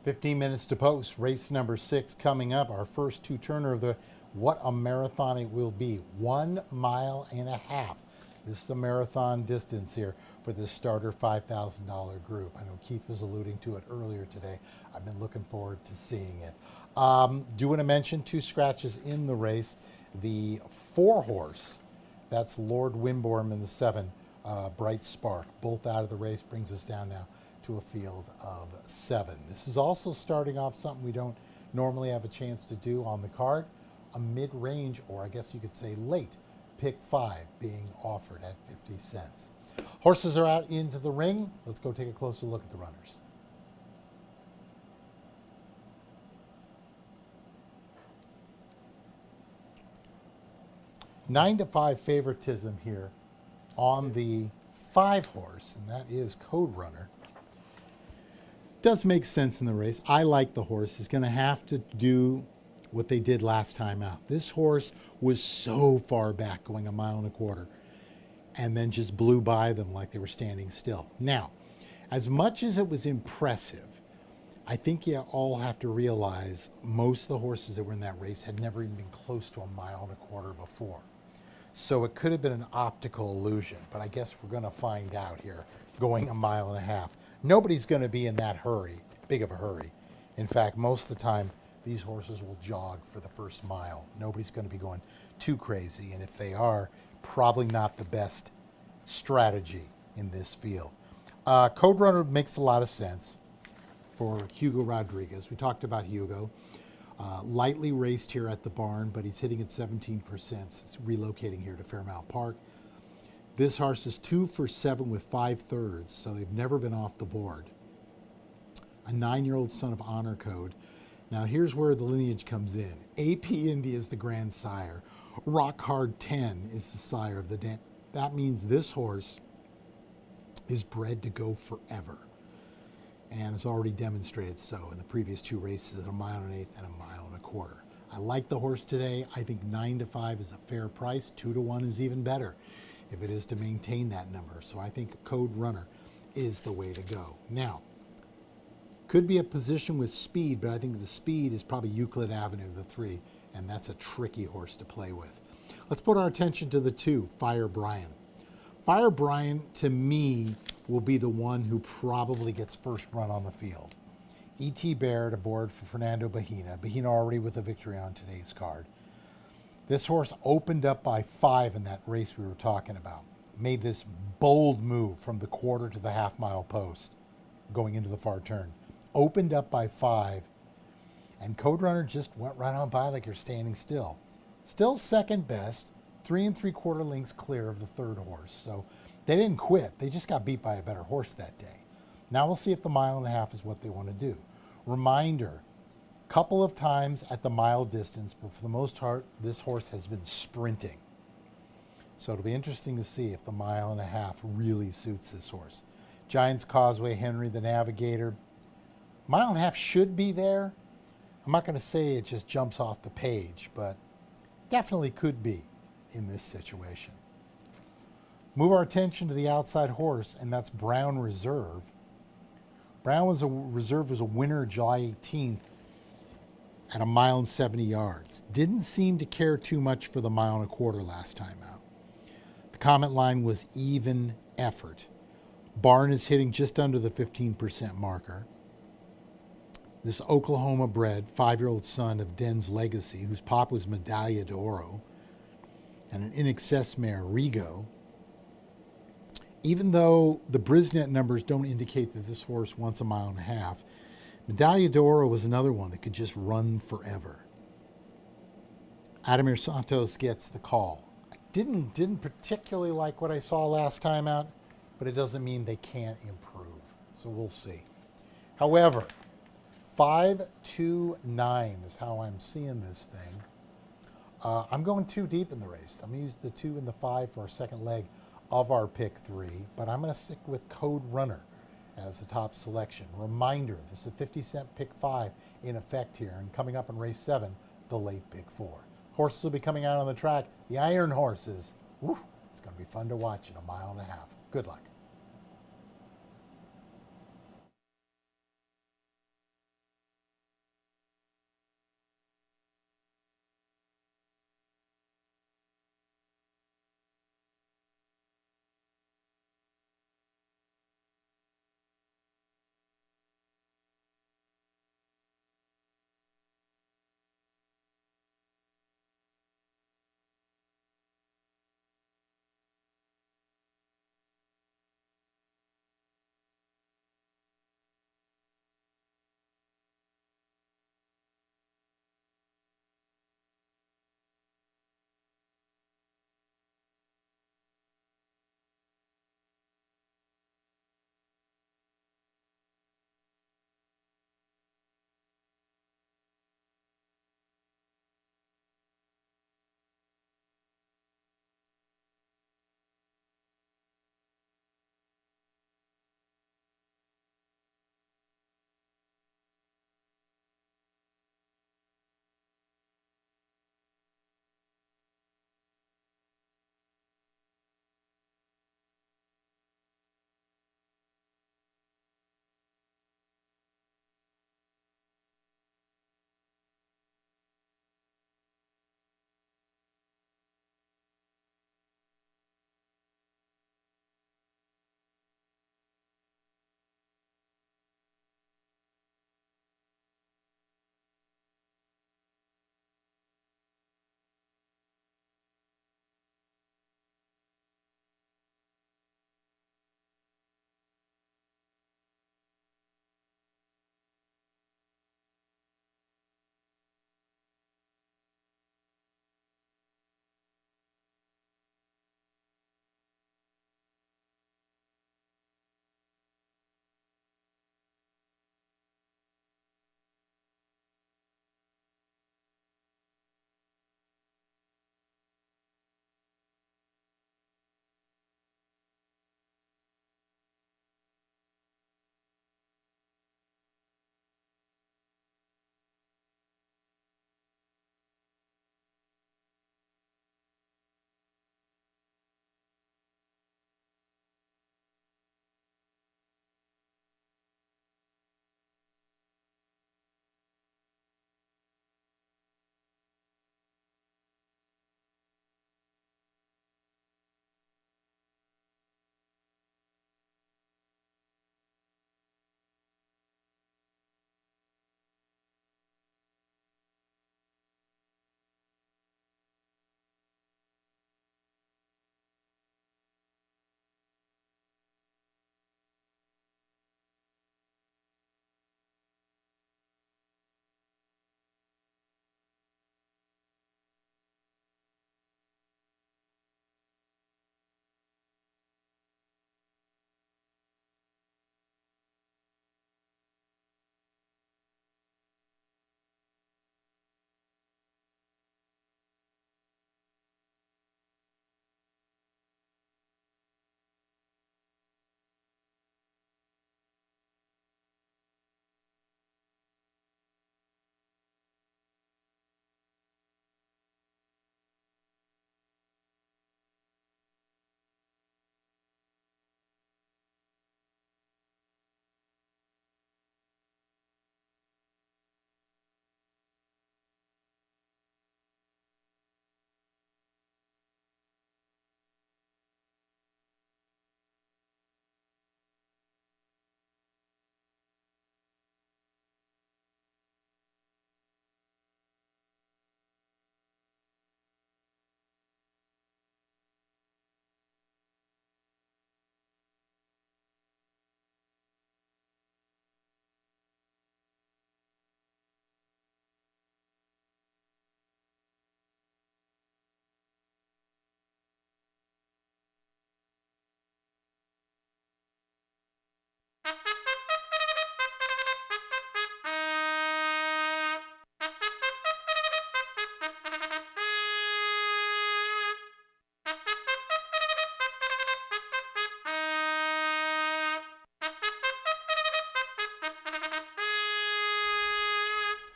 15 minutes to post. Race number 6 coming up. Our first two-turner of the what a marathon it will be. 1.5 miles. This is a marathon distance here for this starter $5,000 group. I know Keith was alluding to it earlier today. I've been looking forward to seeing it. Do want to mention 2 scratches in the race. The 4-horse, that's Lord Wimborne and the 7, Bright Spark, both out of the race, brings us down now to a field of 7. This is also starting off something we don't normally have a chance to do on the card, a mid-range, or I guess you could say late, pick 5 being offered at 50 cents. Horses are out into the ring. Let's go take a closer look at the runners. Nine to 5 favoritism here on the 5-horse, and that is Code Runner. Does make sense in the race. I like the horse. He's going to have to do what they did last time out. This horse was so far back, going 1.25 miles, and then just blew by them like they were standing still. Now, as much as it was impressive, I think you all have to realize most of the horses that were in that race had never even been close to 1.25 miles before. So it could have been an optical illusion, but I guess we're going to find out here going 1.5 miles. Nobody's going to be in that big of a hurry. In fact, most of the time, these horses will jog for the first mile. Nobody's going to be going too crazy, and if they are, probably not the best strategy in this field. Code Runner makes a lot of sense for Hugo Rodriguez. We talked about Hugo. Lightly raced here at the barn, but he's hitting at 17%. It's relocating here to Fairmount Park. This horse is 2 for 7 with 5/3, so they've never been off the board. A 9-year-old son of Honor Code. Now here's where the lineage comes in. AP Indy is the grand sire. Rock Hard 10 is the sire of the dam. That means this horse is bred to go forever, and it's already demonstrated so in the previous 2 races at 1.1 miles and 1.25 miles. I like the horse today. I think 9 to 5 is a fair price. 2 to 1 is even better if it is to maintain that number. So I think Code Runner is the way to go. Now, could be a position with speed, but I think the speed is probably Euclid Avenue, the 3, and that's a tricky horse to play with. Let's put our attention to the 2, Fire Brian. Fire Brian, to me, will be the one who probably gets first run on the field. E.T. Baird aboard for Fernando Bahina. Bahina already with a victory on today's card. This horse opened up by 5 in that race we were talking about. Made this bold move from the quarter to the 1/2 mile post, going into the far turn. Opened up by 5, and Code Runner just went right on by like you're standing still. Still second best, 3 3/4 lengths clear of the 3rd horse. So they didn't quit. They just got beat by a better horse that day. Now we'll see if the 1.5 miles is what they want to do. Reminder, couple of times at the mile distance, but for the most part, this horse has been sprinting. So it'll be interesting to see if the 1.5 miles really suits this horse. Giants Causeway, Henry the Navigator. 1.5 miles should be there. I'm not going to say it just jumps off the page, but definitely could be in this situation. Move our attention to the outside horse, and that's Brown Reserve. Brown Reserve was a winner July 18th at 1.70 miles. Didn't seem to care too much for the 1.25 miles last time out. The comment line was even effort. Barn is hitting just under the 15% marker. This Oklahoma bred 5-year-old son of Den's Legacy, whose pop was Medalla d'Oro, and an in excess mare, Rigo. Even though the Brisnet numbers don't indicate that this horse wants 1.5 miles, Medalla d'Oro was another one that could just run forever. Ademir Santos gets the call. I didn't particularly like what I saw last time out, but it doesn't mean they can't improve. So we'll see. However, 5-2-9 is how I'm seeing this thing. I'm going 2 deep in the race. I'm going to use the 2 and the 5 for our second leg of our pick 3, but I'm going to stick with Code Runner as the top selection. Reminder, this is a 50-cent pick 5 in effect here, and coming up in race 7, the late pick 4. Horses will be coming out on the track. The Iron Horses. Woo, it's going to be fun to watch in 1.5 miles. Good luck.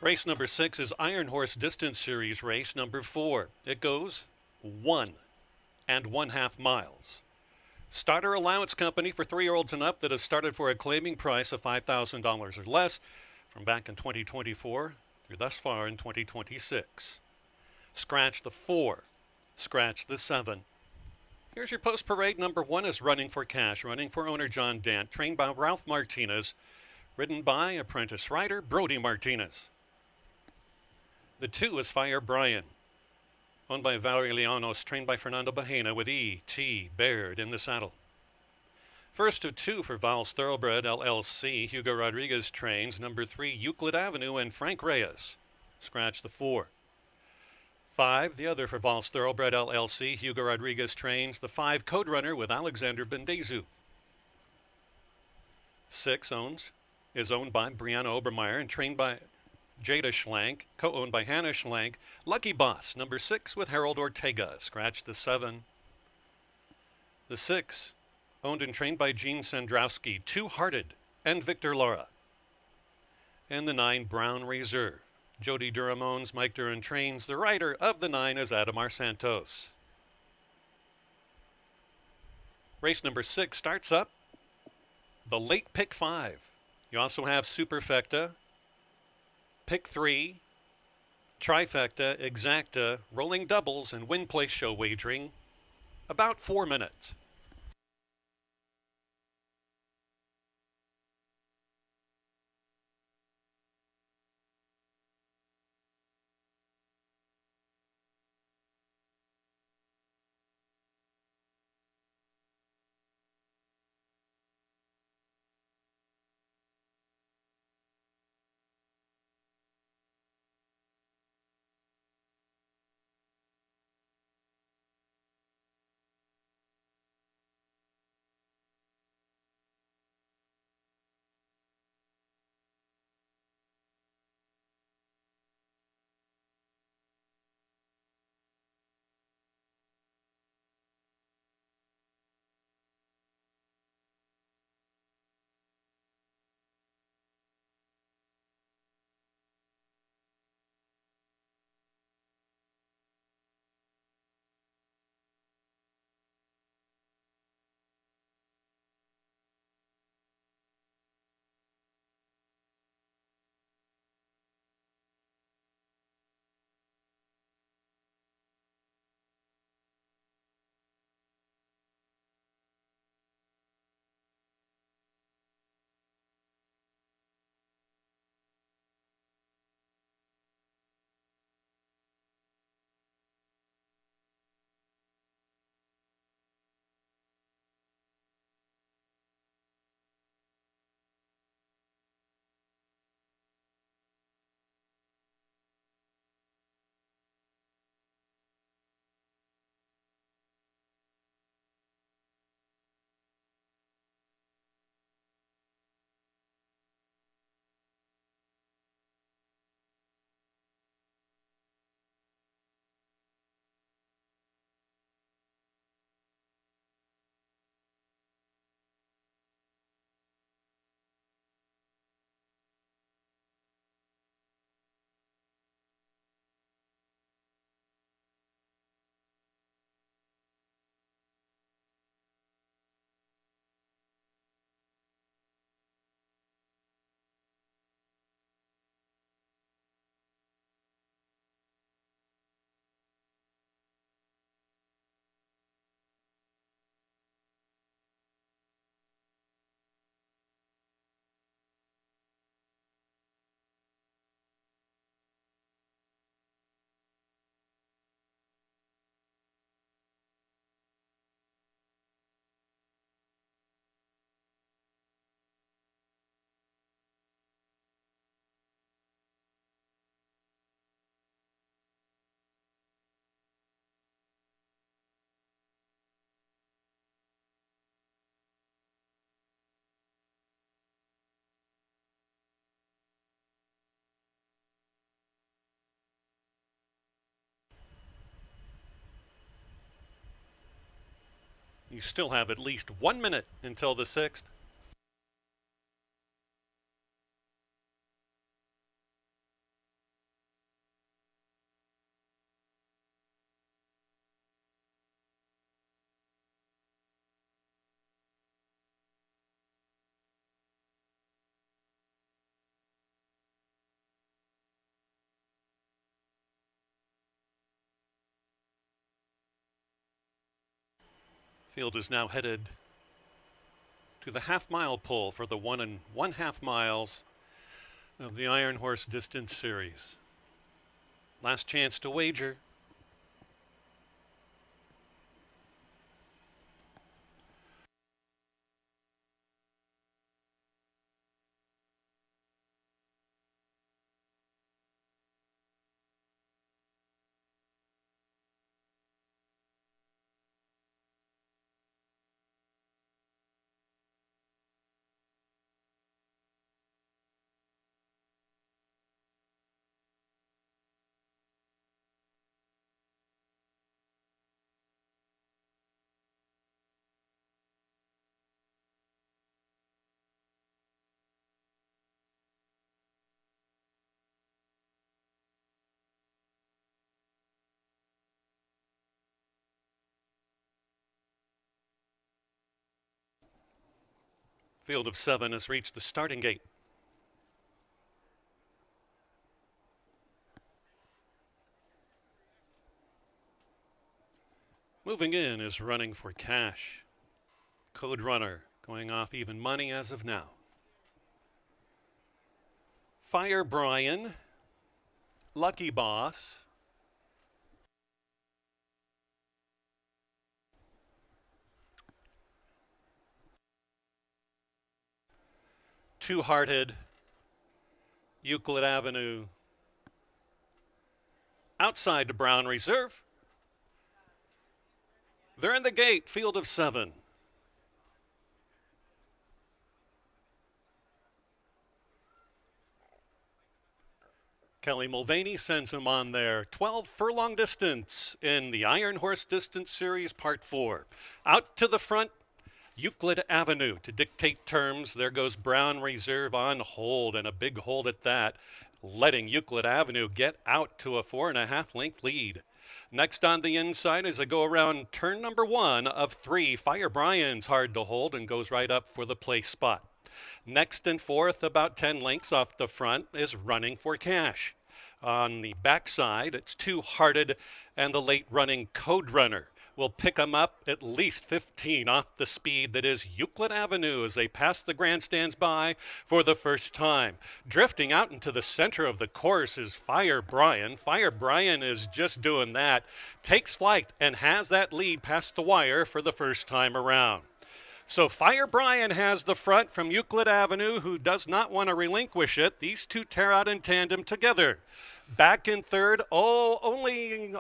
Race number 6 is Iron Horse Distance Series race number 4. It goes 1.5 miles. Starter Allowance Company for 3-year-olds and up that has started for a claiming price of $5,000 or less from back in 2024 through thus far in 2026. Scratch the 4. Scratch the 7. Here's your post parade. Number 1 is Running for Cash, running for owner John Dant, trained by Ralph Martinez, ridden by apprentice rider Brody Martinez. The 2 is Fire Brian, owned by Valerie Llanos, trained by Fernando Bahena with E.T. Baird in the saddle. First of 2 for Val's Thoroughbred LLC, Hugo Rodriguez trains. Number 3, Euclid Avenue and Frank Reyes. Scratch the 4. 5, the other for Val's Thoroughbred LLC, Hugo Rodriguez trains. The 5, Code Runner with Alexander Bendezu. 6 is owned by Brianna Obermeyer and trained by Jada Schlank, co-owned by Hannah Schlank. Lucky Boss, number 6 with Harold Ortega. Scratch the 7. The 6, owned and trained by Gene Sandrowski, Two Hearted, and Victor Lara. And the 9, Brown Reserve. Jody Durham owns, Mike Duran trains. The rider of the 9 is Adamar Santos. Race number 6 starts up the late pick 5. You also have Superfecta, pick 3, trifecta, exacta, rolling doubles, and win place show wagering. About 4 minutes. You still have at least 1 minute until the 6th. Field is now headed to the half-mile pull for the 1.5 miles of the Iron Horse Distance Series. Last chance to wager. Field of 7 has reached the starting gate. Moving in is Running for Cash. Code Runner going off even money as of now. Fire Brian, Lucky Boss, Two-Hearted, Euclid Avenue, outside to Brown Reserve. They're in the gate, Field of 7. Kelly Mulvaney sends him on there. 12 furlong distance in the Iron Horse Distance Series Part 4. Out to the front, Euclid Avenue to dictate terms. There goes Brown Reserve on hold, and a big hold at that, letting Euclid Avenue get out to a 4.5 length lead. Next on the inside as I go around turn number 1 of 3. Fire Brian's hard to hold and goes right up for the place spot. Next and fourth, about 10 lengths off the front, is Running for Cash. On the backside, it's Two-Hearted and the late running Code Runner. Will pick them up at least 15 off the speed that is Euclid Avenue as they pass the grandstands by for the first time. Drifting out into the center of the course is Fire Brian. Fire Brian is just doing that, takes flight and has that lead past the wire for the first time around. So Fire Brian has the front from Euclid Avenue, who does not want to relinquish it. These two tear out in tandem together. Back in third, a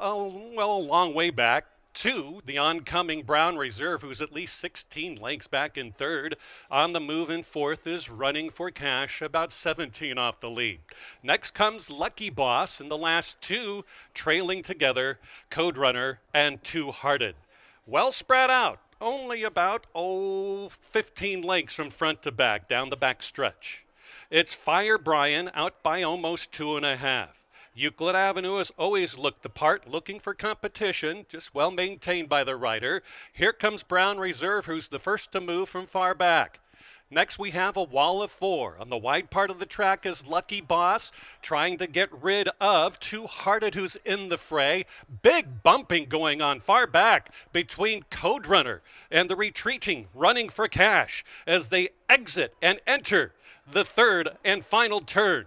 long way back, to the oncoming Brown Reserve, who's at least 16 lengths back in third. On the move in fourth is Running for Cash, about 17 off the lead. Next comes Lucky Boss, and the last two trailing together, Code Runner and Two-Hearted. Well spread out, only about 15 lengths from front to back, down the back stretch. It's Fire Brian out by almost 2.5. Euclid Avenue has always looked the part, looking for competition, just well maintained by the rider. Here comes Brown Reserve, who's the first to move from far back. Next, we have a wall of 4. On the wide part of the track is Lucky Boss, trying to get rid of Two-Hearted, who's in the fray. Big bumping going on far back between Code Runner and the retreating Running for Cash as they exit and enter the third and final turn.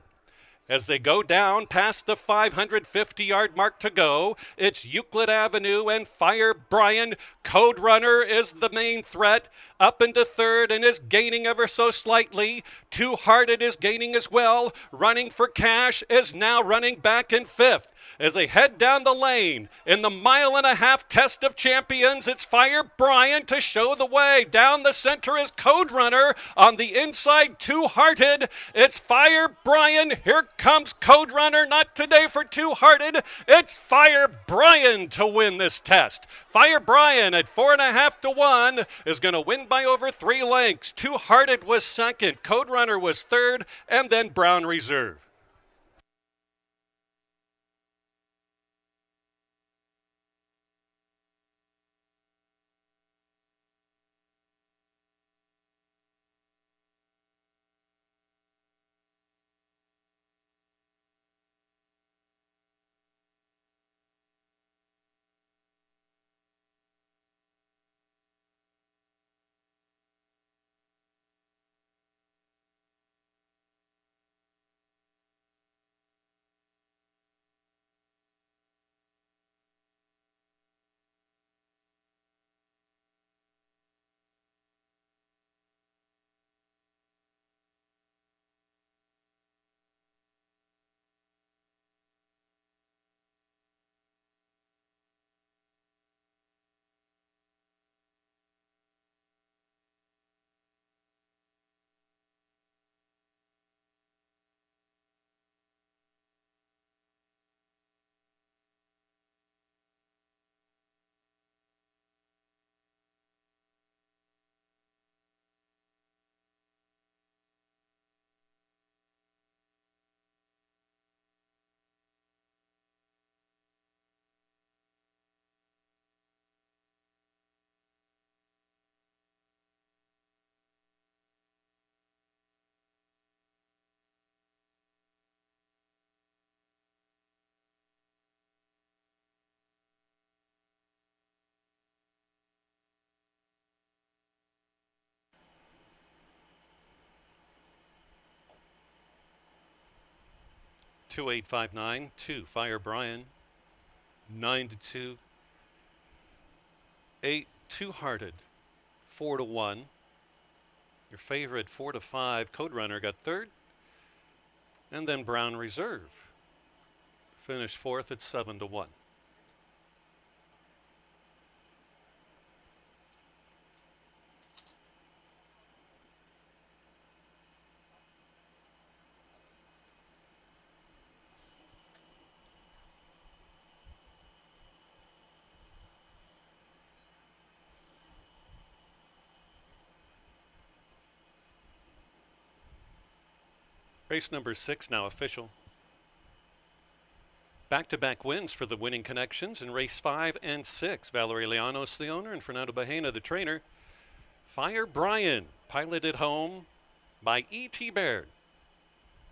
As they go down past the 550-yard mark to go, it's Euclid Avenue and Fire Brian. Code Runner is the main threat, up into third and is gaining ever so slightly. Two-Hearted is gaining as well. Running for Cash is now running back in fifth. As they head down the lane in the 1.5-mile test of champions, it's Fire Brian to show the way. Down the center is Code Runner. On the inside, Two-Hearted. It's Fire Brian. Here comes Code Runner. Not today for Two-Hearted. It's Fire Brian to win this test. Fire Brian at 4.5 to 1 is going to win by over 3 lengths. Two-Hearted was second. Code Runner was third, and then Brown Reserve. 2859. 2, Fire Brian. 9-2. 8, Two Hearted. 4-1. Your favorite 4-5, Code Runner, got third. And then Brown Reserve finished fourth at 7-1. Race number 6 now official. Back-to-back wins for the winning connections in race 5 and 6. Valerie Llanos, the owner, and Fernando Bahena, the trainer. Fire Brian, piloted home by E.T. Baird.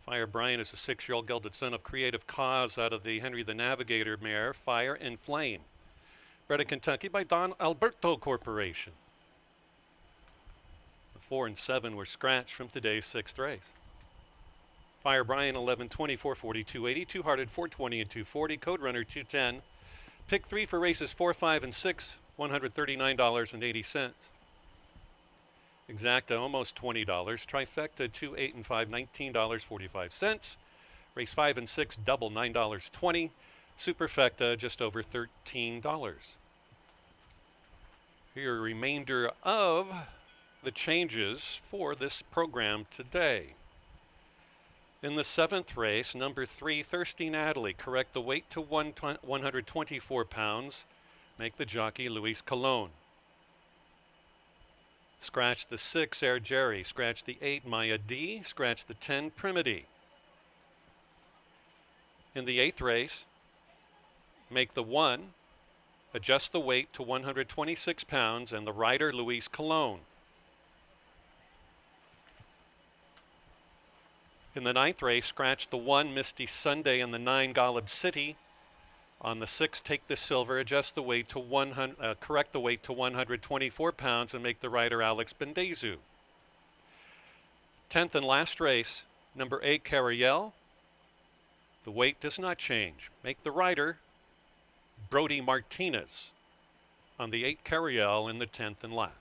Fire Brian is a 6-year-old gelded son of Creative Cause out of the Henry the Navigator mare, Fire and Flame. Bred in Kentucky by Don Alberto Corporation. The 4 and 7 were scratched from today's 6th race. Fire Brian 11-24, 42-80, Two Hearted 420 and 240, Code Runner 210. Pick 3 for races 4, 5, and 6, $139.80. Exacta almost $20. Trifecta 2, 8, and 5, $19.45. Race 5 and 6 double $9.20. Superfecta just over $13. Here, a remainder of the changes for this program today. In the 7th race, number 3, Thirsty Natalie, correct the weight to 124 pounds. Make the jockey Luis Colon. Scratch the 6, Air Jerry. Scratch the 8, Maya D. Scratch the 10, Primity. In the 8th race, make the 1, adjust the weight to 126 pounds, and the rider Luis Colon. In the 9th race, scratch the 1, Misty Sunday, and the 9, Golub City. On the 6, take the silver, adjust the weight to correct the weight to 124 pounds, and make the rider Alex Bendezu. 10th and last race, number 8, Cariel. The weight does not change. Make the rider Brody Martinez on the 8, Cariel, in the 10th and last.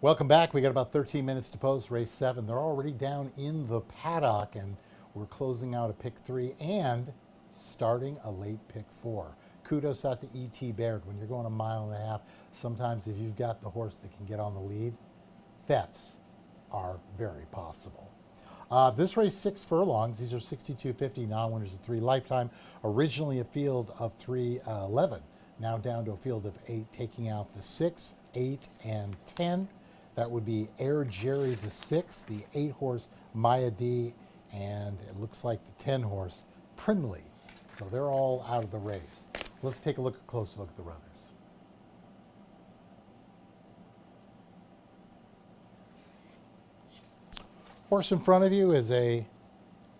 Welcome back. We got about 13 minutes to post race 7. They're already down in the paddock, and we're closing out a pick 3 and starting a late pick 4. Kudos out to E.T. Baird. When you're going a mile and a half, sometimes if you've got the horse that can get on the lead, thefts are very possible. This race, 6 furlongs. These are 62.50 non-winners of 3 lifetime. Originally a field of 11, now down to a field of 8, taking out the 6, 8, and 10. That would be Air Jerry the 6, the 8 horse Maya D, and it looks like the 10 horse Primley. So they're all out of the race. Let's take a closer look at the runners. Horse in front of you is a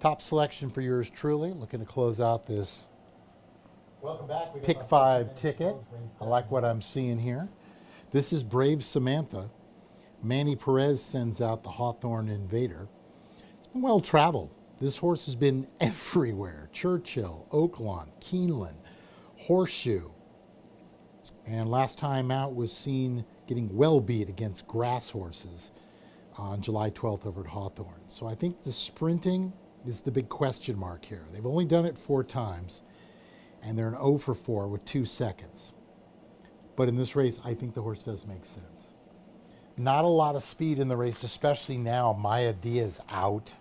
top selection for yours truly, looking to close out this pick 5 ticket. I like what I'm seeing here. This is Brave Samantha. Manny Perez sends out the Hawthorne Invader. It's been well traveled. This horse has been everywhere. Churchill, Oaklawn, Keeneland, Horseshoe. And last time out was seen getting well beat against grass horses on July 12th over at Hawthorne. So I think the sprinting is the big question mark here. They've only done it 4 times, and they're an 0 for 4 with 2 seconds. But in this race, I think the horse does make sense. Not a lot of speed in the race, especially now. Maya D is out.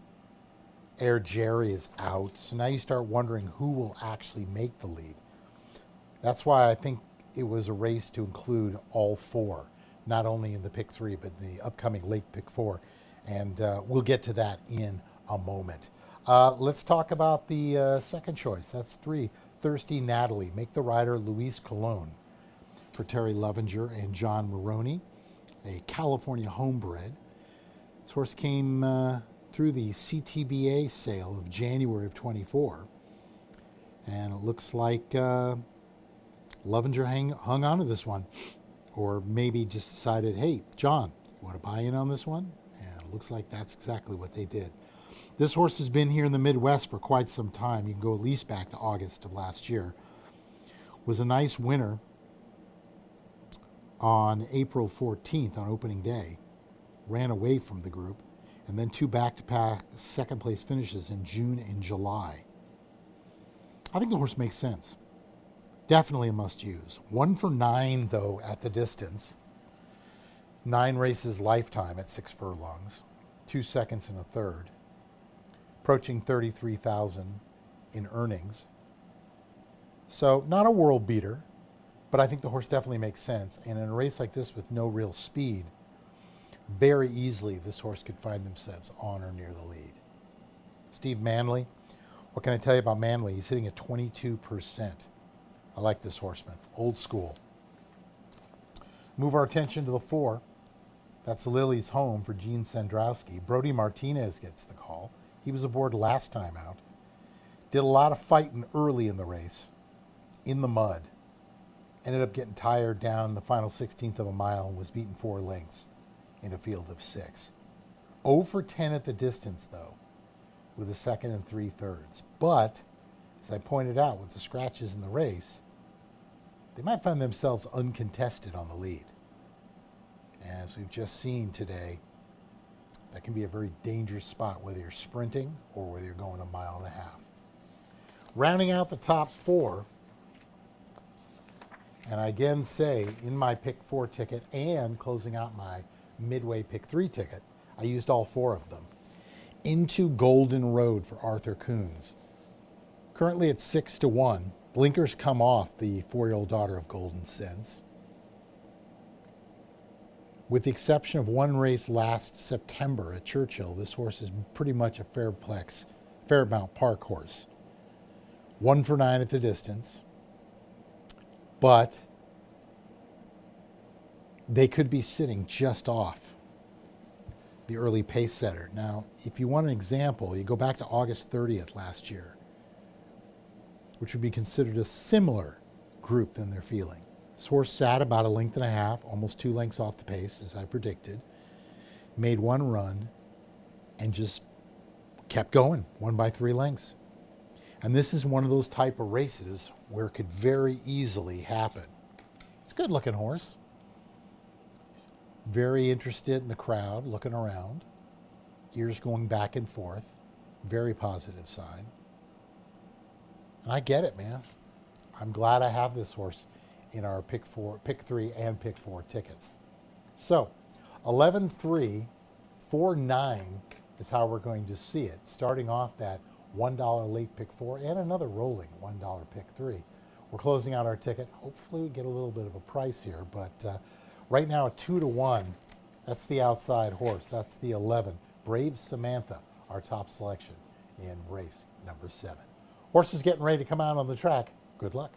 Air Jerry is out. So now you start wondering who will actually make the lead. That's why I think it was a race to include all 4, not only in the pick 3, but the upcoming late pick 4. And we'll get to that in a moment. Let's talk about the second choice. That's 3, Thirsty Natalie. Make the rider Luis Colon for Terry Lovinger and John Maroney, a California homebred. This horse came through the CTBA sale of January of 24. And it looks like Lovinger hung on to this one. Or maybe just decided, hey, John, you want to buy in on this one? And it looks like that's exactly what they did. This horse has been here in the Midwest for quite some time. You can go at least back to August of last year. Was a nice winner on April 14th on opening day. Ran away from the group. And then 2 back-to-back second place finishes in June and July. I think the horse makes sense. Definitely a must-use. 1 for 9, though, at the distance. 9 races lifetime at 6 furlongs. 2 seconds and a third. Approaching 33,000 in earnings. So not a world beater, but I think the horse definitely makes sense. And in a race like this with no real speed, very easily this horse could find themselves on or near the lead. Steve Manley. What can I tell you about Manley? He's hitting at 22%. I like this horseman. Old school. Move our attention to the 4. That's Lily's Home for Gene Sandrowski. Brody Martinez gets the call. He was aboard last time out. Did a lot of fighting early in the race. In the mud. Ended up getting tired down the final 16th of a mile and was beaten 4 lengths in a field of 6. 0 for 10 at the distance, though, with a 2nd and 3/3. But, as I pointed out, with the scratches in the race, they might find themselves uncontested on the lead. As we've just seen today, that can be a very dangerous spot, whether you're sprinting or whether you're going a mile and a half. Rounding out the top 4, and I again say, in my pick 4 ticket and closing out my midway pick 3 ticket, I used all 4 of them. Into Golden Road for Arthur Coons. Currently at 6-1. Blinkers come off the 4-year-old daughter of Golden Sense. With the exception of 1 race last September at Churchill, this horse is pretty much a Fairmount Park horse. 1 for 9 at the distance. But they could be sitting just off the early pace setter. Now, if you want an example, you go back to August 30th last year, which would be considered a similar group than they're feeling. This horse sat about 1.5 lengths, almost 2 lengths off the pace, as I predicted. Made 1 run and just kept going, won by 3 lengths. And this is one of those type of races where it could very easily happen. It's a good looking horse. Very interested in the crowd, looking around, ears going back and forth. Very positive sign. And I get it, man. I'm glad I have this horse in our pick four, pick three, and pick four tickets. So, 11-3, 4-9 is how we're going to see it. Starting off that $1 late pick four and another rolling $1 pick three. We're closing out our ticket. Hopefully, we get a little bit of a price here, but right now, 2-1. That's the outside horse. That's the 11. Brave Samantha, our top selection in race number 7. Horses getting ready to come out on the track. Good luck.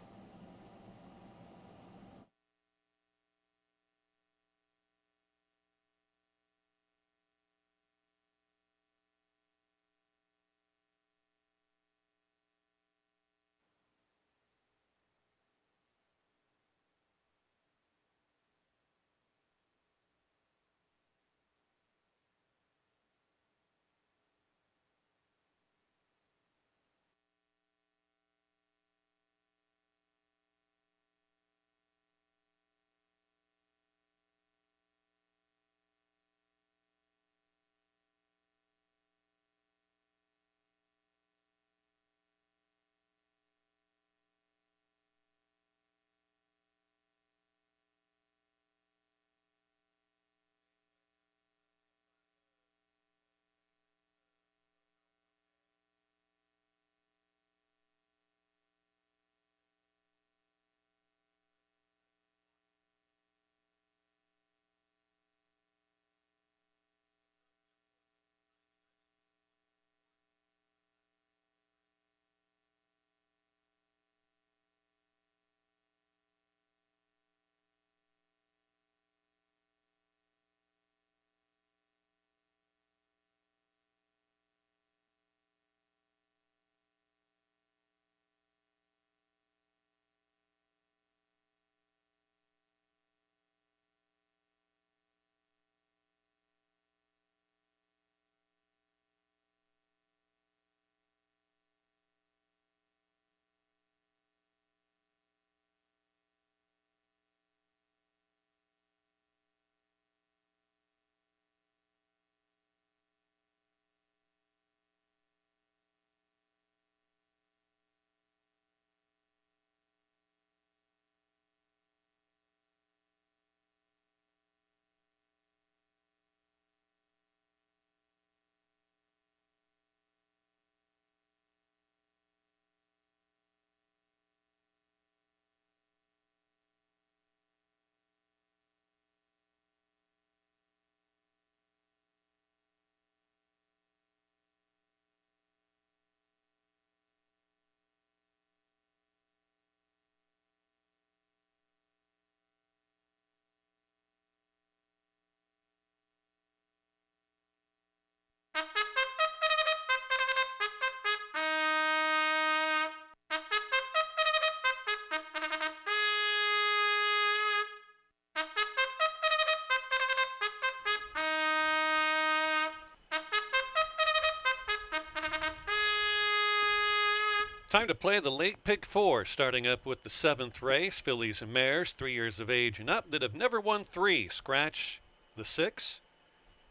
Time to play the late pick four, starting up with the 7th race. Fillies and mares, 3 years of age and up, that have never won 3. Scratch the 6,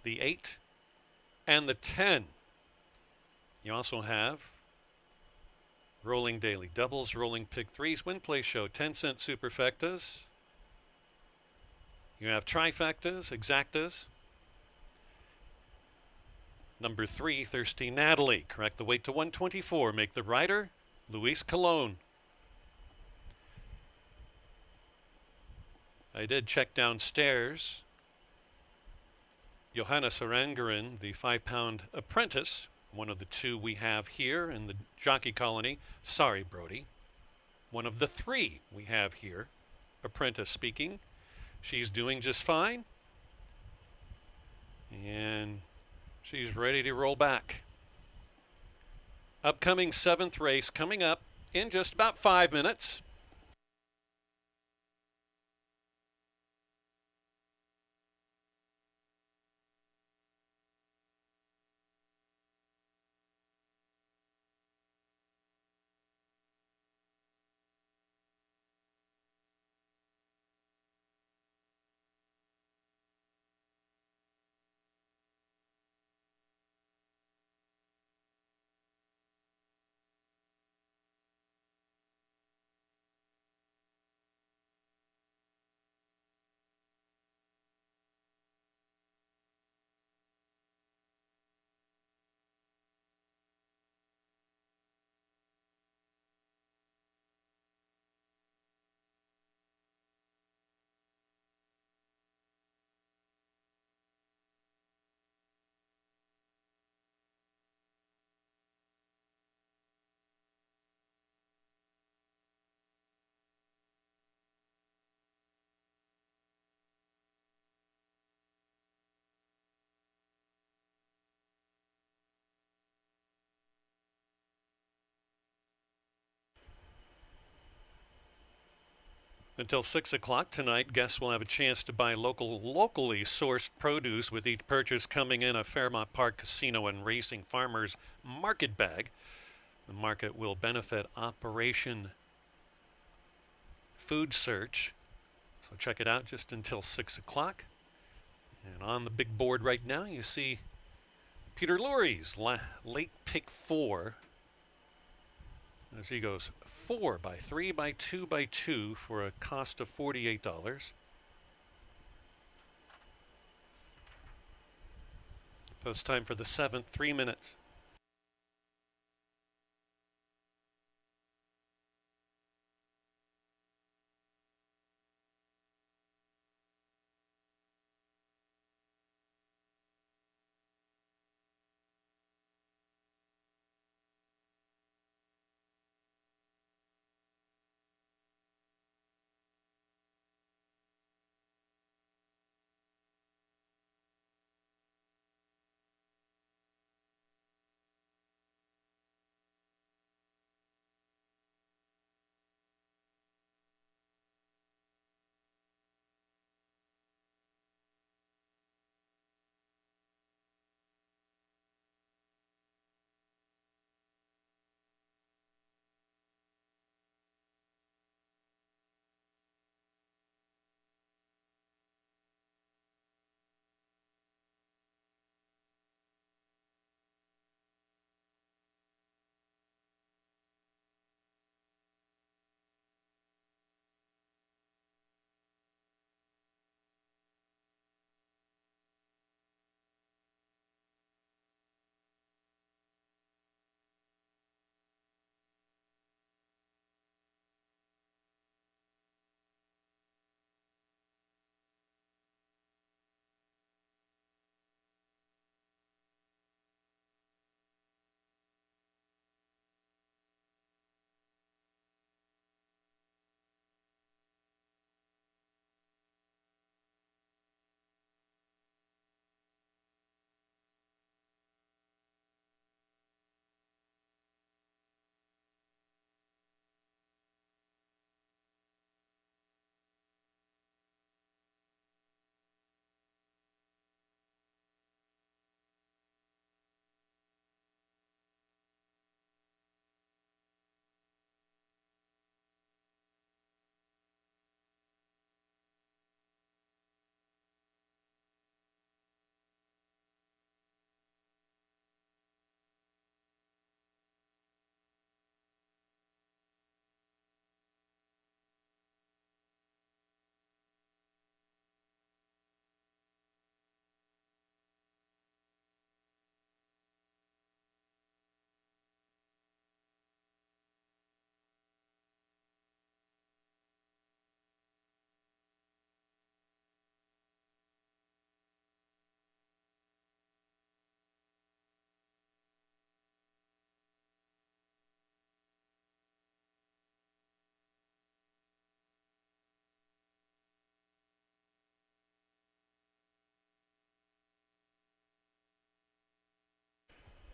the 8, and the 10. You also have rolling daily doubles, rolling pick threes, win play show, 10-cent superfectas. You have trifectas, exactas. Number 3, Thirsty Natalie. Correct the weight to 124. Make the rider Luis Colon. I did check downstairs. Johannes Arangaren, the 5-pound apprentice, one of the 2 we have here in the jockey colony. Sorry, Brody. One of the 3 we have here, apprentice speaking. She's doing just fine. And she's ready to roll back. Upcoming 7th race coming up in just about 5 minutes. Until 6 o'clock tonight, guests will have a chance to buy locally sourced produce, with each purchase coming in a Fairmount Park Casino and Racing Farmers Market bag. The market will benefit Operation Food Search. So check it out just until 6 o'clock. And on the big board right now, you see Peter Lurie's late pick 4. As he goes 4 by 3 by 2 by 2 for a cost of $48. Post time for the 7th, 3 minutes.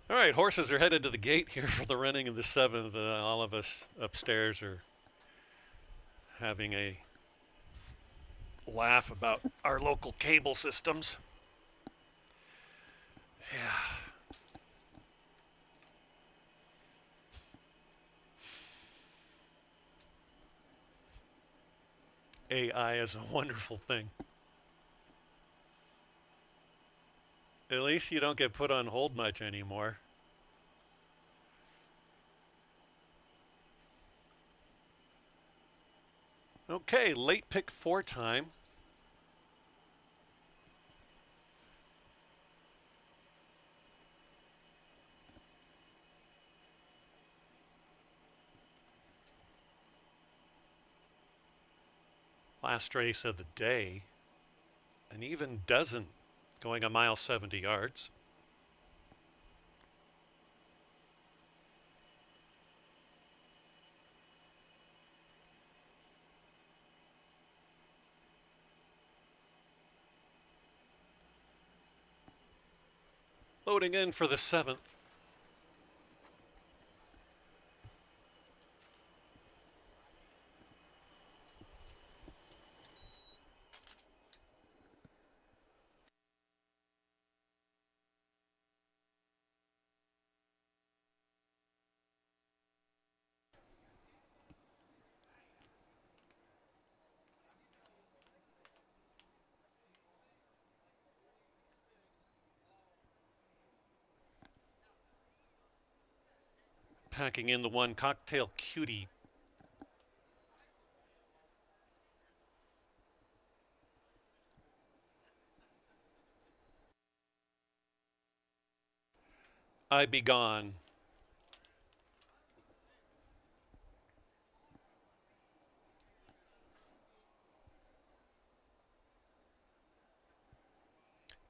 All right, horses are headed to the gate here for the running of the 7th. All of us upstairs are having a laugh about our local cable systems. Yeah. AI is a wonderful thing. At least you don't get put on hold much anymore. Okay, late pick 4 time. Last race of the day. An even dozen, going a mile 70 yards. Loading in for the 7th. packing in the 1, Cocktail Cutie. I Be Gone.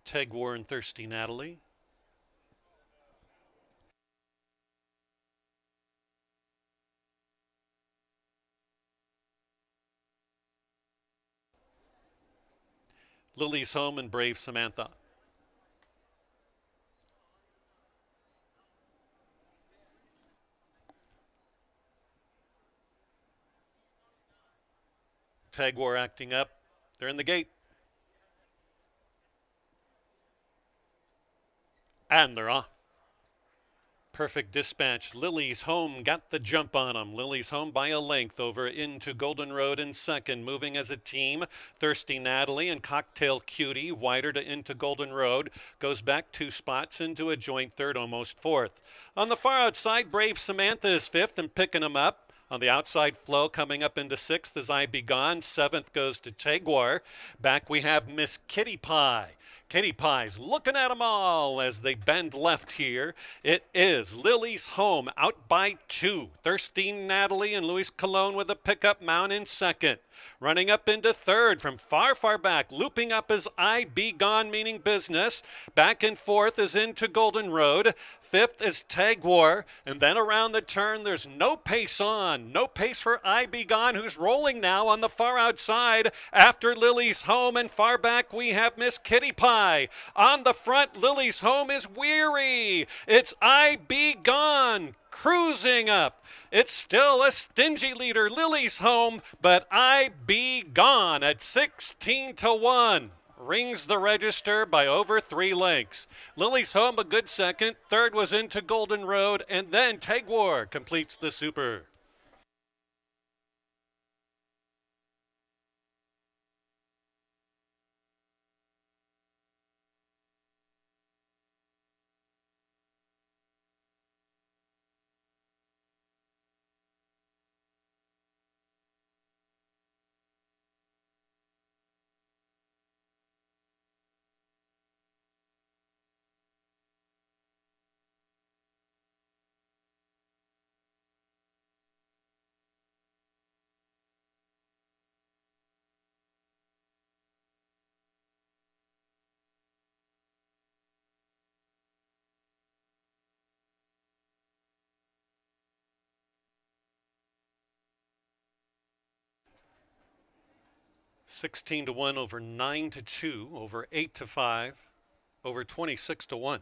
Tag War and Thirsty Natalie. Lily's Home and Brave Samantha. Tag War acting up. They're in the gate. And they're off. Perfect Dispatch. Lily's Home got the jump on them. Lily's Home by a length over into Golden Road in second. Moving as a team, Thirsty Natalie and Cocktail Cutie wider to into Golden Road. Goes back 2 spots into a joint third, almost fourth. On the far outside, Brave Samantha is fifth and picking them up. On the outside, Flow coming up into sixth as I Be Gone. Seventh goes to Taguar. Back we have Miss Kitty Pie. Kitty Pie's looking at them all as they bend left here. It is Lily's Home out by 2. Thirsty Natalie and Luis Colon with a pickup mount in second. Running up into third from far, far back. Looping up as I Be Gone, meaning business. Back and fourth is into Golden Road. Fifth is Tag War. And then around the turn, there's no pace on. No pace for I Be Gone, who's rolling now on the far outside. After Lily's Home and far back, we have Miss Kitty Pie. On the front, Lily's Home is weary. It's I Be Gone cruising up. It's still a stingy leader, Lily's Home, but I Be Gone at 16-1. Rings the register by over 3 lengths. Lily's Home a good second. Third was into Golden Road, and then Tag War completes the super. $16-1 over 9-2, over 8-5, over 26-1.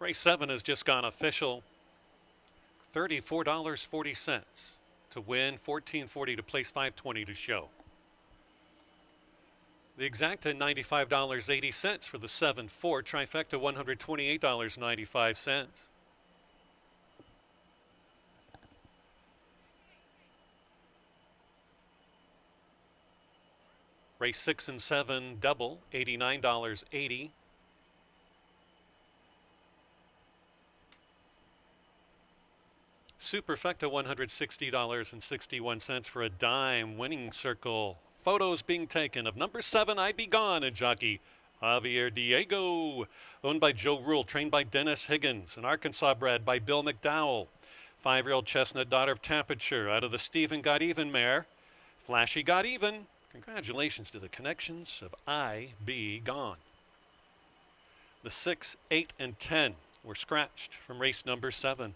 Race 7 has just gone official. $34.40 to win, $14.40 to place, $5.20 to show. The exacta $95.80 for the 7-4, trifecta $128.95. Race 6 and 7 double, $89.80. Superfecta $160.61 for a dime. Winning circle. Photos being taken of number 7, I Be Gone, and jockey Javier Diego. Owned by Joe Rule, trained by Dennis Higgins, and Arkansas bred by Bill McDowell. 5-year-old chestnut daughter of Temperature out of the Stephen Got Even mare. Flashy Got Even. Congratulations to the connections of I Be Gone. The 6, 8, and 10 were scratched from race number 7.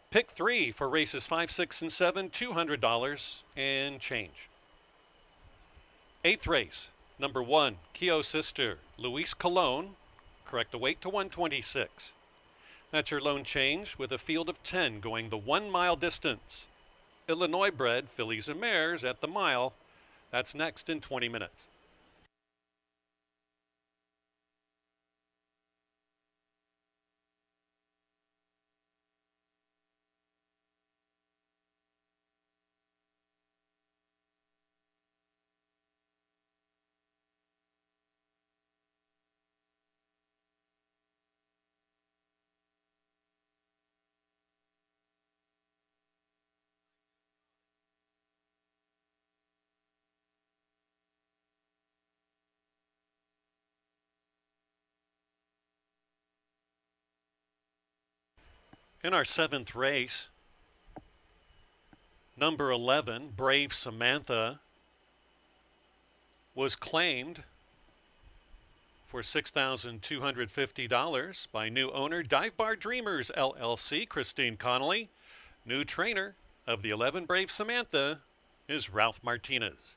Pick 3 for races 5, 6, and 7, $200 and change. 8th race, number 1, Keo Sister, Luis Colon. Correct the weight to 126. That's your lone change with a field of 10 going the 1 mile distance. Illinois bred fillies and mares at the mile. That's next in 20 minutes. In our 7th race, number 11, Brave Samantha, was claimed for $6,250 by new owner Dive Bar Dreamers LLC, Christine Connolly. New trainer of the 11 Brave Samantha is Ralph Martinez.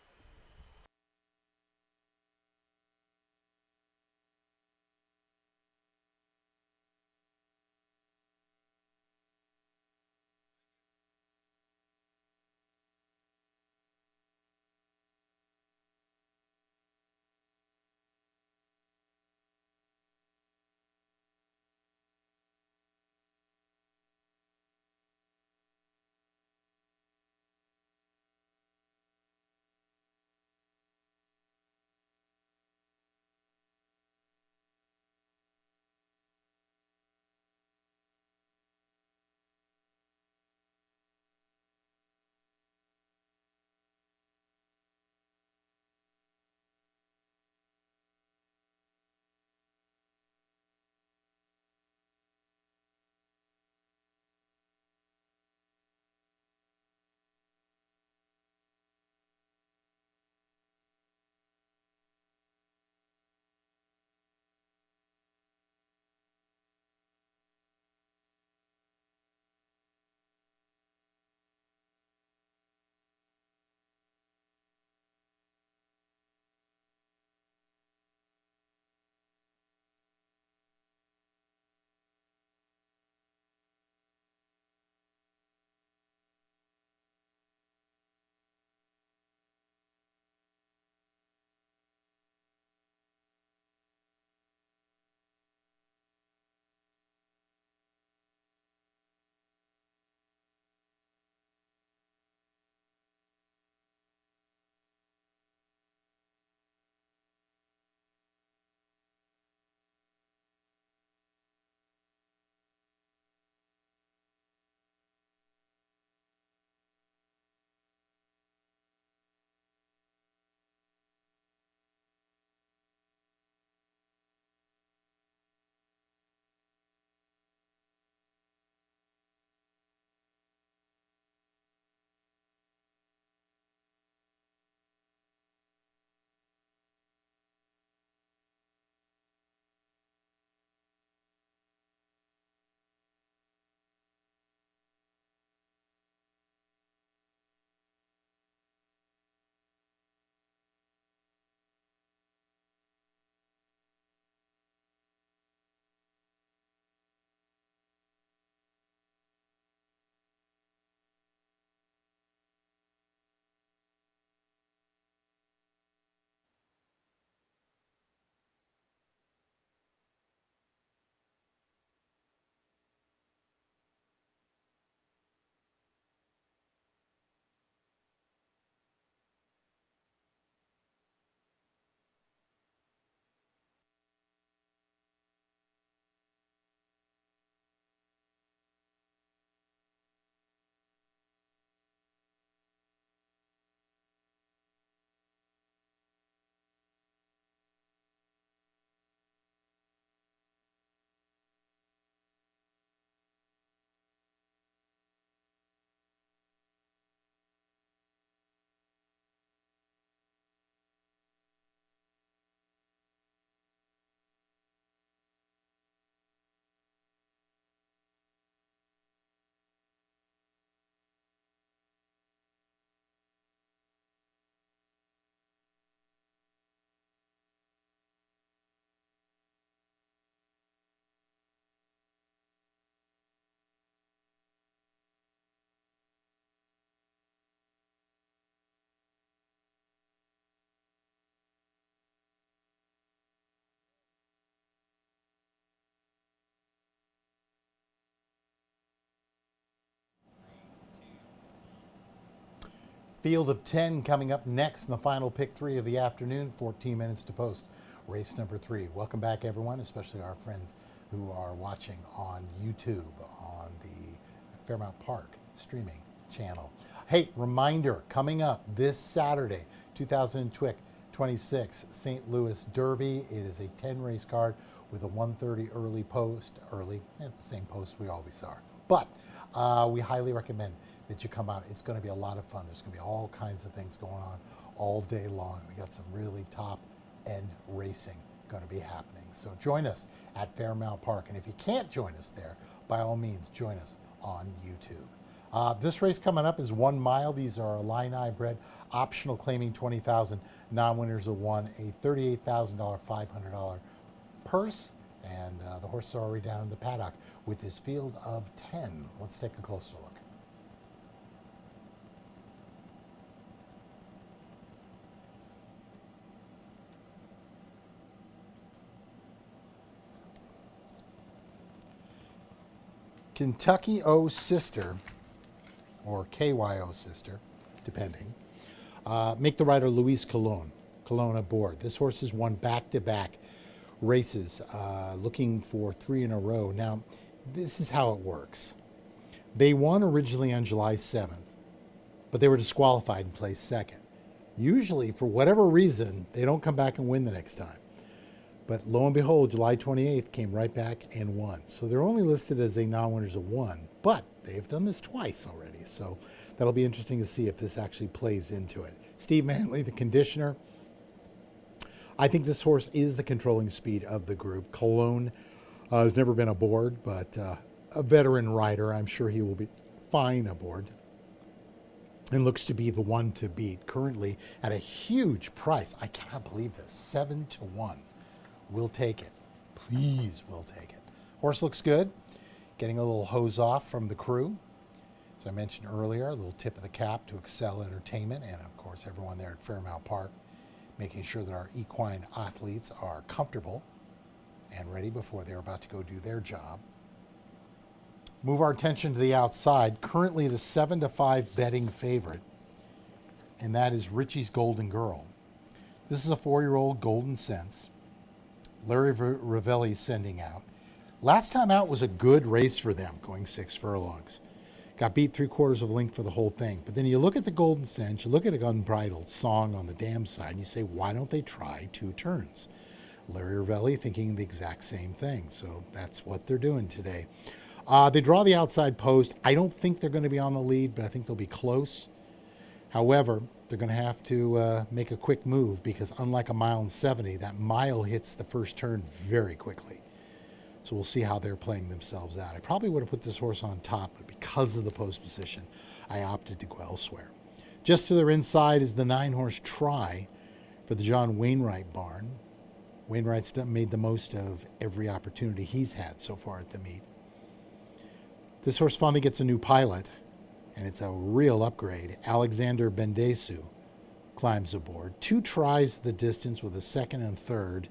Field of 10 coming up next in the final pick 3 of the afternoon, 14 minutes to post. Race number 3. Welcome back, everyone, especially our friends who are watching on YouTube on the Fairmount Park streaming channel. Hey, reminder, coming up this Saturday, 2026 St. Louis Derby. It is a 10 race card with a 1:30 early post. It's the same post we always are. But we highly recommend that you come out. It's going to be a lot of fun. There's going to be all kinds of things going on all day long. We got some really top end racing going to be happening. So join us at Fairmount Park. And if you can't join us there, by all means, join us on YouTube. This race coming up is 1 mile. These are Illini bred, optional claiming 20,000, non-winners of one, a $38,000, $500 purse. And the horses are already down in the paddock with this field of 10. Let's take a closer look. Kentucky O Sister, or KYO Sister, depending, make the rider Luis Colon aboard. This horse has won back-to-back races, looking for 3 in a row. Now, this is how it works. They won originally on July 7th, but they were disqualified and placed second. Usually, for whatever reason, they don't come back and win the next time. But lo and behold, July 28th came right back and won. So they're only listed as a non-winners of one, but they've done this twice already. So that'll be interesting to see if this actually plays into it. Steve Manley, the conditioner. I think this horse is the controlling speed of the group. Cologne has never been aboard, but a veteran rider. I'm sure he will be fine aboard and looks to be the one to beat. Currently at a huge price. I cannot believe this, 7-1. We'll take it. Please, we'll take it. Horse looks good. Getting a little hose off from the crew. As I mentioned earlier, a little tip of the cap to Excel Entertainment and, of course, everyone there at Fairmount Park, making sure that our equine athletes are comfortable and ready before they're about to go do their job. Move our attention to the outside. Currently the 7-5 betting favorite, and that is Richie's Golden Girl. This is a 4-year-old Golden Sense. Larry Ravelli sending out. Last time out was a good race for them, going 6 furlongs. Got beat 3/4 of a length for the whole thing. But then you look at the Golden Sense, you look at a Unbridled Song on the dam side, and you say, why don't they try 2 turns? Larry Ravelli thinking the exact same thing. So that's what they're doing today. They draw the outside post. I don't think they're going to be on the lead, but I think they'll be close. However, they're going to have to make a quick move because unlike a 1.70 miles, that mile hits the first turn very quickly. So we'll see how they're playing themselves out. I probably would have put this horse on top, but because of the post position, I opted to go elsewhere. Just to their inside is the 9-horse Try for the John Wainwright barn. Wainwright's made the most of every opportunity he's had so far at the meet. This horse finally gets a new pilot, and it's a real upgrade. Alexander Bendesu climbs aboard. 2 tries the distance with a second and third.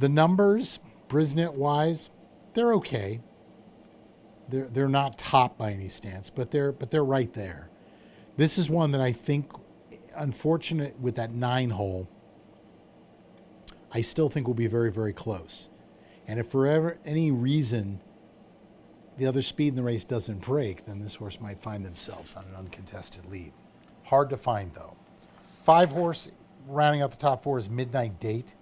The numbers, Brisnet-wise, they're okay. They're not top by any stance, but they're right there. This is one that I think, unfortunate with that 9 hole, I still think will be very, very close. And if for any reason the other speed in the race doesn't break, then this horse might find themselves on an uncontested lead. Hard to find, though. 5-horse, rounding out the top 4, is Midnight Date.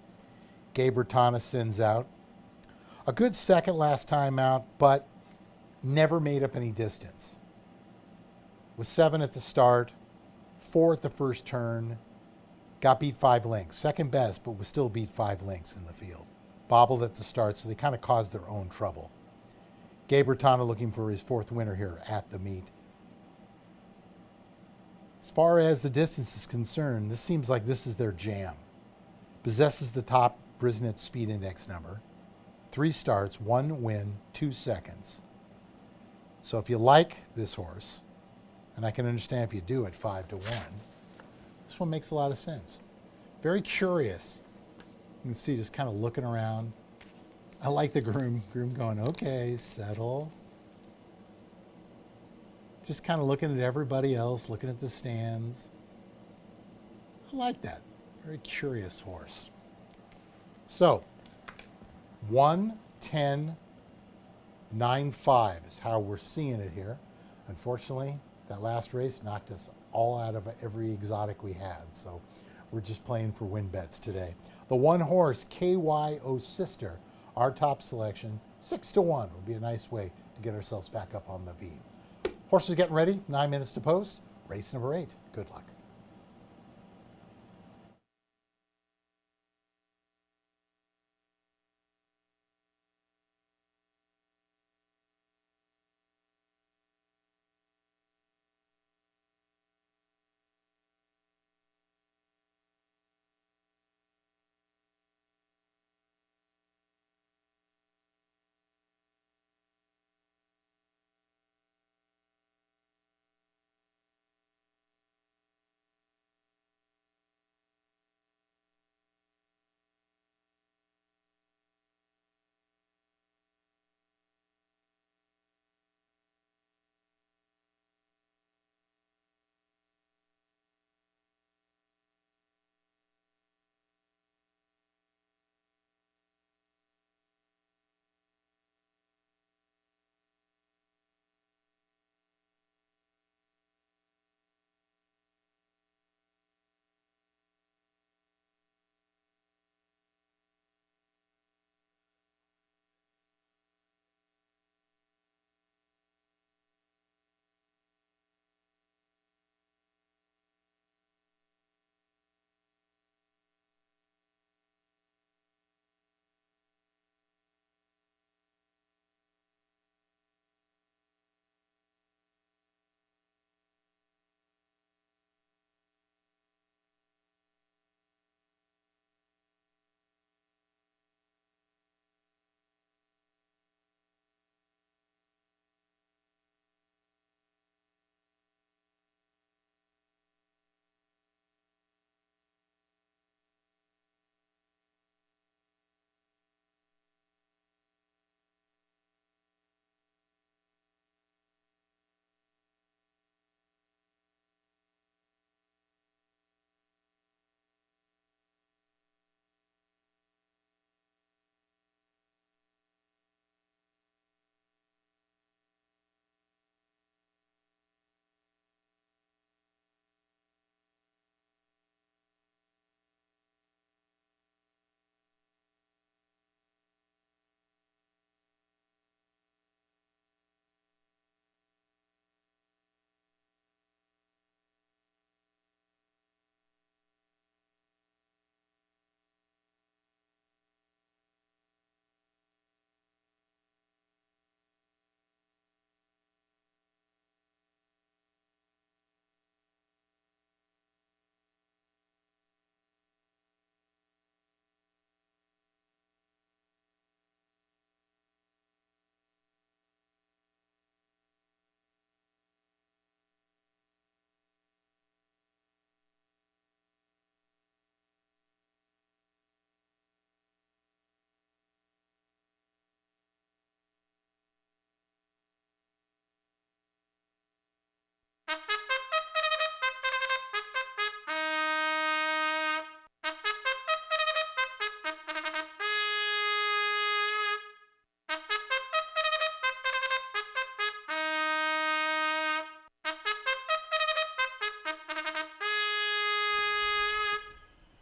Gabe Bertana sends out. A good second last time out, but never made up any distance. Was 7 at the start, 4 at the first turn, got beat 5 lengths. Second best, but was still beat 5 lengths in the field. Bobbled at the start, so they kind of caused their own trouble. Gabe Bertana looking for his 4th winner here at the meet. As far as the distance is concerned, this seems like this is their jam. Possesses the top Brisnet Speed Index number. 3 starts, 1 win, 2 seconds. So if you like this horse, and I can understand if you do it 5-1, this one makes a lot of sense. Very curious. You can see just kind of looking around. I like the groom going, okay, settle. Just kind of looking at everybody else, looking at the stands. I like that. Very curious horse. So, 1:10.95 is how we're seeing it here. Unfortunately, that last race knocked us all out of every exotic we had. So, we're just playing for win bets today. The one horse, KYO Sister, our top selection, 6-1 would be a nice way to get ourselves back up on the beam. Horses getting ready, 9 minutes to post. Race number 8. Good luck.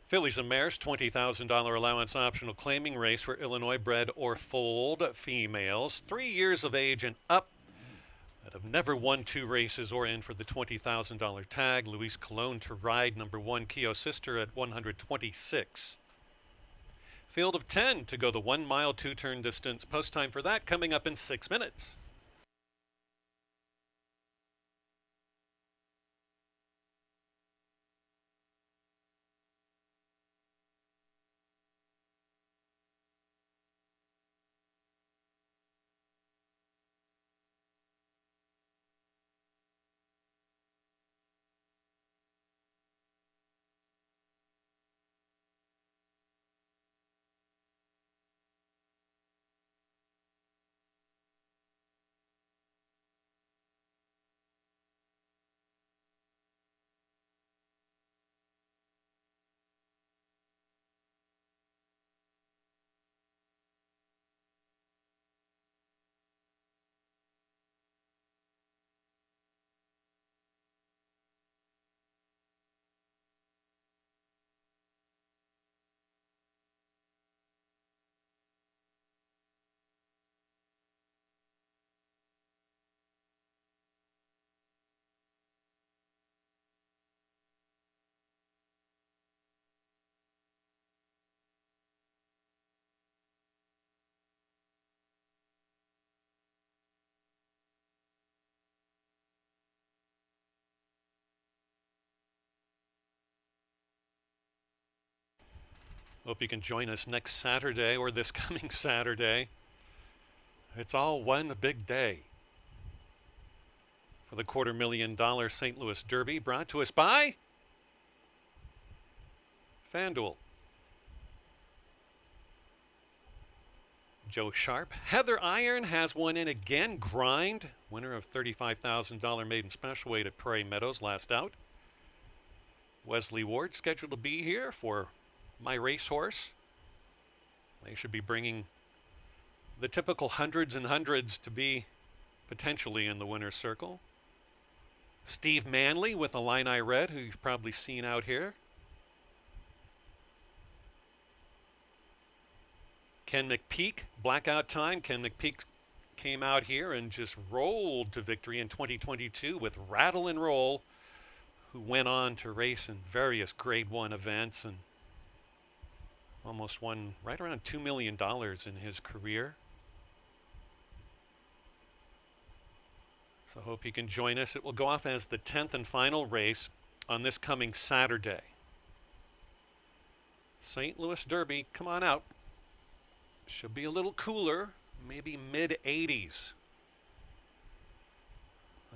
Fillies and Mares, $20,000 allowance optional claiming race for Illinois bred or foaled females, 3 years of age and up, that have never won 2 races or in for the $20,000 tag. Luis Colon to ride, number 1, Keo Sister at 126. Field of 10 to go the 1 mile 2-turn distance. Post time for that coming up in 6 minutes. Hope you can join us next Saturday or this coming Saturday. It's all one big day for the $250,000 St. Louis Derby, brought to us by FanDuel. Joe Sharp. Heather Iron has one in again. Grind, winner of $35,000 maiden special weight at Prairie Meadows, last out. Wesley Ward scheduled to be here for My Racehorse. They should be bringing the typical hundreds and hundreds to be potentially in the winner's circle. Steve Manley with Illini Red, who you've probably seen out here. Ken McPeak, blackout time. Ken McPeak came out here and just rolled to victory in 2022 with Rattle and Roll, who went on to race in various Grade 1 events and almost won right around $2 million in his career. So hope you can join us. It will go off as the 10th and final race on this coming Saturday. St. Louis Derby, come on out. Should be a little cooler, maybe mid-80s.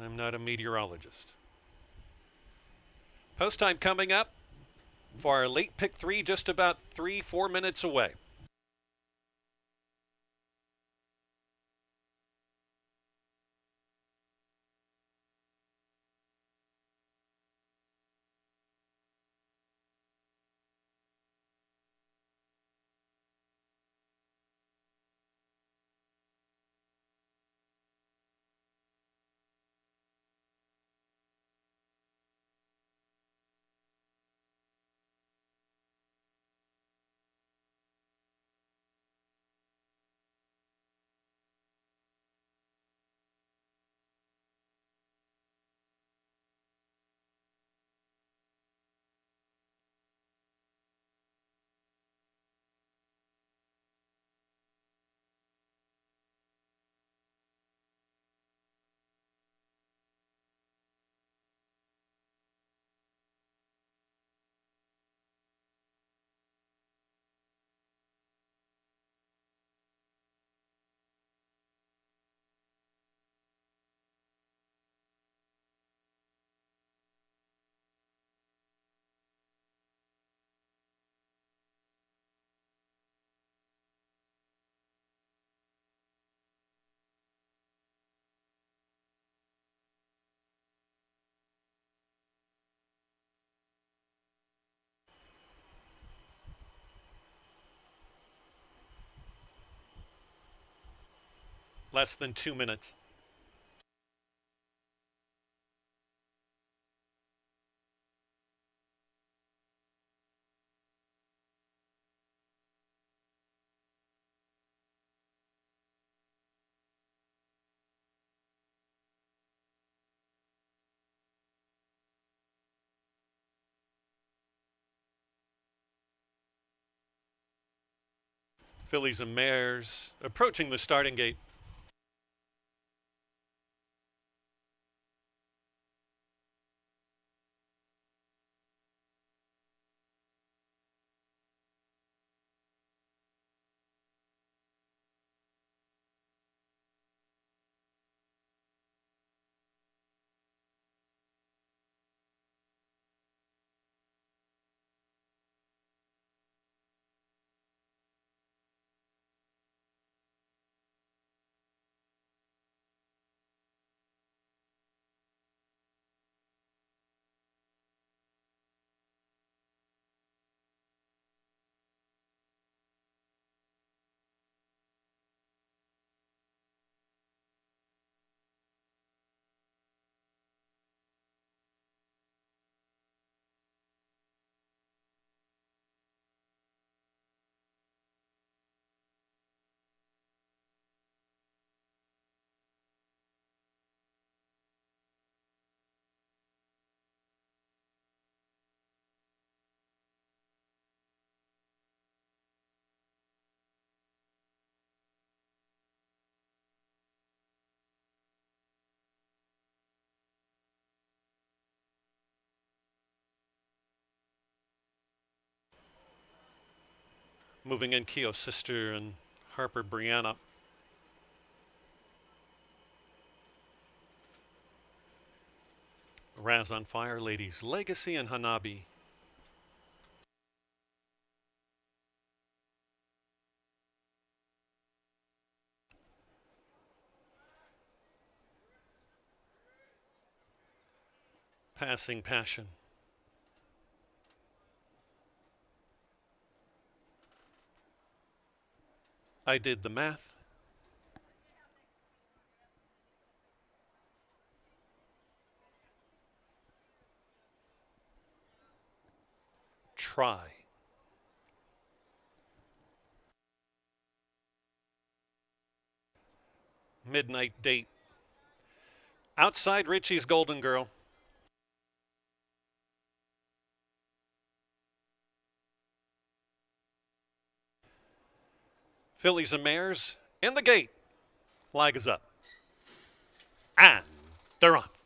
I'm not a meteorologist. Post time coming up for our late pick 3, just about 3-4 minutes away. Less than 2 minutes. Fillies and Mares approaching the starting gate. Moving in Keogh's sister and Harper Brianna. Raz on Fire, Ladies Legacy, and Hanabi. Passing Passion. I Did the Math. Try. Midnight Date. Outside Richie's Golden Girl. Fillies and Mares in the gate. Flag is up. And they're off.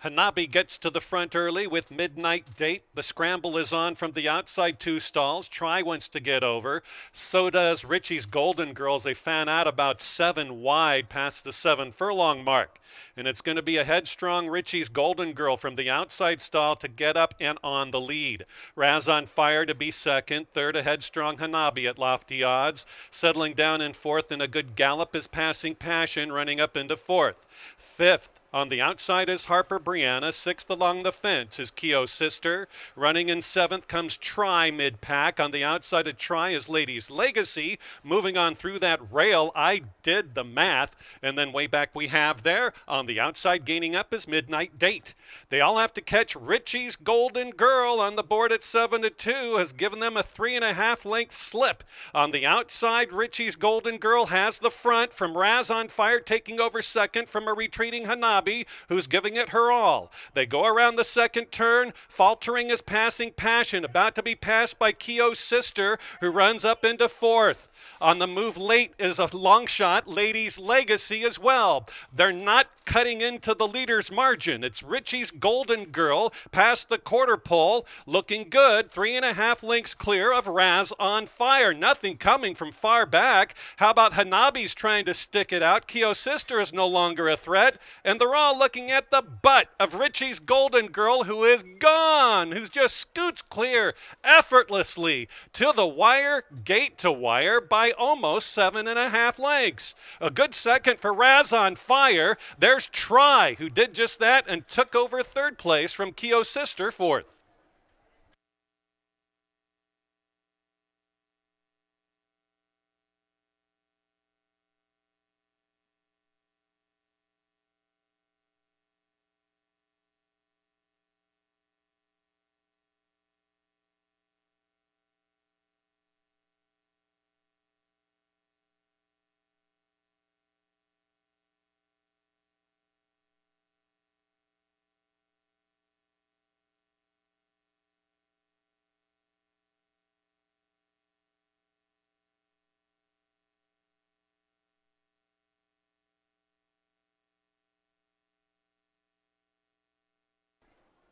Hanabi gets to the front early with Midnight Date. The scramble is on from the outside two stalls. Try wants to get over. So does Richie's Golden Girls. They fan out about 7 wide past the 7 furlong mark. And it's going to be a headstrong Richie's Golden Girl from the outside stall to get up and on the lead. Raz on Fire to be second. Third, a headstrong Hanabi at lofty odds. Settling down in fourth, and a good gallop is Passing Passion, running up into fourth. Fifth, on the outside is Harper Brianna. Sixth along the fence is Keogh's sister. Running in seventh comes Try mid-pack. On the outside of Try is Ladies Legacy. Moving on through that rail, I Did the Math. And then way back we have there, on the outside gaining up is Midnight Date. They all have to catch Richie's Golden Girl on the board at 7-2, has given them a 3.5 length slip. On the outside, Richie's Golden Girl has the front from Raz on Fire, taking over second from a retreating Hanabi, who's giving it her all. They go around the second turn. Faltering is Passing Passion, about to be passed by Keogh's sister, who runs up into fourth. On the move late is a long shot, Ladies Legacy as well. They're not cutting into the leader's margin. It's Richie's Golden Girl past the quarter pole, looking good, 3.5 lengths clear of Raz on Fire. Nothing coming from far back. How about Hanabi's trying to stick it out? Keogh's sister is no longer a threat, and they're all looking at the butt of Richie's Golden Girl, who is gone, who just scoots clear effortlessly to the wire, gate to wire, by almost 7.5 lengths. A good second for Raz on Fire. There's Try, who did just that and took over third place from Keogh's sister, fourth.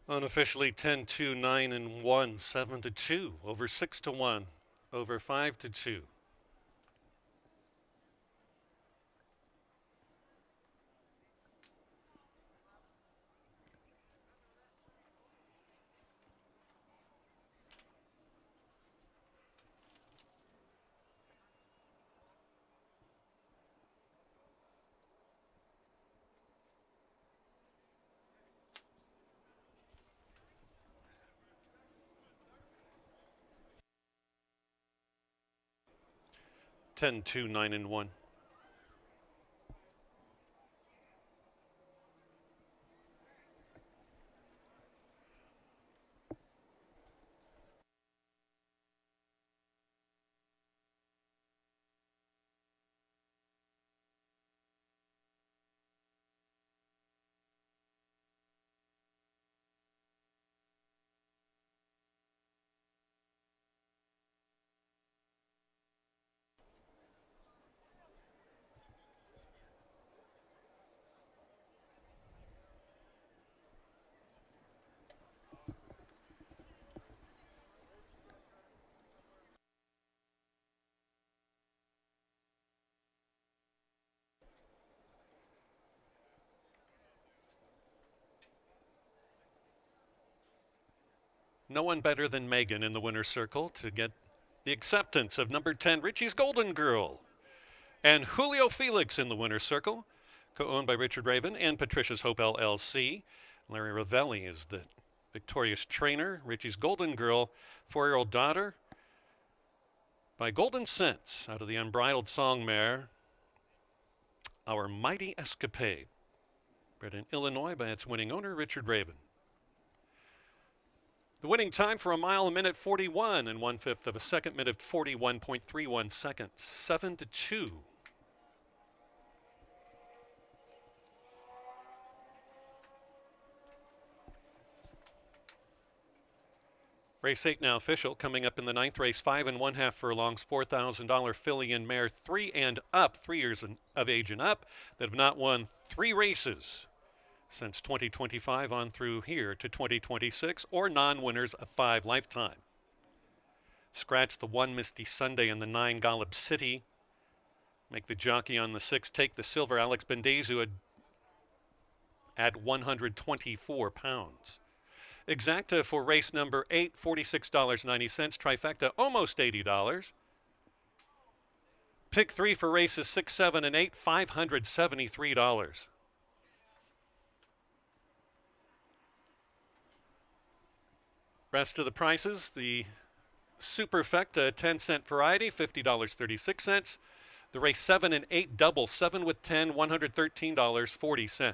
Unofficially 10-2, 9-1, 7-2, over 6-1, over 5-2. Ten, 2, 9-1. No one better than Megan in the winner's circle to get the acceptance of number 10, Richie's Golden Girl. And Julio Felix in the winner's circle, co-owned by Richard Raven and Patricia's Hope LLC. Larry Ravelli is the victorious trainer. Richie's Golden Girl, 4-year-old daughter, by Golden Sense out of the Unbridled Song Mare, Our Mighty Escapade, bred in Illinois by its winning owner, Richard Raven. The winning time for a mile, a minute 41 and 1/5 of a second, minute 41.31 seconds, 7-2. Race 8 now official. Coming up in the 9th race, 5 1/2 furlongs, $4,000 filly and mare 3 and up, 3 years of age and up, that have not won 3 races since 2025 on through here to 2026, or non-winners of 5 lifetime. Scratch the 1 Misty Sunday and the 9 Golub City. Make the jockey on the 6 take the silver. Alex Bendezu at 124 pounds. Exacta for race number 8, $46.90. Trifecta, almost $80. Pick 3 for races 6, 7, and 8, $573. Rest of the prices, the Superfecta 10-cent variety, $50.36. The race 7 and 8 double, 7 with 10, $113.40.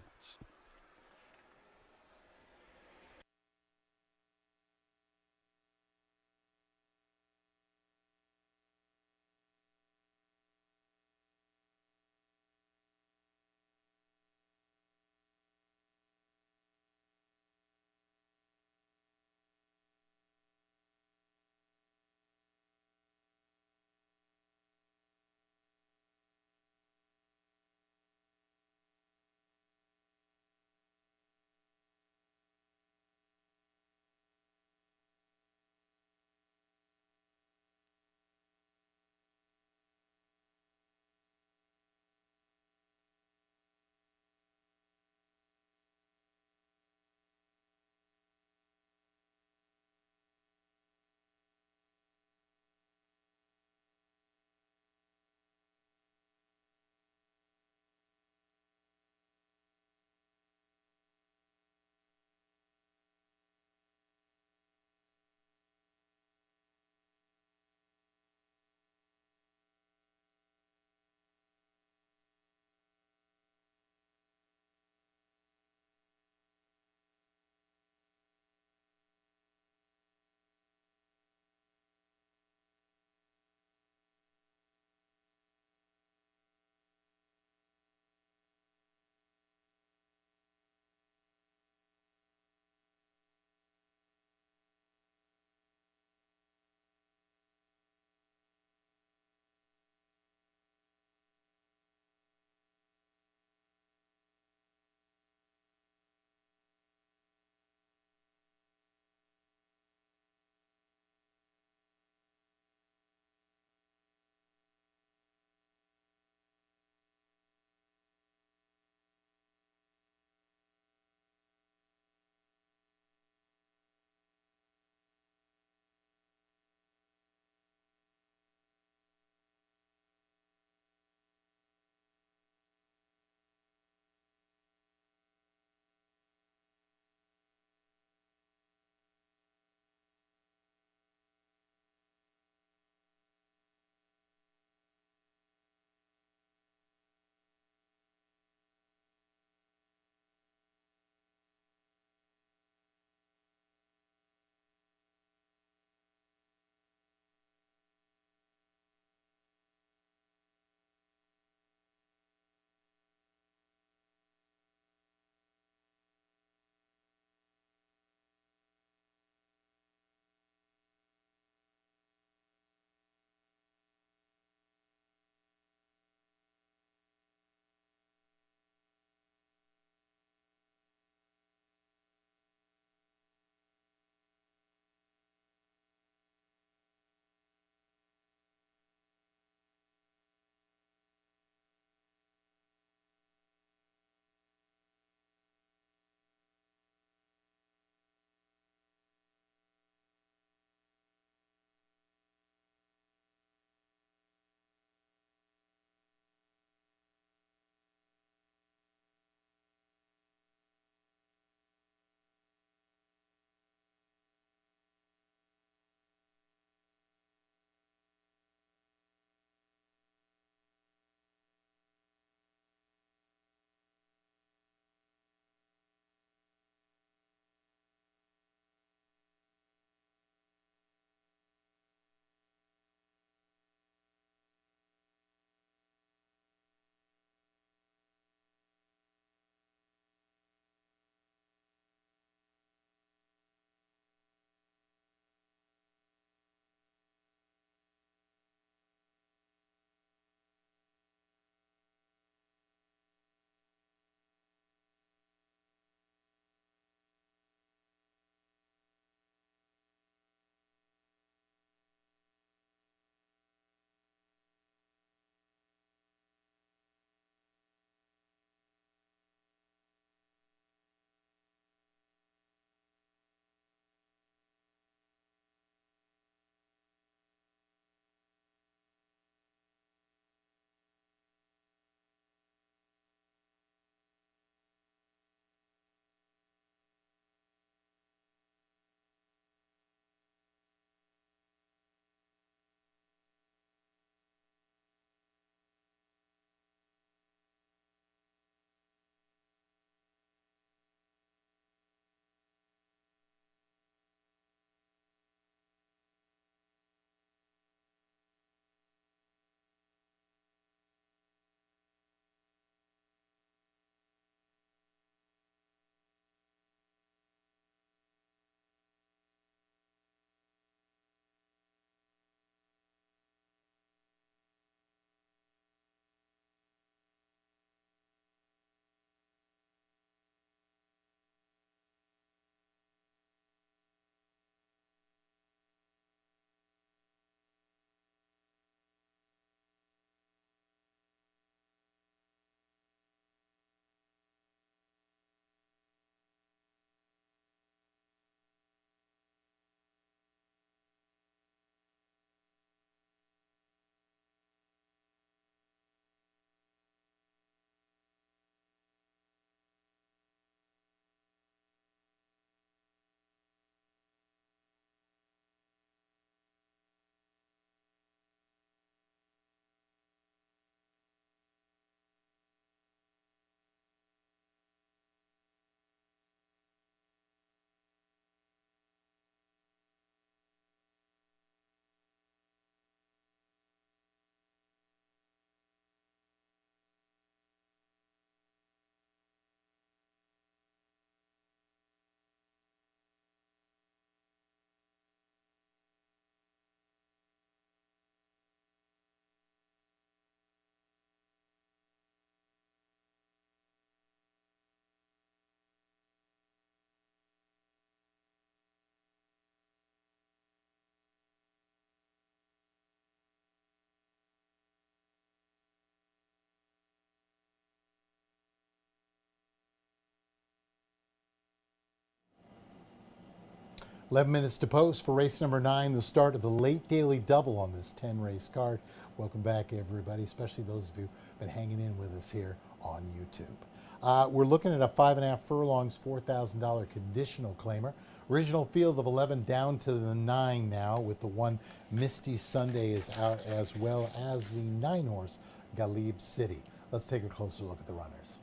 11 minutes to post for race number 9, the start of the late daily double on this 10 race card. Welcome back, everybody, especially those of you who've been hanging in with us here on YouTube. We're looking at a 5.5 furlongs, $4,000 conditional claimer. Original field of 11 down to the 9 now, with the one Misty Sunday is out, as well as the 9 horse Galib City. Let's take a closer look at the runners.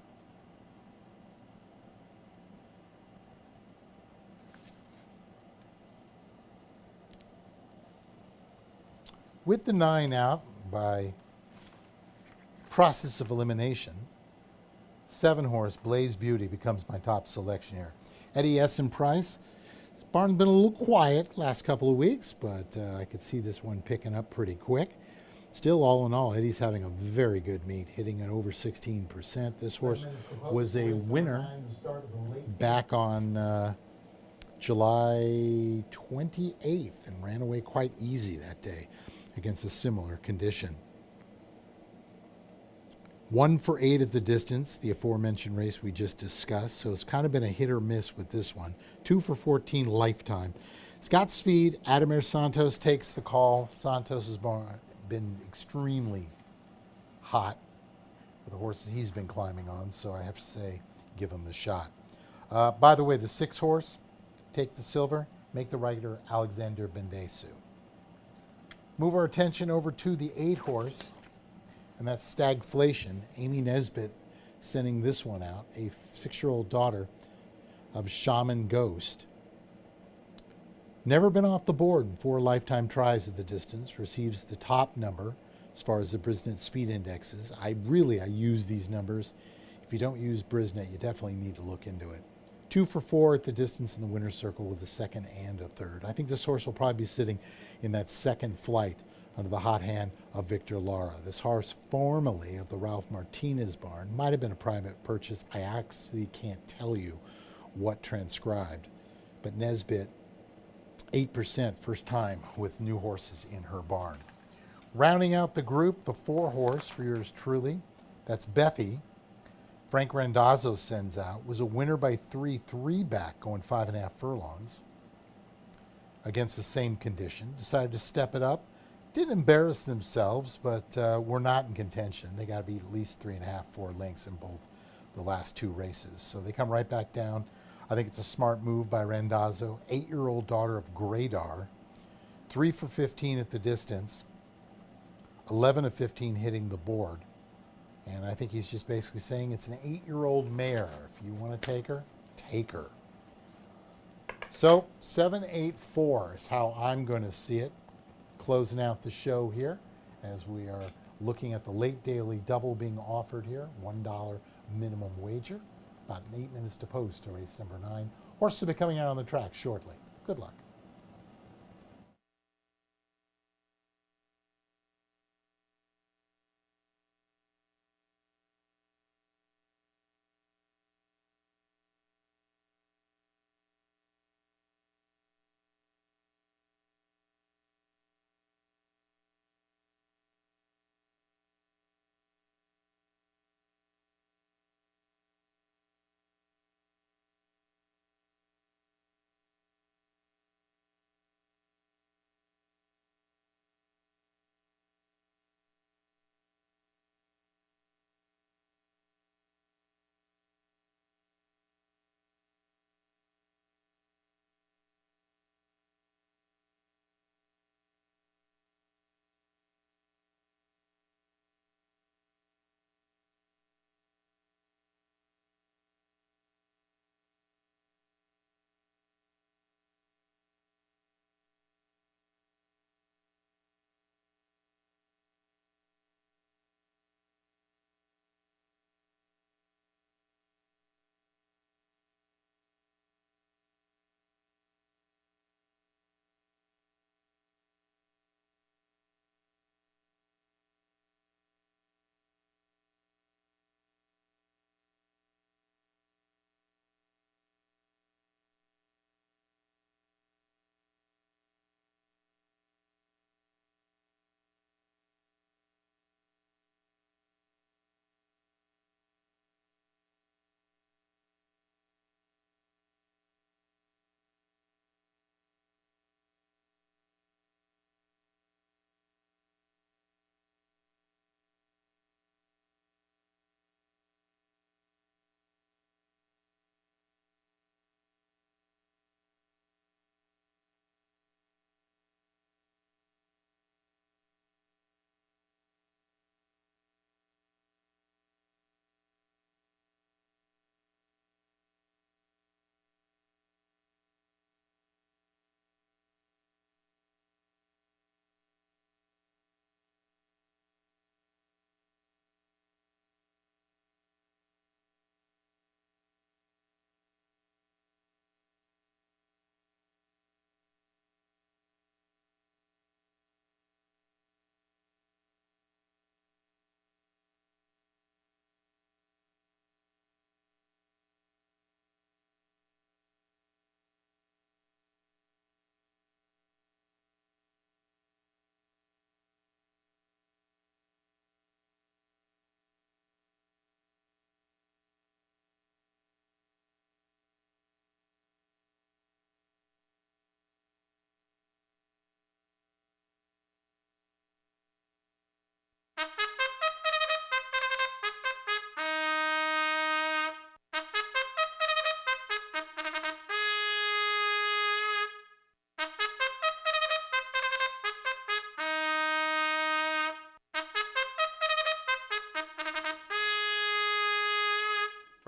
With the 9 out by process of elimination, 7 horse Blaze Beauty becomes my top selection here. Eddie S. and Price. This barn's been a little quiet last couple of weeks, but I could see this one picking up pretty quick. Still, all in all, Eddie's having a very good meet, hitting at over 16%. This horse was a winner back on July 28th and ran away quite easy that day against a similar condition. 1 for 8 at the distance, the aforementioned race we just discussed, so it's kind of been a hit or miss with this one. 2 for 14 lifetime. It's got speed. Ademir Santos takes the call. Santos has been extremely hot with the horses he's been climbing on, so I have to say, give him the shot. By the way, the 6 horse, Take the Silver, make the rider Alexander Bendesu. Move our attention over to the 8 horse, and that's Stagflation. Amy Nesbitt sending this one out, a 6-year-old daughter of Shaman Ghost. Never been off the board in 4 lifetime tries at the distance, receives the top number as far as the Brisnet speed indexes. I use these numbers. If you don't use Brisnet, you definitely need to look into it. 2 for 4 at the distance in the winner's circle with a 2nd and a 3rd. I think this horse will probably be sitting in that 2nd flight under the hot hand of Victor Lara. This horse, formerly of the Ralph Martinez barn, might have been a private purchase. I actually can't tell you what transcribed. But Nesbitt, 8% first time with new horses in her barn. Rounding out the group, the 4 horse for yours truly. That's Beffy. Frank Randazzo sends out, was a winner by 3 back, going 5.5 furlongs against the same condition. Decided to step it up. Didn't embarrass themselves, but were not in contention. They got to be at least 3.5, 4 lengths in both the last 2 races. So they come right back down. I think it's a smart move by Randazzo. 8-year-old daughter of Gradar. 3 for 15 at the distance. 11 of 15 hitting the board. And I think he's just basically saying it's an 8-year-old mare. If you want to take her, take her. So 7-8-4 is how I'm going to see it. Closing out the show here as we are looking at the late daily double being offered here. $1 minimum wager. About 8 minutes to post to race number 9. Horses will be coming out on the track shortly. Good luck.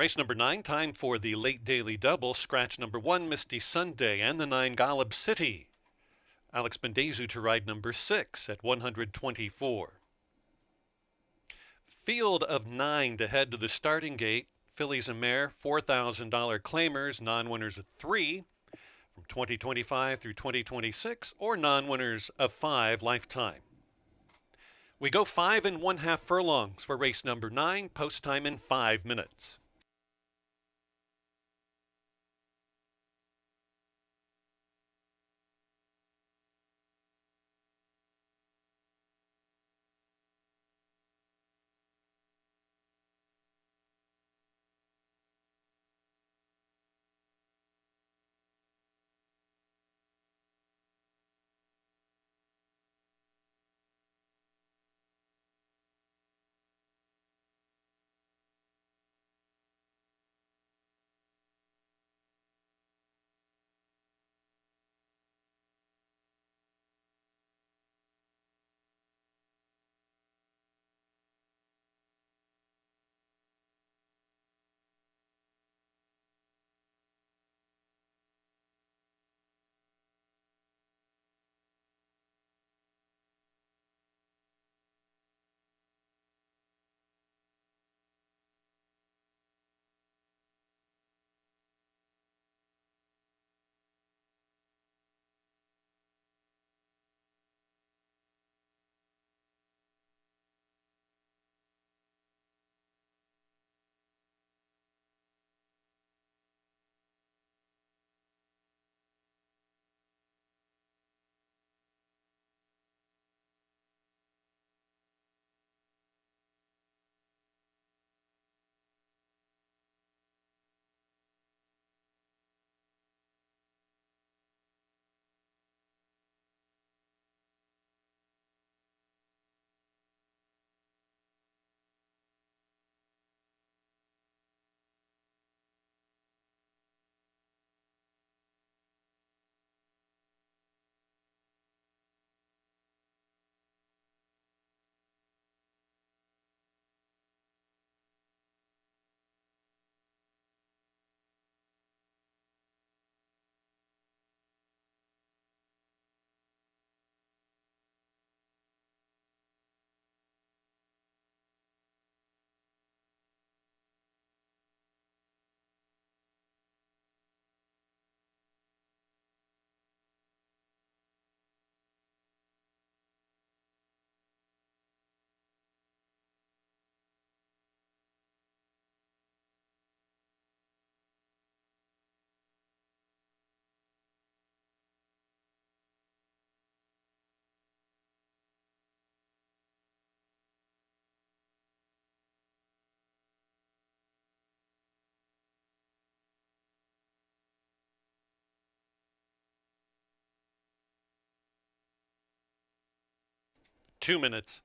Race number 9, time for the late daily double. Scratch number 1, Misty Sunday, and the 9, Golub City. Alex Bendezu to ride number 6 at 124. Field of 9 to head to the starting gate. Fillies and Mare, $4,000 claimers, non-winners of 3 from 2025 through 2026, or non-winners of 5 lifetime. We go 5 1/2 furlongs for race number 9, post time in 5 minutes. Two minutes.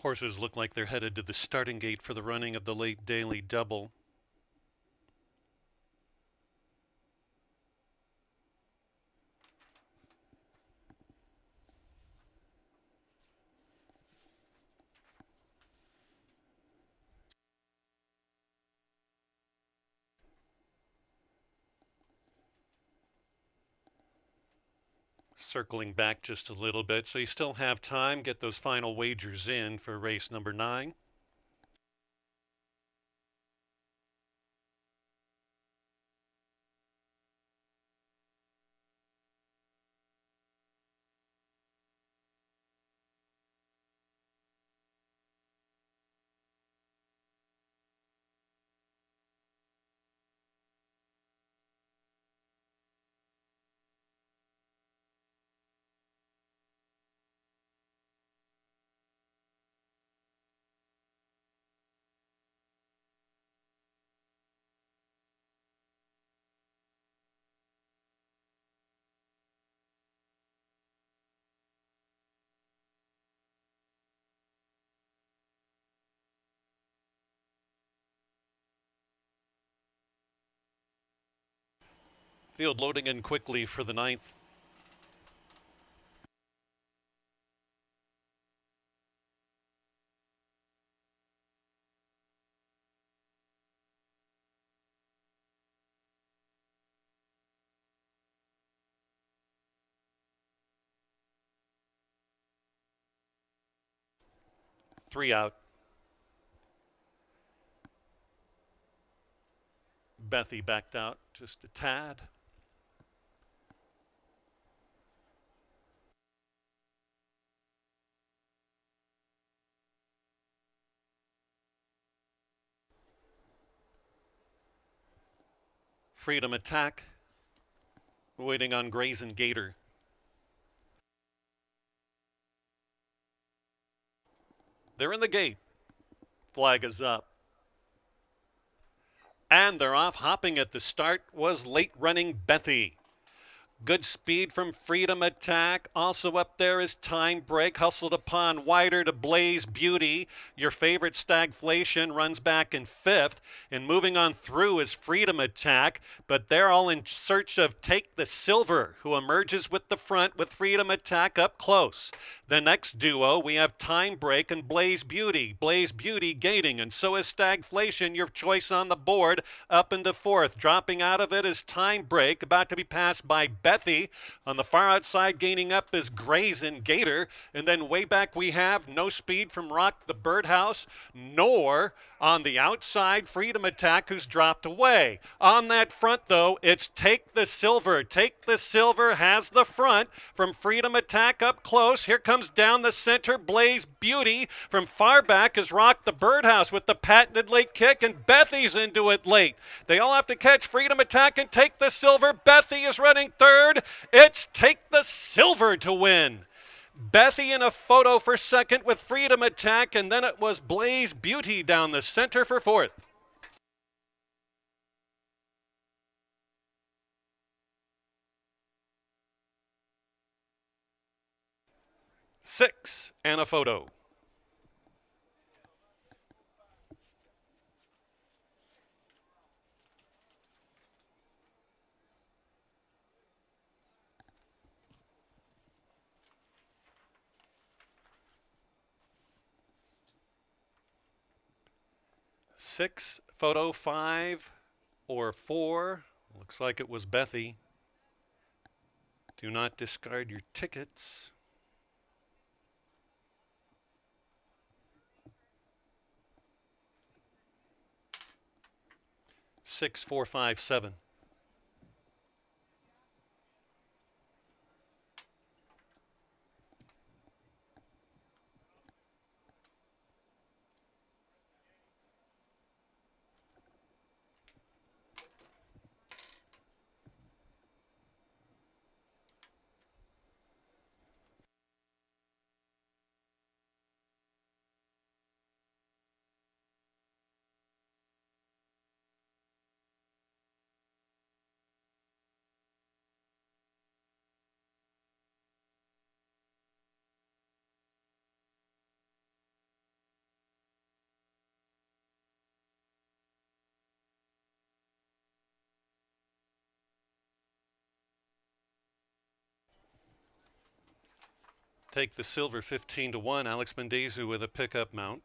Horses look like they're headed to the starting gate for the running of the late daily double. Circling back just a little bit, so you still have time. Get those final wagers in for race number 9. Field loading in quickly for the 9th. Three out. Bethy backed out just a tad. Freedom Attack waiting on Grayson Gator. They're in the gate. Flag is up. And they're off. Hopping at the start was late running Bethy. Good speed from Freedom Attack. Also up there is Time Break, hustled upon wider to Blaze Beauty. Your favorite Stagflation runs back in 5th. And moving on through is Freedom Attack. But they're all in search of Take the Silver, who emerges with the front with Freedom Attack up close. The next duo, we have Time Break and Blaze Beauty. Blaze Beauty gaining, and so is Stagflation, your choice on the board, up into 4th. Dropping out of it is Time Break, about to be passed by Bethy. On the far outside, gaining up is Grayson Gator. And then way back we have No Speed from Rock the Birdhouse, nor on the outside, Freedom Attack, who's dropped away. On that front, though, it's Take the Silver. Take the Silver has the front from Freedom Attack up close. Here comes down the center, Blaze Beauty. From far back is Rock the Birdhouse with the patented late kick, and Bethy's into it late. They all have to catch Freedom Attack and Take the Silver. Bethy is running 3rd. It's Take the Silver to win. Bethy in a photo for 2nd with Freedom Attack, and then it was Blaze Beauty down the center for 4th. Six and a photo. Six, photo 5 or 4. Looks like it was Bethy. Do not discard your tickets. 6, 4, 5, 7. Take the Silver 15 to 1. Alex Mendezu with a pickup mount.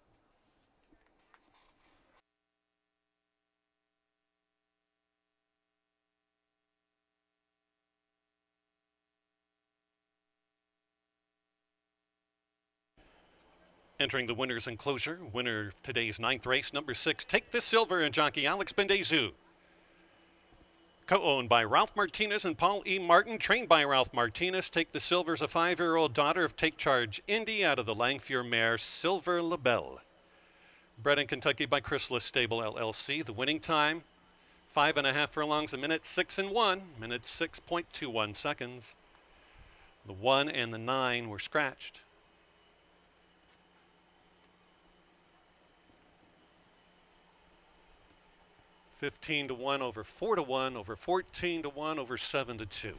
Entering the winner's enclosure, winner of today's ninth race, number 6, Take the Silver, and jockey Alex Bendezu. Co-owned by Ralph Martinez and Paul E. Martin, trained by Ralph Martinez. Take the Silver is a 5-year-old daughter of Take Charge Indy out of the Langfier mare Silver LaBelle. Bred in Kentucky by Chrysalis Stable LLC. The winning time, 5.5 furlongs, a minute 6 and 1, minute 6.21 seconds. The 1 and the 9 were scratched. $15-1 over 4-1 over 14-1 over 7-2.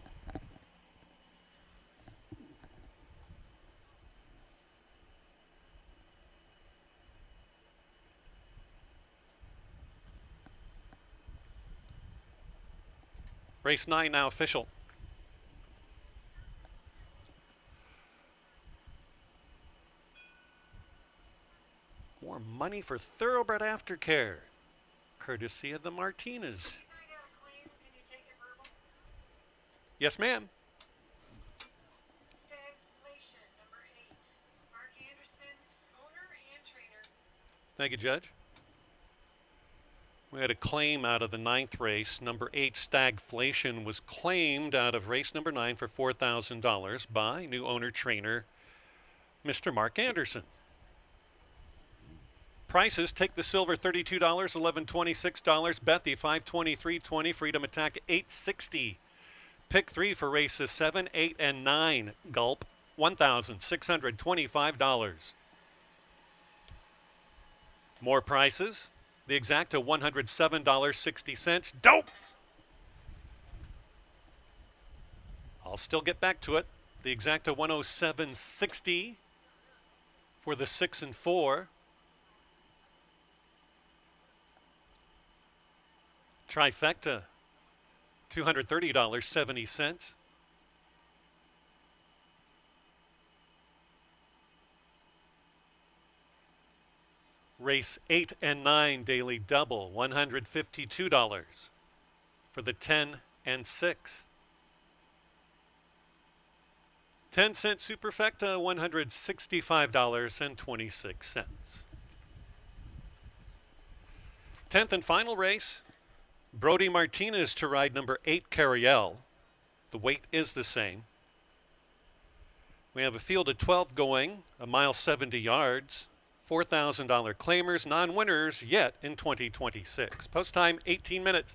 Race 9 now official. More money for Thoroughbred Aftercare, courtesy of the Martinez. Yes, ma'am. Stagflation, number 8. Mark Anderson, owner and trainer. Thank you, Judge. We had a claim out of the 9th race. Number 8, Stagflation, was claimed out of race number 9 for $4,000 by new owner trainer, Mr. Mark Anderson. Prices: Take the Silver $32, $11.26, Bethy $523.20, Freedom Attack $860. Pick 3 for races 7, 8, and 9. Gulp $1,625. More prices: the Exacta $107.60. Dope! I'll still get back to it. The Exacta $107.60 for the 6 and 4. Trifecta $230.70. Race 8 and 9 daily double $152 for the 10 and 6. 10-cent Superfecta $165.26. 10th and final race, Brody Martinez to ride number 8, Cariel. The weight is the same. We have a field of 12 going, a mile 70 yards, $4,000 claimers, non-winners yet in 2026. Post time 18 minutes.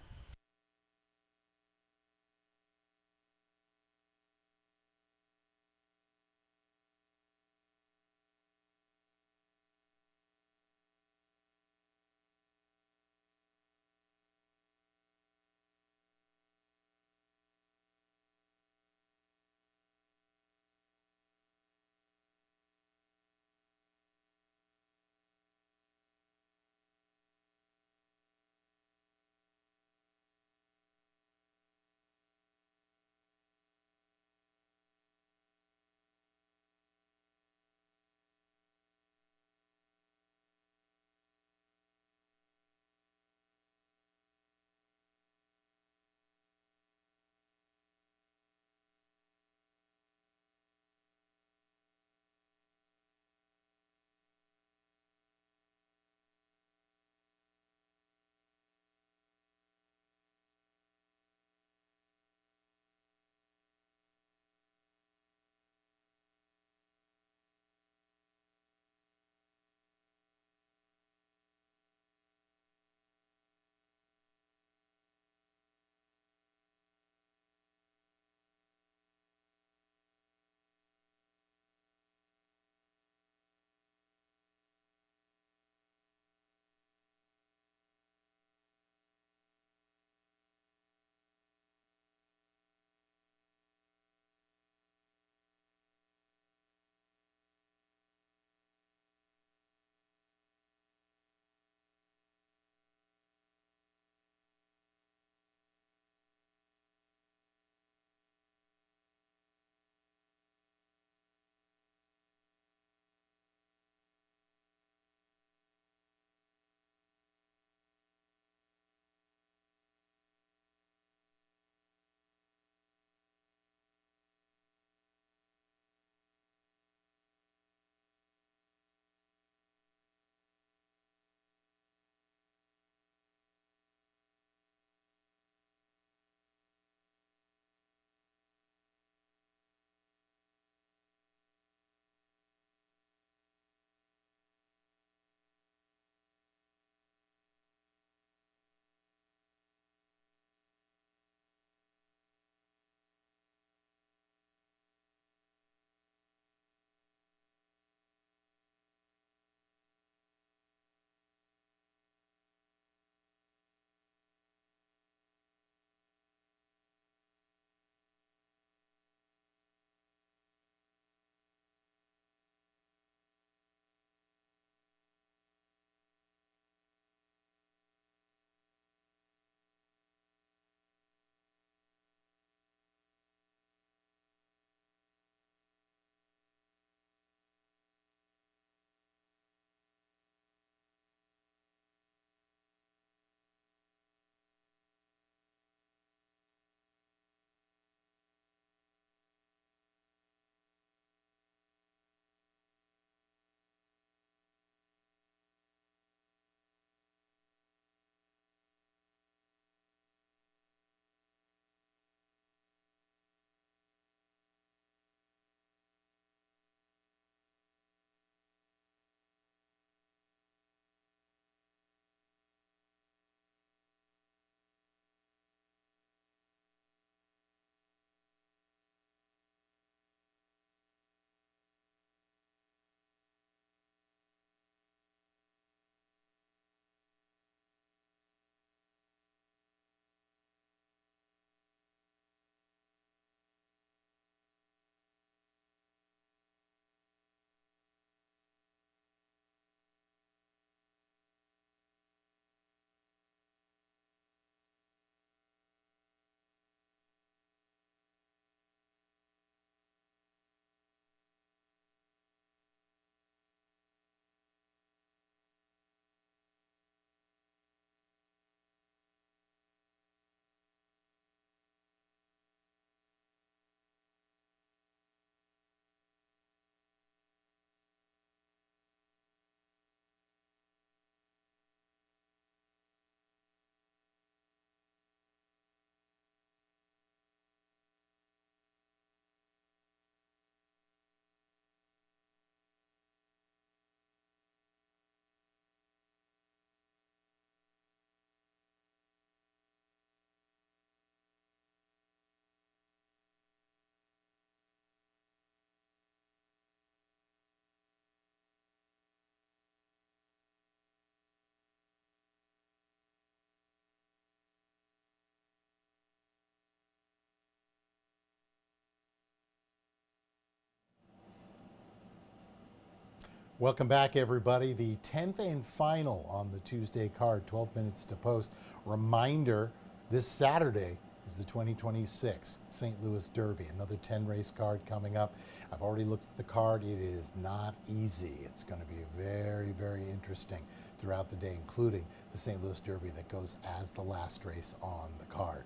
Welcome back, everybody. The 10th and final on the Tuesday card, 12 minutes to post. Reminder, this Saturday is the 2026 St. Louis Derby, another 10 race card coming up. I've already looked at the card. It is not easy. It's going to be very, very interesting throughout the day, including the St. Louis Derby that goes as the last race on the card.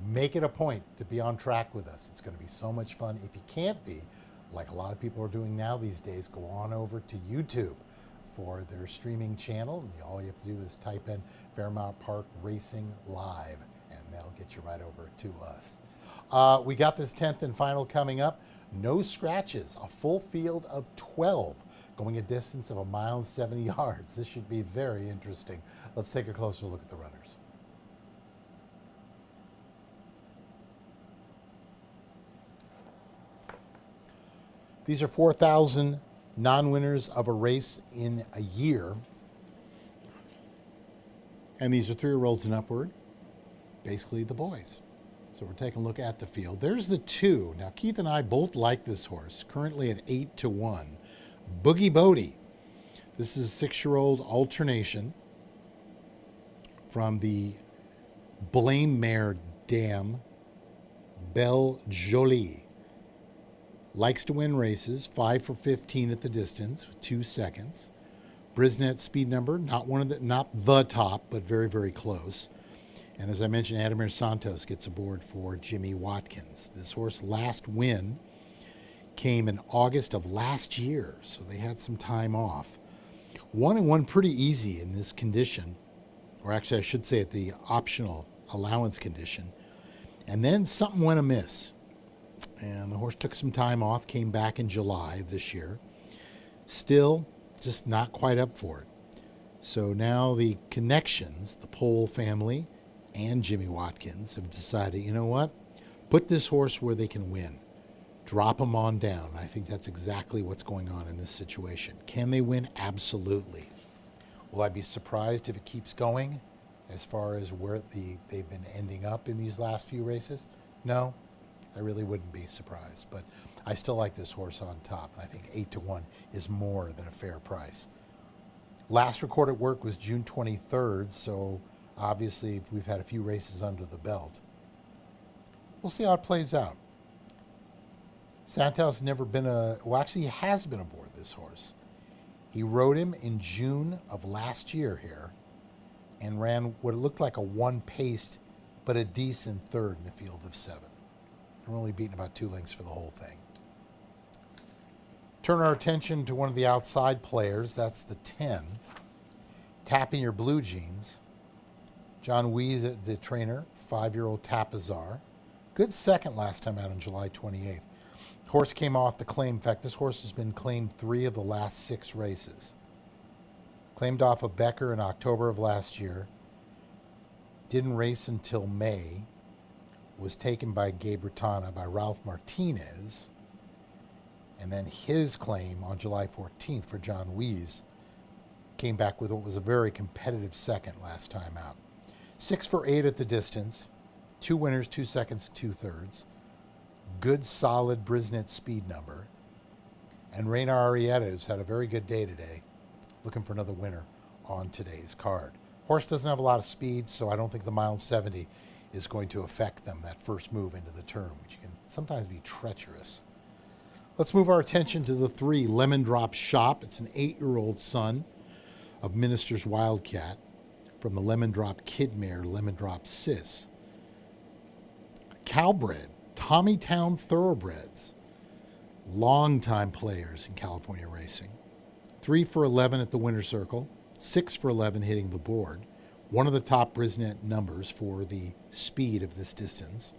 Make it a point to be on track with us. It's going to be so much fun. If you can't be, like a lot of people are doing now these days, go on over to YouTube for their streaming channel. And all you have to do is type in Fairmount Park Racing Live, and they'll get you right over to us. We got this 10th and final coming up. No scratches, a full field of 12, going a distance of 1 mile and 70 yards. This should be very interesting. Let's take a closer look at the runners. These are 4,000 non-winners of a race in a year. And these are 3-year-olds and upward, basically the boys. So we're taking a look at the field. There's the 2. Now, Keith and I both like this horse, currently at 8-1. Boogie Bodie. This is a 6-year-old alternation from the Blame Mare Dam, Belle Jolie. Likes to win races, 5 for 15 at the distance, with 2 seconds. Brisnet speed number, not the top, but very, very close. And as I mentioned, Ademir Santos gets aboard for Jimmy Watkins. This horse last win came in August of last year, so they had some time off. 1-1 pretty easy in this condition, or actually I should say at the optional allowance condition. And then something went amiss. And the horse took some time off, came back in July of this year. Still, just not quite up for it. So now the connections, the Pohl family and Jimmy Watkins, have decided, you know what? Put this horse where they can win. Drop them on down. I think that's exactly what's going on in this situation. Can they win? Absolutely. Will I be surprised if it keeps going as far as where they've been ending up in these last few races? No. I really wouldn't be surprised, but I still like this horse on top. And I think 8-1 is more than a fair price. Last recorded work was June 23rd, so obviously we've had a few races under the belt. We'll see how it plays out. Santos has never been he has been aboard this horse. He rode him in June of last year here and ran what looked like a 1-paced, but a decent third in a field of 7. We're only beating about 2 lengths for the whole thing. Turn our attention to one of the outside players. That's the 10. Tapping Your Blue Jeans. John Weiss, the trainer, 5-year-old Tapazar. Good second last time out on July 28th. Horse came off the claim. In fact, this horse has been claimed 3 of the last 6 races. Claimed off of Becker in October of last year. Didn't race until May. Was taken by Gabrietana by Ralph Martinez, and then his claim on July 14th for John Weiss came back with what was a very competitive second last time out. 6 for 8 at the distance, 2 winners, 2 seconds, 2 thirds. Good, solid Brisnet speed number. And Reina Arrieta has had a very good day today, looking for another winner on today's card. Horse doesn't have a lot of speed, so I don't think the 1.70 miles is going to affect them, that first move into the turn, which can sometimes be treacherous. Let's move our attention to the 3, Lemon Drop Shop. It's an 8-year-old son of Minister's Wildcat from the Lemon Drop Kid Mare, Lemon Drop Sis. Calbred, Tommytown Thoroughbreds, longtime players in California racing. 3 for 11 at the winner's circle, 6 for 11 hitting the board. One of the top Brisnet numbers for the speed of this distance.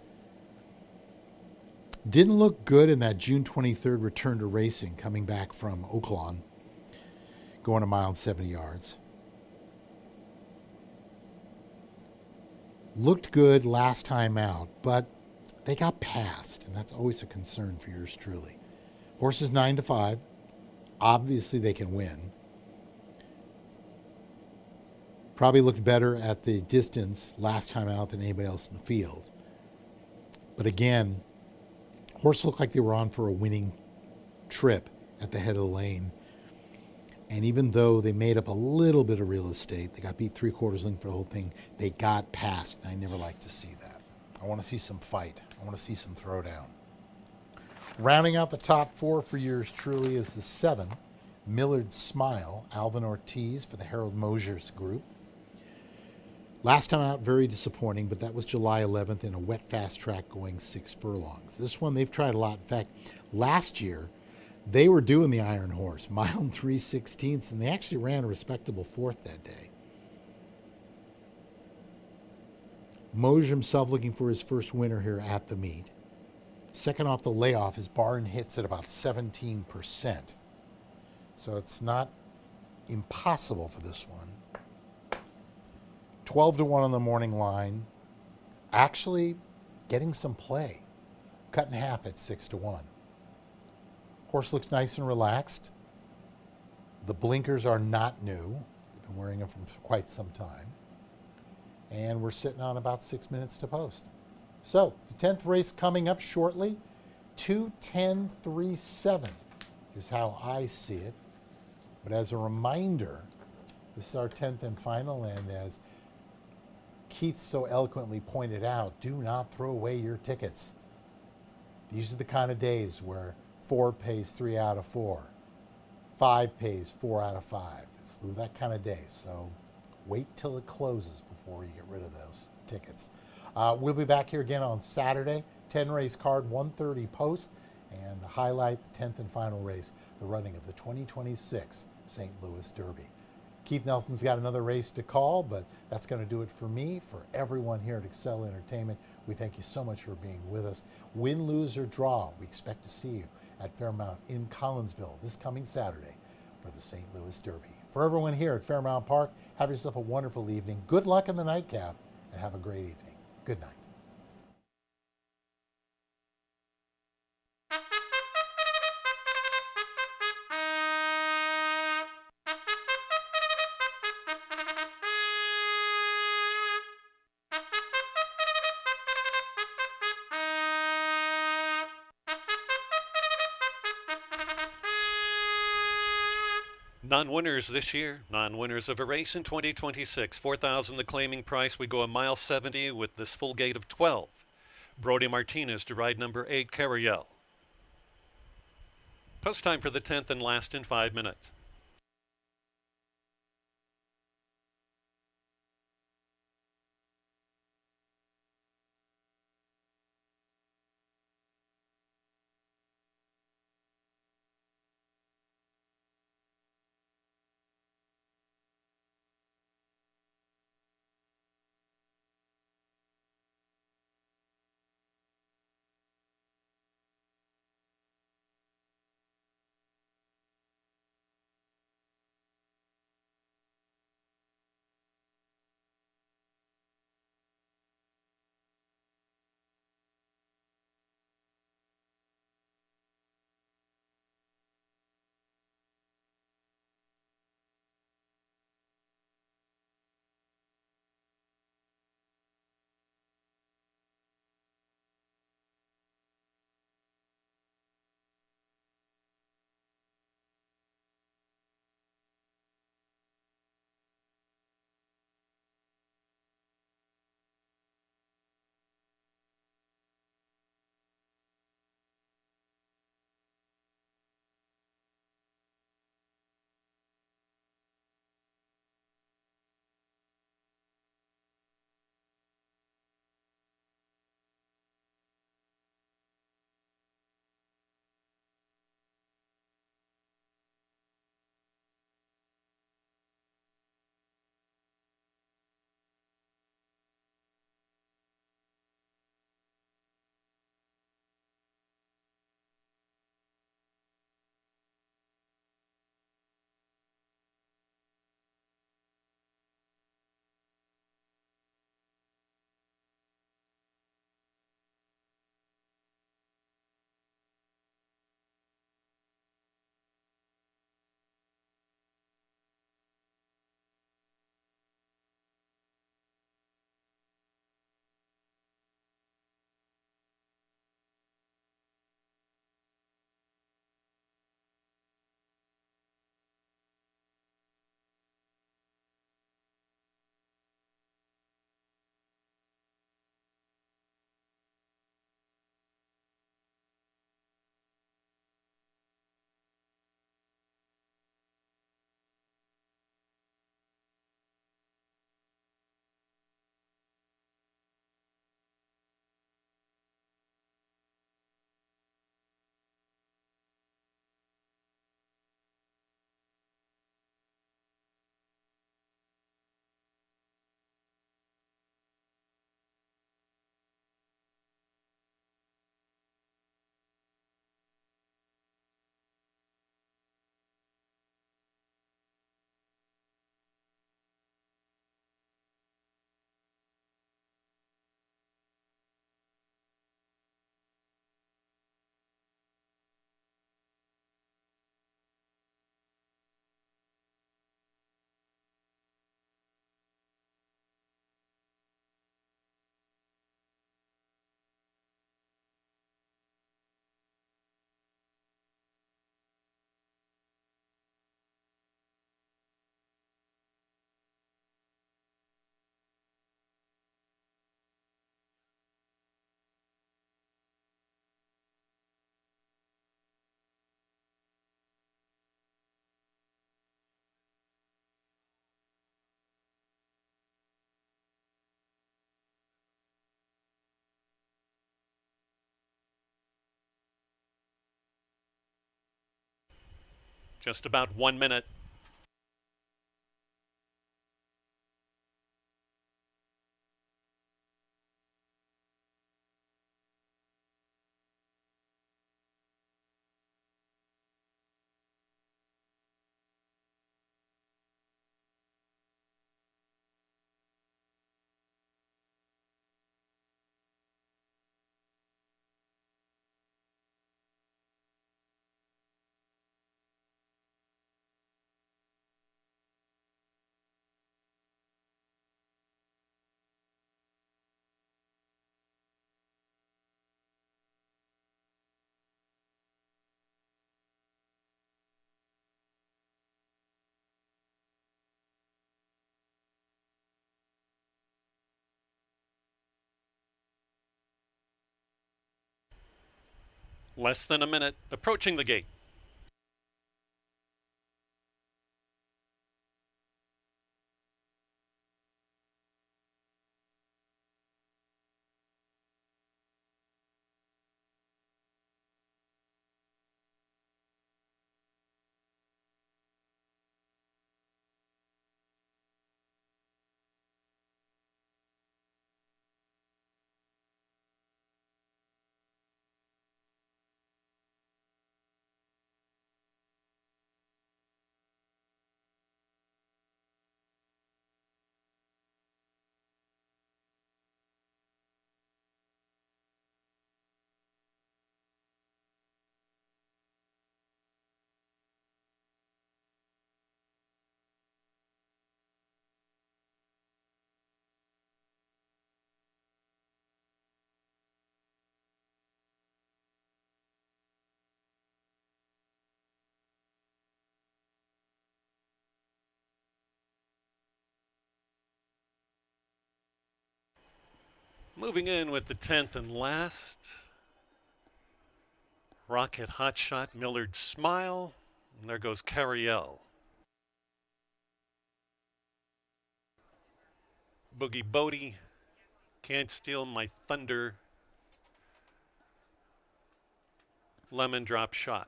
Didn't look good in that June 23rd return to racing, coming back from Oaklawn, going 1 mile and 70 yards. Looked good last time out, but they got passed, and that's always a concern for yours truly. Horse is 9-5. Obviously, they can win. Probably looked better at the distance last time out than anybody else in the field. But again, horse looked like they were on for a winning trip at the head of the lane. And even though they made up a little bit of real estate, they got beat 3/4 length for the whole thing, they got past. And I never like to see that. I want to see some fight. I want to see some throwdown. Rounding out the top 4 for yours truly is the 7, Millard Smile, Alvin Ortiz for the Harold Mosier's group. Last time out, very disappointing, but that was July 11th in a wet fast track going 6 furlongs. This one they've tried a lot. In fact, last year they were doing the Iron Horse, mile and 3/16, and they actually ran a respectable 4th that day. Mosier himself looking for his first winner here at the meet. Second off the layoff, his barn hits at about 17%. So it's not impossible for this one. 12-1 on the morning line. Actually getting some play. Cut in half at 6-1. Horse looks nice and relaxed. The blinkers are not new. They've been wearing them for quite some time. And we're sitting on about 6 minutes to post. So the 10th race coming up shortly. 2:10.37 is how I see it. But as a reminder, this is our 10th and final, and as Keith so eloquently pointed out, do not throw away your tickets. These are the kind of days where 4 pays 3 out of 4. 5 pays 4 out of 5. It's that kind of day. So wait till it closes before you get rid of those tickets. We'll be back here again on Saturday. 10 race card, 1:30 post, and the highlight, the 10th and final race, the running of the 2026 St. Louis Derby. Keith Nelson's got another race to call, but that's going to do it for me, for everyone here at Excel Entertainment. We thank you so much for being with us. Win, lose, or draw, we expect to see you at Fairmount in Collinsville this coming Saturday for the St. Louis Derby. For everyone here at Fairmount Park, have yourself a wonderful evening. Good luck in the nightcap, and have a great evening. Good night. Non-winners this year, non-winners of a race in 2026. 4,000 the claiming price. We go a mile 70 with this full gate of 12. Brody Martinez to ride number 8, Carriel. Post time for the 10th and last in 5 minutes. Just about 1 minute. Less than a minute. Approaching the gate. Moving in with the 10th and last. Rocket Hotshot, Millard Smile, and there goes Cariel. Boogie Bodie, Can't Steal My Thunder, Lemon Drop Shot.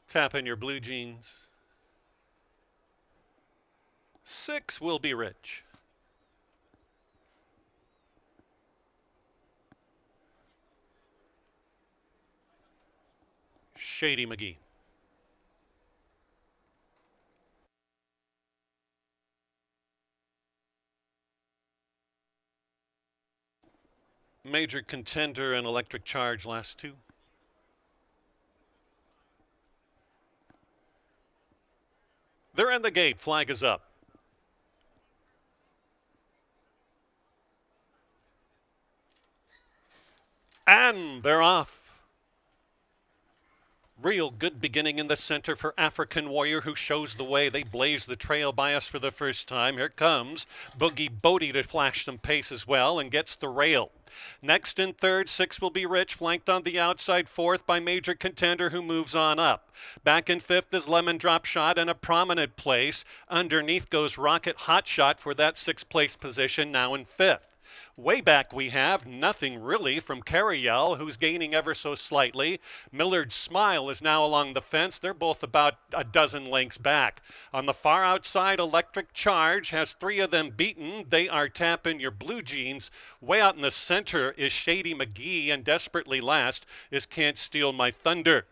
Tap in your blue jeans. 6 will be rich. Shady McGee. Major Contender and Electric Charge last 2. They're in the gate. Flag is up. And they're off. Real good beginning in the center for African Warrior, who shows the way. They blaze the trail by us for the first time. Here comes Boogie Bodie to flash some pace as well and gets the rail. Next in third, 6 will be Rich, flanked on the outside, fourth by Major Contender, who moves on up. Back in fifth is Lemon Drop Shot in a prominent place. Underneath goes Rocket Hotshot for that 6th place position, now in fifth. Way back we have nothing really from Cariel, who's gaining ever so slightly. Millard's Smile is now along the fence. They're both about a dozen lengths back. On the far outside, Electric Charge has 3 of them beaten. They are tapping your blue jeans. Way out in the center is Shady McGee, and desperately last is Can't Steal My Thunder.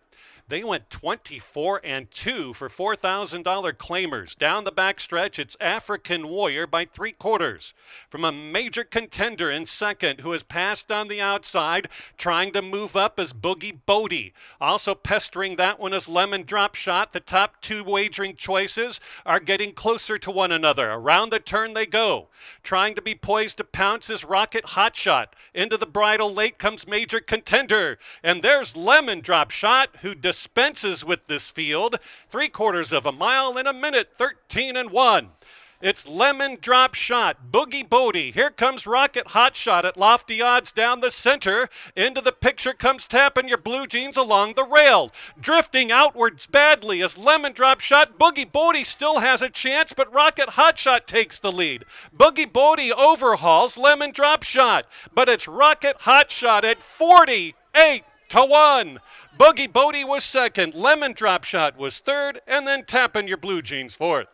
They went 24-2 for $4,000 claimers. Down the backstretch, it's African Warrior by 3/4. From a Major Contender in second, who has passed on the outside, trying to move up as Boogie Bodie. Also pestering that one is Lemon Drop Shot. The top 2 wagering choices are getting closer to one another. Around the turn they go. Trying to be poised to pounce is Rocket Hotshot. Into the bridle late comes Major Contender. And there's Lemon Drop Shot, who dispenses with this field. 3/4 of a mile in a minute, 13-1. It's Lemon Drop Shot, Boogie Bodie. Here comes Rocket Hot Shot at lofty odds down the center. Into the picture comes Tapping Your Blue Jeans along the rail. Drifting outwards badly as Lemon Drop Shot. Boogie Bodie still has a chance, but Rocket Hot Shot takes the lead. Boogie Bodie overhauls Lemon Drop Shot, but it's Rocket Hot Shot at 48-1. Boogie Bodie was second, Lemon Drop Shot was third, and then Tapping Your Blue Jeans fourth.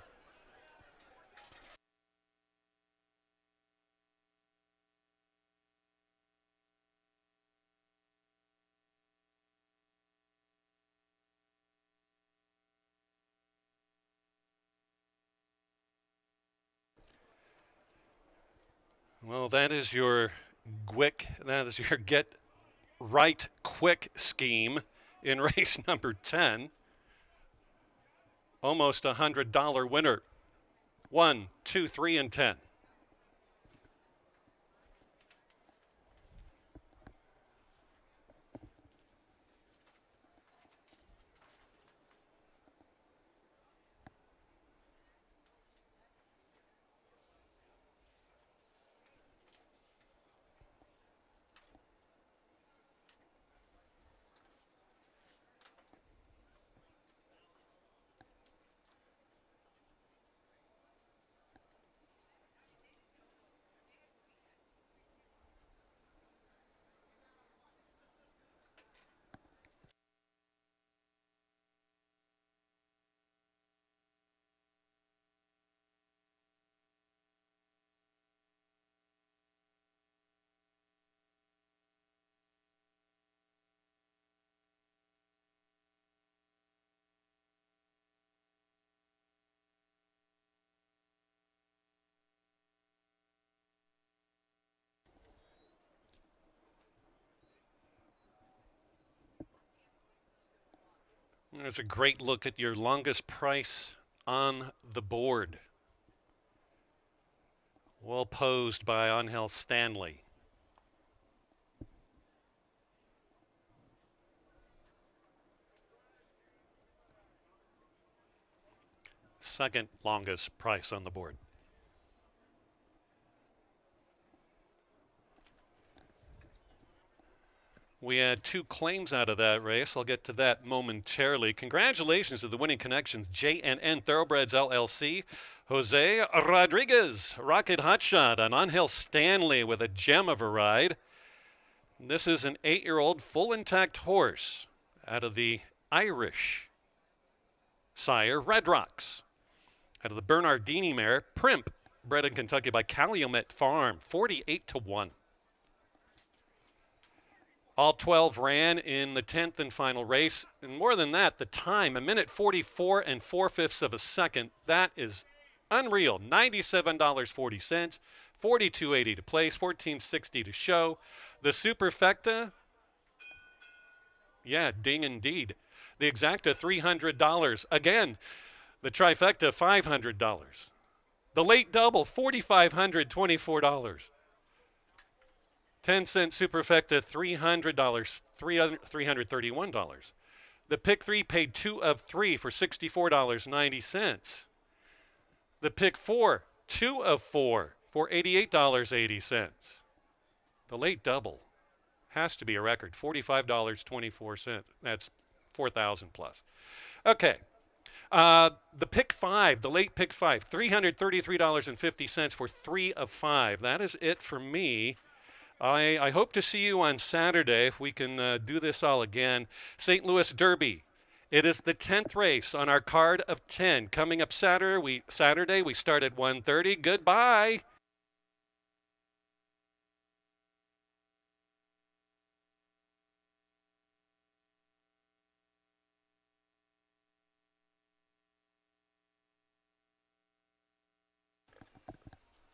Well, that is your get right quick scheme in race number 10. Almost $100 winner. 1, 2, 3, and 10. There's a great look at your longest price on the board. Well posed by Angel Stanley. Second longest price on the board. We had 2 claims out of that race. I'll get to that momentarily. Congratulations to the winning connections, J&N Thoroughbreds LLC, Jose Rodriguez, Rocket Hotshot, and Angel Stanley with a gem of a ride. This is an 8-year-old full intact horse out of the Irish sire, Red Rocks. Out of the Bernardini mare, Primp, bred in Kentucky by Calumet Farm, 48-1. All 12 ran in the 10th and final race. And more than that, the time, 1:44 and 4/5 of a second. That is unreal. $97.40, $42.80 to place, $14.60 to show. The Superfecta, yeah, ding indeed. The Exacta, $300. Again, the Trifecta, $500. The Late Double, $4,524. 10-cent Superfecta, $300, $331. The Pick 3 paid 2 of 3 for $64.90. The Pick 4, 2 of 4 for $88.80. The Late Double has to be a record, $45.24. That's 4,000 plus. Okay. The Pick 5, the Late Pick 5, $333.50 for 3 of 5. That is it for me. I hope to see you on Saturday if we can do this all again. St. Louis Derby. It is the 10th race on our card of 10. Coming up Saturday, we start at 1:30. Goodbye.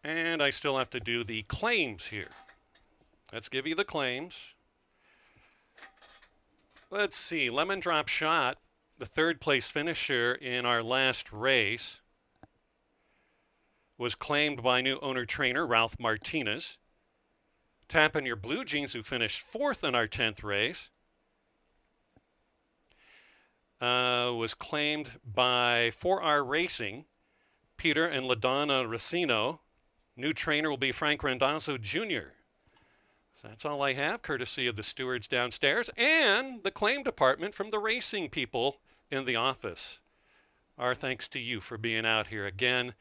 And I still have to do the claims here. Let's give you the claims. Let's see. Lemon Drop Shot, the 3rd place finisher in our last race, was claimed by new owner trainer Ralph Martinez. Tapping Your Blue Jeans, who finished 4th in our 10th race, was claimed by 4R Racing. Peter and LaDonna Racino. New trainer will be Frank Randazzo Jr. So that's all I have, courtesy of the stewards downstairs and the claim department from the racing people in the office. Our thanks to you for being out here again.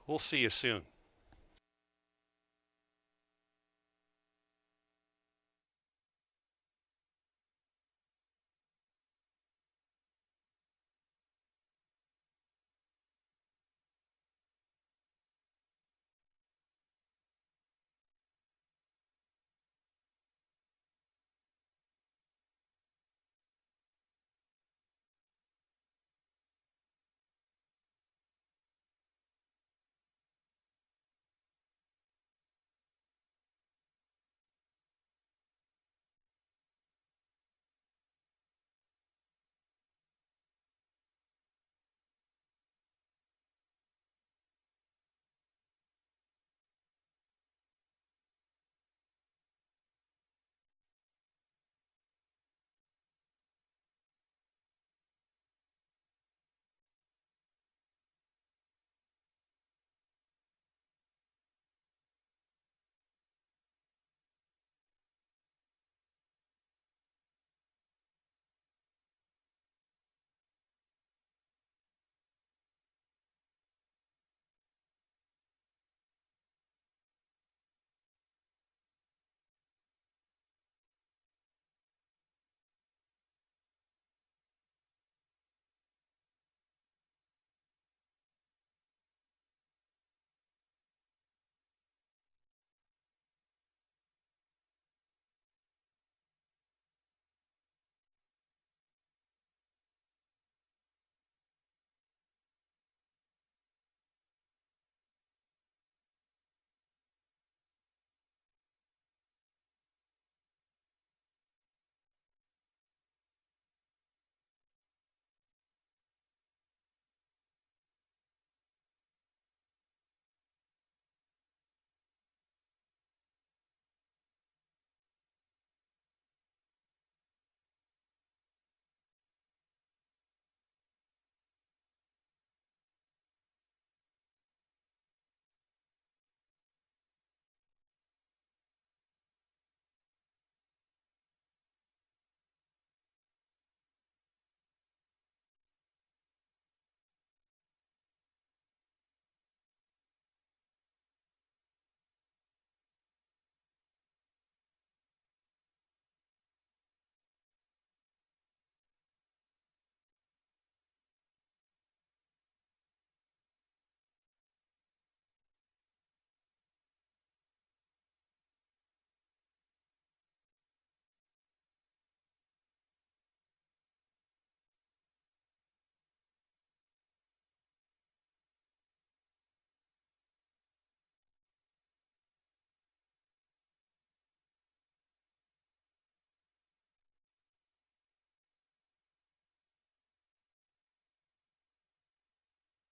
We'll see you soon.